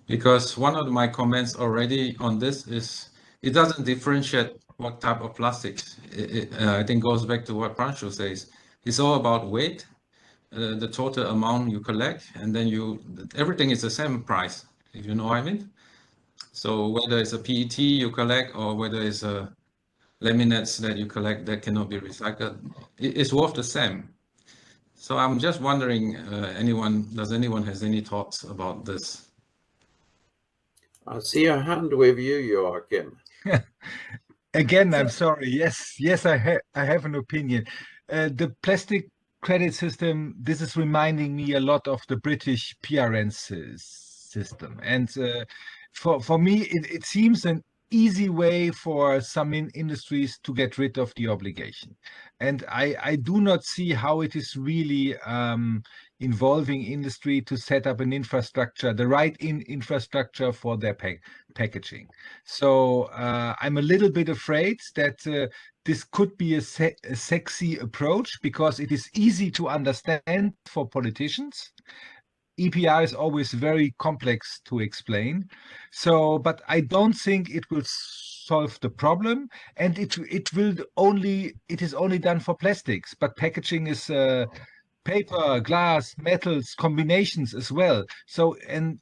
Because one of my comments already on this is, it doesn't differentiate what type of plastics. I think goes back to what Prancho says. It's all about weight. The total amount you collect, and then everything is the same price, if you know what I mean. So whether it's a PET you collect or whether it's a laminates that you collect that cannot be recycled, it's worth the same. So I'm just wondering, does anyone has any thoughts about this? I see a hand with you, Joachim. Again, I'm sorry. Yes, I have an opinion. The plastic credit system, this is reminding me a lot of the British PRN system. And for me, it seems an easy way for some industries to get rid of the obligation. And I do not see how it is really involving industry to set up an infrastructure, the right infrastructure for their packaging. So I'm a little bit afraid that this could be a sexy approach because it is easy to understand for politicians. EPR is always very complex to explain. So, but I don't think it will solve the problem, and it is only done for plastics, but packaging is paper, glass, metals, combinations as well. So, and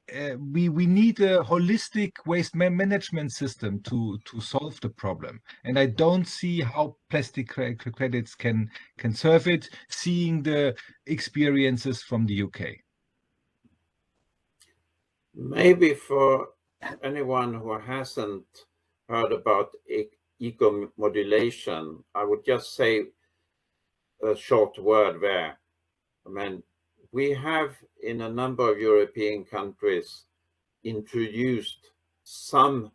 we need a holistic waste management system to solve the problem. And I don't see how plastic credits can serve it, seeing the experiences from the UK. Maybe for anyone who hasn't heard about eco-modulation, I would just say a short word there. I mean, we have in a number of European countries introduced some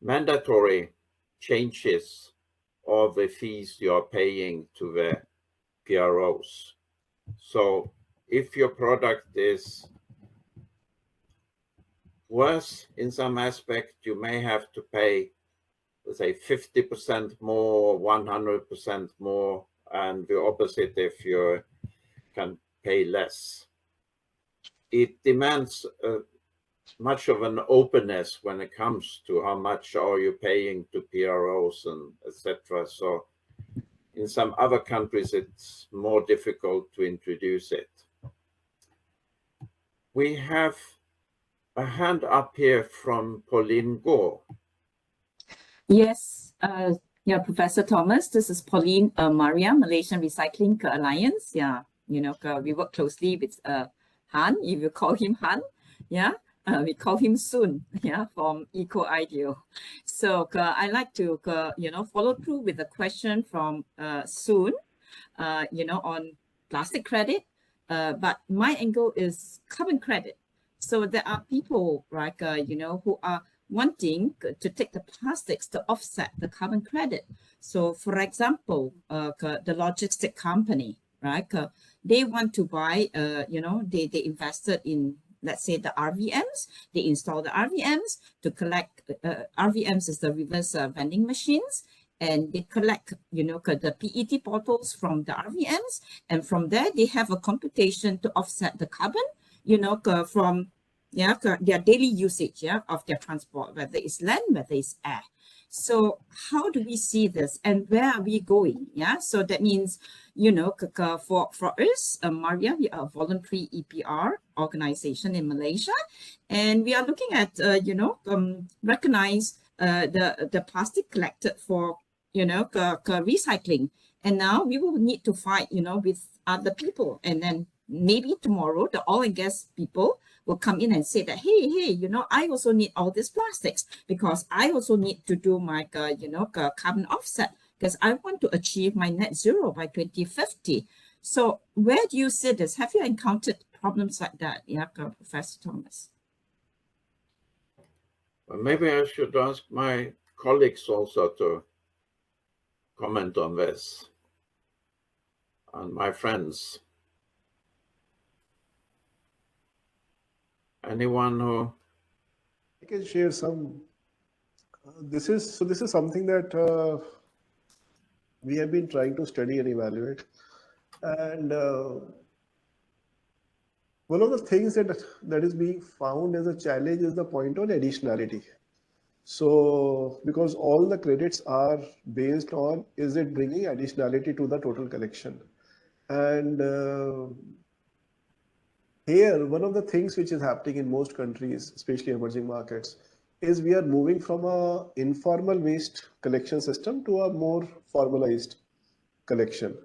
mandatory changes of the fees you are paying to the PROs. So if your product is worse in some aspect, you may have to pay, let's say, 50% more, 100% more, and the opposite if you can pay less. It demands much of an openness when it comes to how much are you paying to PROs and etc. So in some other countries, it's more difficult to introduce it. We have a hand up here from Pauline Gore. Yes, yeah, Professor Thomas, this is Pauline Maria, Malaysian Recycling Alliance. Yeah, you know, we work closely with Han, if you call him Han. Yeah, we call him Soon, yeah, from Eco Ideal. So I like to, you know, follow through with a question from Soon, you know, on plastic credit. But my angle is carbon credit. So there are people, right, you know, who are wanting to take the plastics to offset the carbon credit. So for example, the logistic company, right, they want to buy, you know, they invested in, let's say, the RVMs, they install the RVMs to collect, RVMs is the reverse vending machines, and they collect, you know, the PET bottles from the RVMs, and from there they have a computation to offset the carbon, you know, from their daily usage, yeah, of their transport, whether it's land, whether it's air. So how do we see this, and where are we going? Yeah, so that means, you know, for us, Maria, we are a voluntary EPR organization in Malaysia, and we are looking at, you know, recognize the plastic collected for, you know, recycling, and now we will need to fight, you know, with other people, and then maybe tomorrow the oil and gas people will come in and say that, hey, you know, I also need all these plastics because I also need to do my, you know, carbon offset because I want to achieve my net zero by 2050. So where do you see this? Have you encountered problems like that, yeah, Professor Thomas? Well, maybe I should ask my colleagues also to comment on this, and my friends. Anyone who? I can share some. This is something that we have been trying to study and evaluate, and one of the things that is being found as a challenge is the point on additionality. So because all the credits are based on, is it bringing additionality to the total collection, and here, one of the things which is happening in most countries, especially emerging markets, is we are moving from a informal waste collection system to a more formalized collection.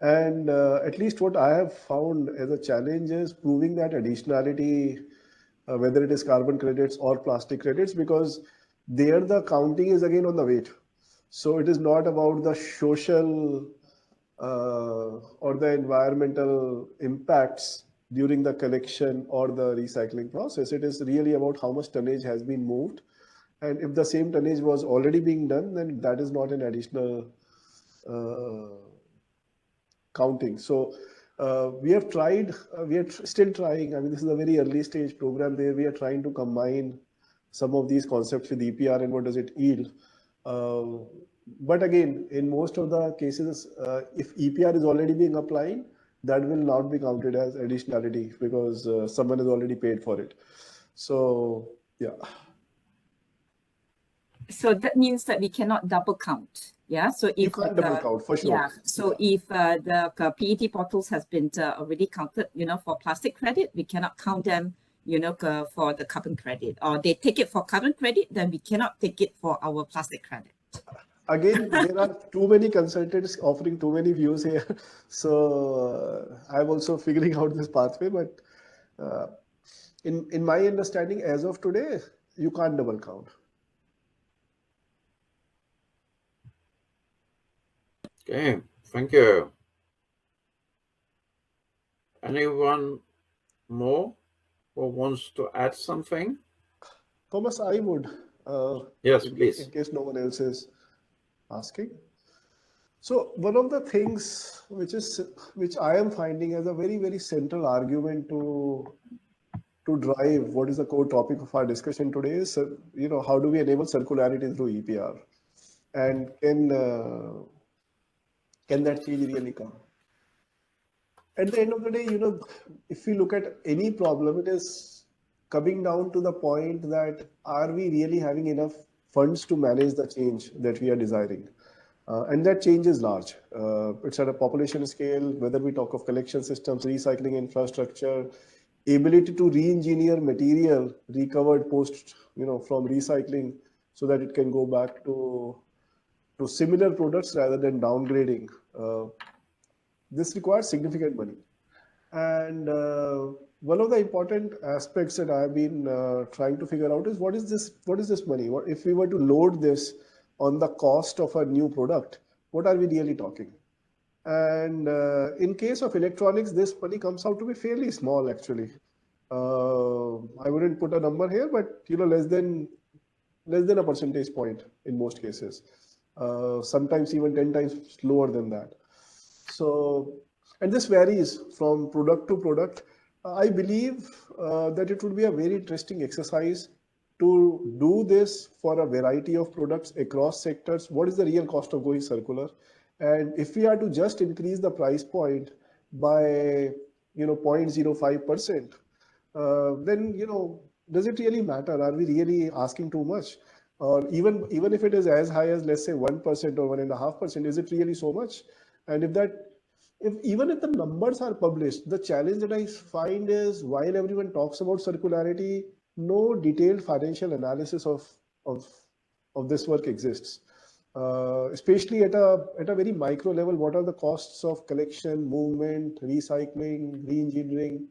And at least what I have found as a challenge is proving that additionality, whether it is carbon credits or plastic credits, because there the counting is again on the weight. So it is not about the social or the environmental impacts during the collection or the recycling process. It is really about how much tonnage has been moved And if the same tonnage was already being done, then that is not an additional counting. So we have tried, we are still trying. I mean, this is a very early stage program there. We are trying to combine some of these concepts with EPR and what does it yield. But again, in most of the cases, if EPR is already being applied, that will not be counted as additionality because someone has already paid for it. So, yeah. So that means that we cannot double count. Yeah. So if you can't double count for sure. Yeah. So if the PET bottles has been already counted, for plastic credit, we cannot count them, for the carbon credit. Or they take it for carbon credit, then we cannot take it for our plastic credit. Again, there are too many consultants offering too many views here. So I'm also figuring out this pathway. But in my understanding, as of today, you can't double count. Okay, thank you. Anyone more who wants to add something? Thomas, I would. Yes, please. In case no one else is asking. So one of the things which I am finding as a very, very central argument to drive what is the core topic of our discussion today is, how do we enable circularity through EPR? And can that change really come? At the end of the day, if we look at any problem, it is coming down to the point that are we really having enough funds to manage the change that we are desiring? And that change is large. It's at a population scale, whether we talk of collection systems, recycling infrastructure, ability to re-engineer material recovered post, from recycling so that it can go back to similar products rather than downgrading. This requires significant money. And one of the important aspects that I've been trying to figure out is what is this money? If we were to load this on the cost of a new product, what are we really talking? And in case of electronics, this money comes out to be fairly small, actually. I wouldn't put a number here, but less than a percentage point in most cases. Sometimes even 10 times lower than that. So, and this varies from product to product. I believe that it would be a very interesting exercise to do this for a variety of products across sectors. What is the real cost of going circular? And if we are to just increase the price point by 0.05%, then does it really matter? Are we really asking too much? Or even if it is as high as, let's say, 1% or 1.5%, is it really so much? And even if the numbers are published, the challenge that I find is while everyone talks about circularity, no detailed financial analysis of this work exists. Especially at a very micro level, what are the costs of collection, movement, recycling, re-engineering?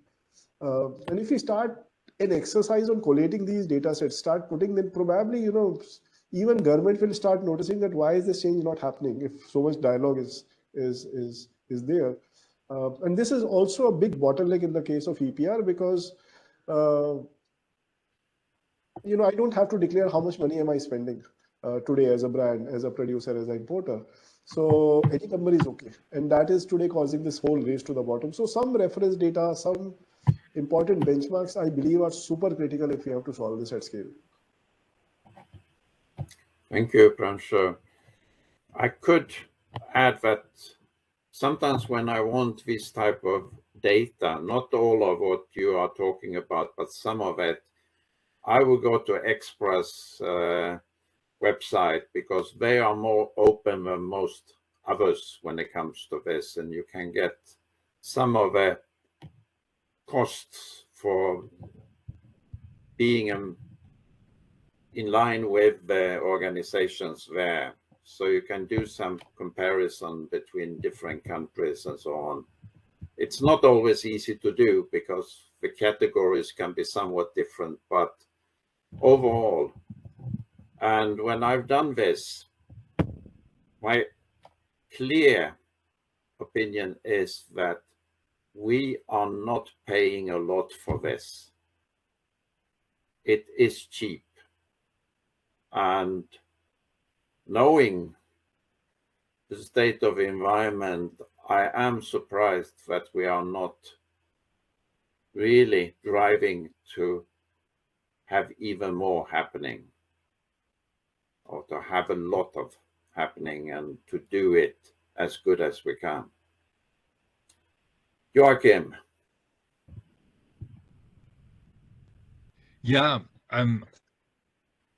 And if we start an exercise on collating these data sets, start putting them, probably, even government will start noticing that why is this change not happening if so much dialogue is there. And this is also a big bottleneck in the case of EPR because, I don't have to declare how much money am I spending today as a brand, as a producer, as an importer. So any number is okay. And that is today causing this whole race to the bottom. So some reference data, some important benchmarks, I believe are super critical if we have to solve this at scale. Thank you, Pransh. I could add that sometimes when I want this type of data, not all of what you are talking about, but some of it, I will go to Express website because they are more open than most others when it comes to this, and you can get some of the costs for being in line with the organizations there. So you can do some comparison between different countries and so on. It's not always easy to do because the categories can be somewhat different, but overall, and when I've done this, my clear opinion is that we are not paying a lot for this. It is cheap. And knowing the state of environment, I am surprised that we are not really driving to have even more happening, or to have a lot of happening, and to do it as good as we can. Joachim. Yeah,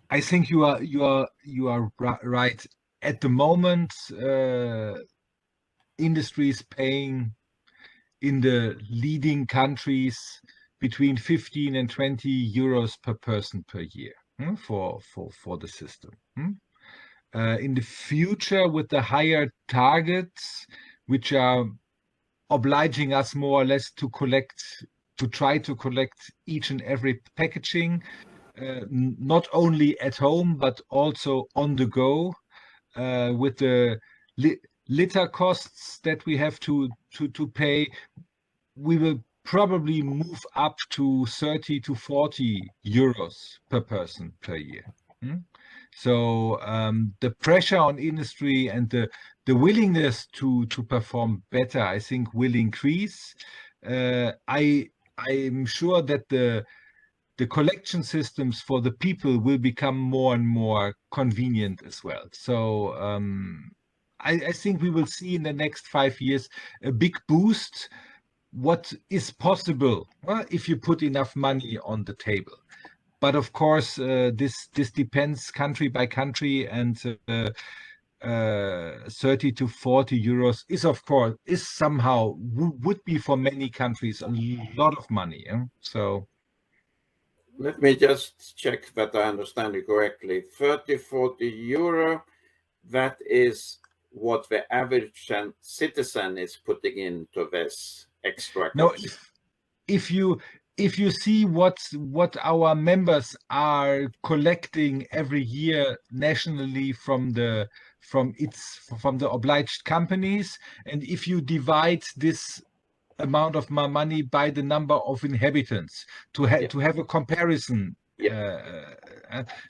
I think you are right. At the moment, industry is paying in the leading countries between 15 and 20 euros per person per year for the system. In the future, with the higher targets, which are obliging us more or less to try to collect each and every packaging, not only at home but also on the go, with the litter costs that we have to pay, we will probably move up to 30 to 40 euros per person per year. So the pressure on industry and the willingness to perform better, I think, will increase. I'm sure that the collection systems for the people will become more and more convenient as well. So I think we will see in the next 5 years a big boost. What is possible if you put enough money on the table. But of course, this depends country by country, and 30 to 40 euros is somehow would be for many countries a lot of money. So let me just check that I understand you correctly. 30, 40 euro, that is what the average citizen is putting into this extra cost. No, if you see what our members are collecting every year nationally from the obliged companies, and if you divide this amount of money by the number of inhabitants to have a comparison.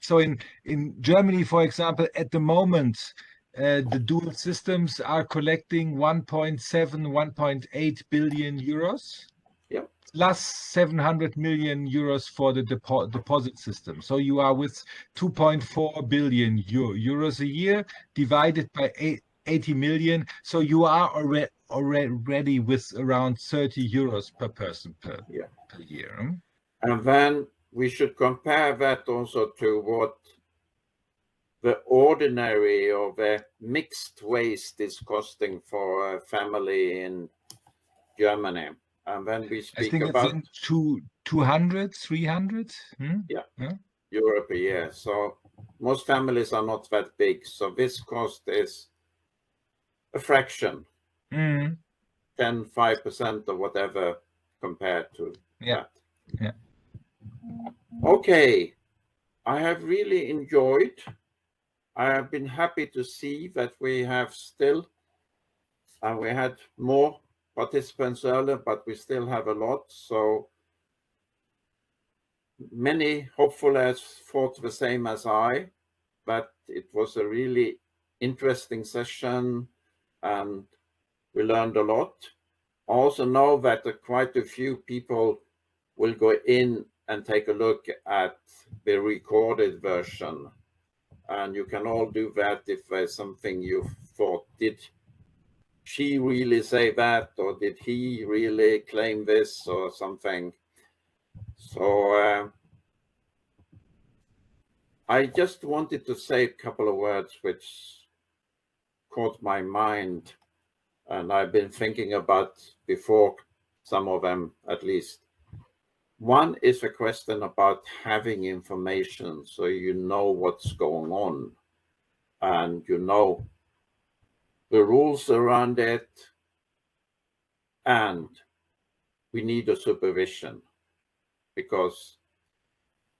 So in Germany, for example, at the moment, the dual systems are collecting 1.7, 1.8 billion euros. Plus 700 million euros for the deposit system. So you are with 2.4 billion euros a year divided by 80 million. So you are already with around 30 euros per person per year. And then we should compare that also to what the ordinary or the mixed waste is costing for a family in Germany. And when we speak about, I think it's in 200, 300 euro per year. So most families are not that big. So this cost is a fraction, 10, 5% or whatever compared to that. Okay, I have really enjoyed. I have been happy to see that we have still, and we had more participants earlier, but we still have a lot. So many hopefully has thought the same as I, but it was a really interesting session and we learned a lot. I also know that quite a few people will go in and take a look at the recorded version. And you can all do that if there's something you thought, did she really say that, or did he really claim this or something? So I just wanted to say a couple of words which caught my mind, and I've been thinking about before, some of them at least. One is a question about having information so you know what's going on and you know the rules around it, and we need a supervision, because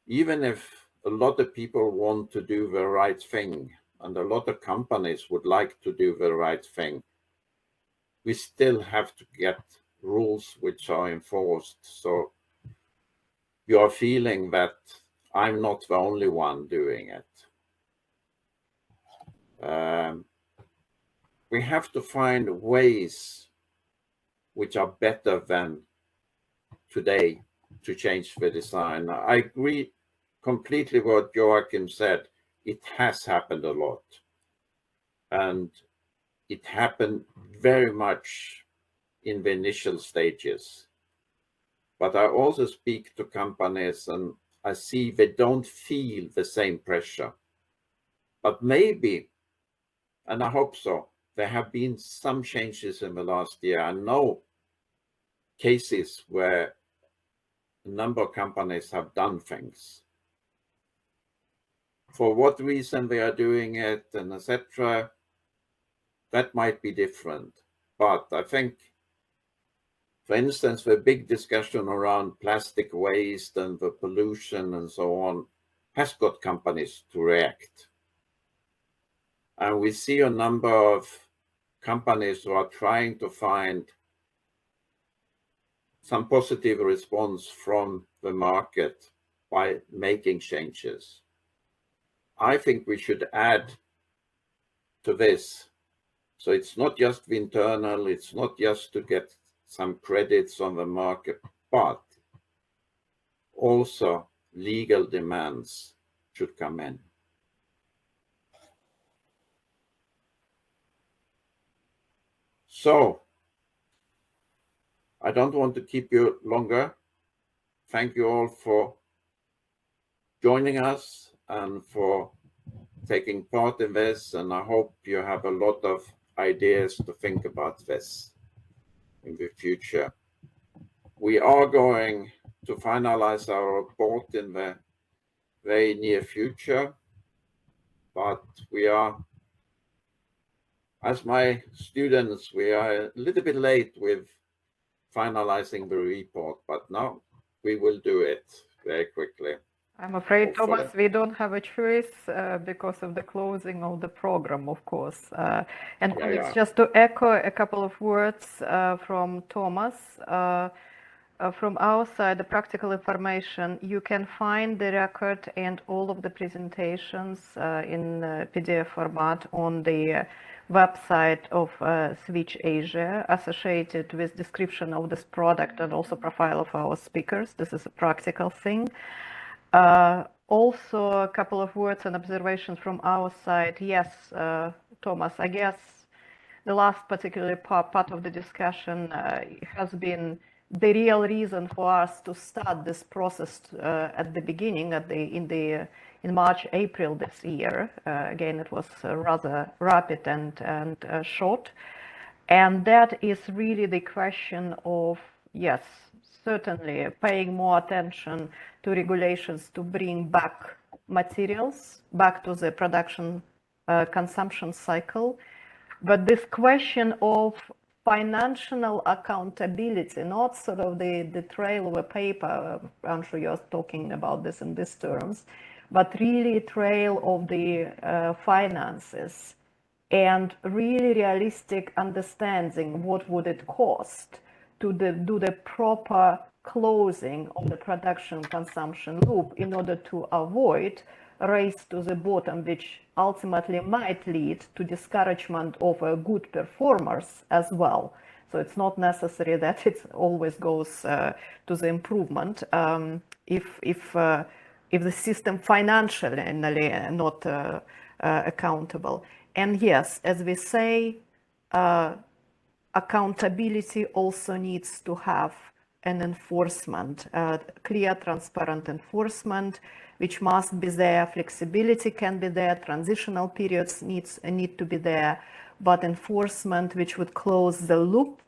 even if a lot of people want to do the right thing and a lot of companies would like to do the right thing, we still have to get rules which are enforced. So you are feeling that I'm not the only one doing it. We have to find ways which are better than today to change the design. I agree completely what Joachim said. It has happened a lot. And it happened very much in the initial stages. But I also speak to companies and I see they don't feel the same pressure. But maybe, and I hope so, there have been some changes in the last year. I know cases where a number of companies have done things. For what reason they are doing it and etc., that might be different. But I think, for instance, the big discussion around plastic waste and the pollution and so on has got companies to react. And we see a number of companies who are trying to find some positive response from the market by making changes. I think we should add to this. So it's not just the internal, it's not just to get some credits on the market, but also legal demands should come in. So I don't want to keep you longer. Thank you all for joining us and for taking part in this. And I hope you have a lot of ideas to think about this in the future. We are going to finalize our report in the very near future, but we are, as my students, we are a little bit late with finalizing the report, but now we will do it very quickly. I'm afraid, Hopefully. Thomas, we don't have a choice because of the closing of the program, of course. And colleagues, just to echo a couple of words from Thomas, from our side, the practical information, you can find the record and all of the presentations in PDF format on the website of SWITCH-Asia, associated with description of this product and also profile of our speakers. This is a practical thing. Also, a couple of words and observations from our side. Yes, Thomas, I guess the last particular part of the discussion has been the real reason for us to start this process at the beginning, in March, April this year. Again, it was rather rapid and short. And that is really the question of, yes, certainly paying more attention to regulations to bring back materials back to the production consumption cycle. But this question of financial accountability, not sort of the trail of a paper, I'm sure you're talking about this in these terms, but really trail of the finances and really realistic understanding what would it cost to do the proper closing of the production consumption loop in order to avoid a race to the bottom, which ultimately might lead to discouragement of good performers as well. So it's not necessary that it always goes to the improvement if the system financially not accountable. And yes, as we say, accountability also needs to have an enforcement, clear, transparent enforcement, which must be there. Flexibility can be there. Transitional periods need to be there, but enforcement which would close the loop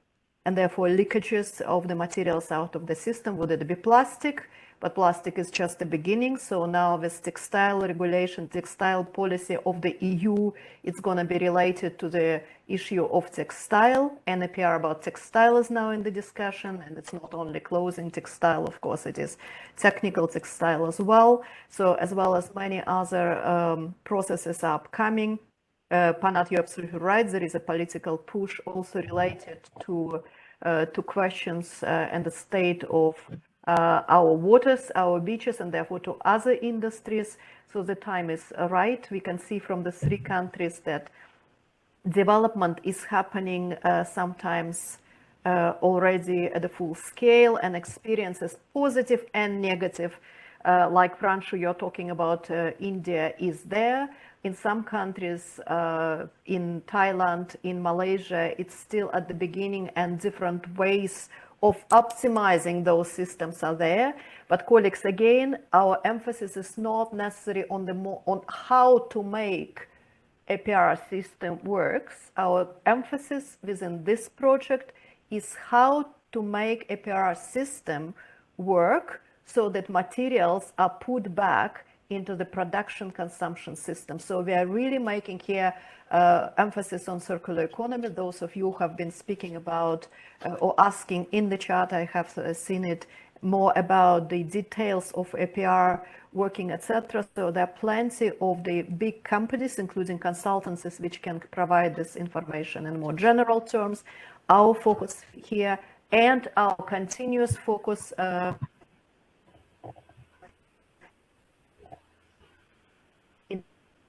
and therefore leakages of the materials out of the system. Would it be plastic? But plastic is just the beginning. So now with textile regulation, textile policy of the EU, it's going to be related to the issue of textile. NAPR about textile is now in the discussion, and it's not only clothing textile, of course, it is technical textile as well. So as well as many other processes are upcoming. Panat, you're absolutely right. There is a political push also related to questions and the state of our waters, our beaches, and therefore to other industries. So the time is right. We can see from the 3 countries that development is happening sometimes already at a full scale, and experiences positive and negative. Like Pranshu, you're talking about India is there. In some countries, in Thailand, in Malaysia, it's still at the beginning, and different ways of optimizing those systems are there. But colleagues, again, our emphasis is not necessarily on how to make APR system works. Our emphasis within this project is how to make APR system work so that materials are put back into the production consumption system. So we are really making here emphasis on circular economy. Those of you who have been speaking about or asking in the chat, I have seen it more about the details of APR working, etc. So there are plenty of the big companies, including consultancies, which can provide this information in more general terms. Our focus here and our continuous focus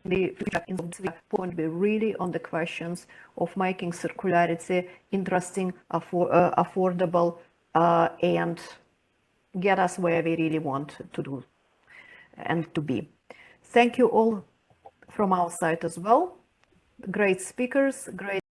the future point be really on the questions of making circularity interesting, affordable, and get us where we really want to do and to be. Thank you all from our side as well. Great speakers, great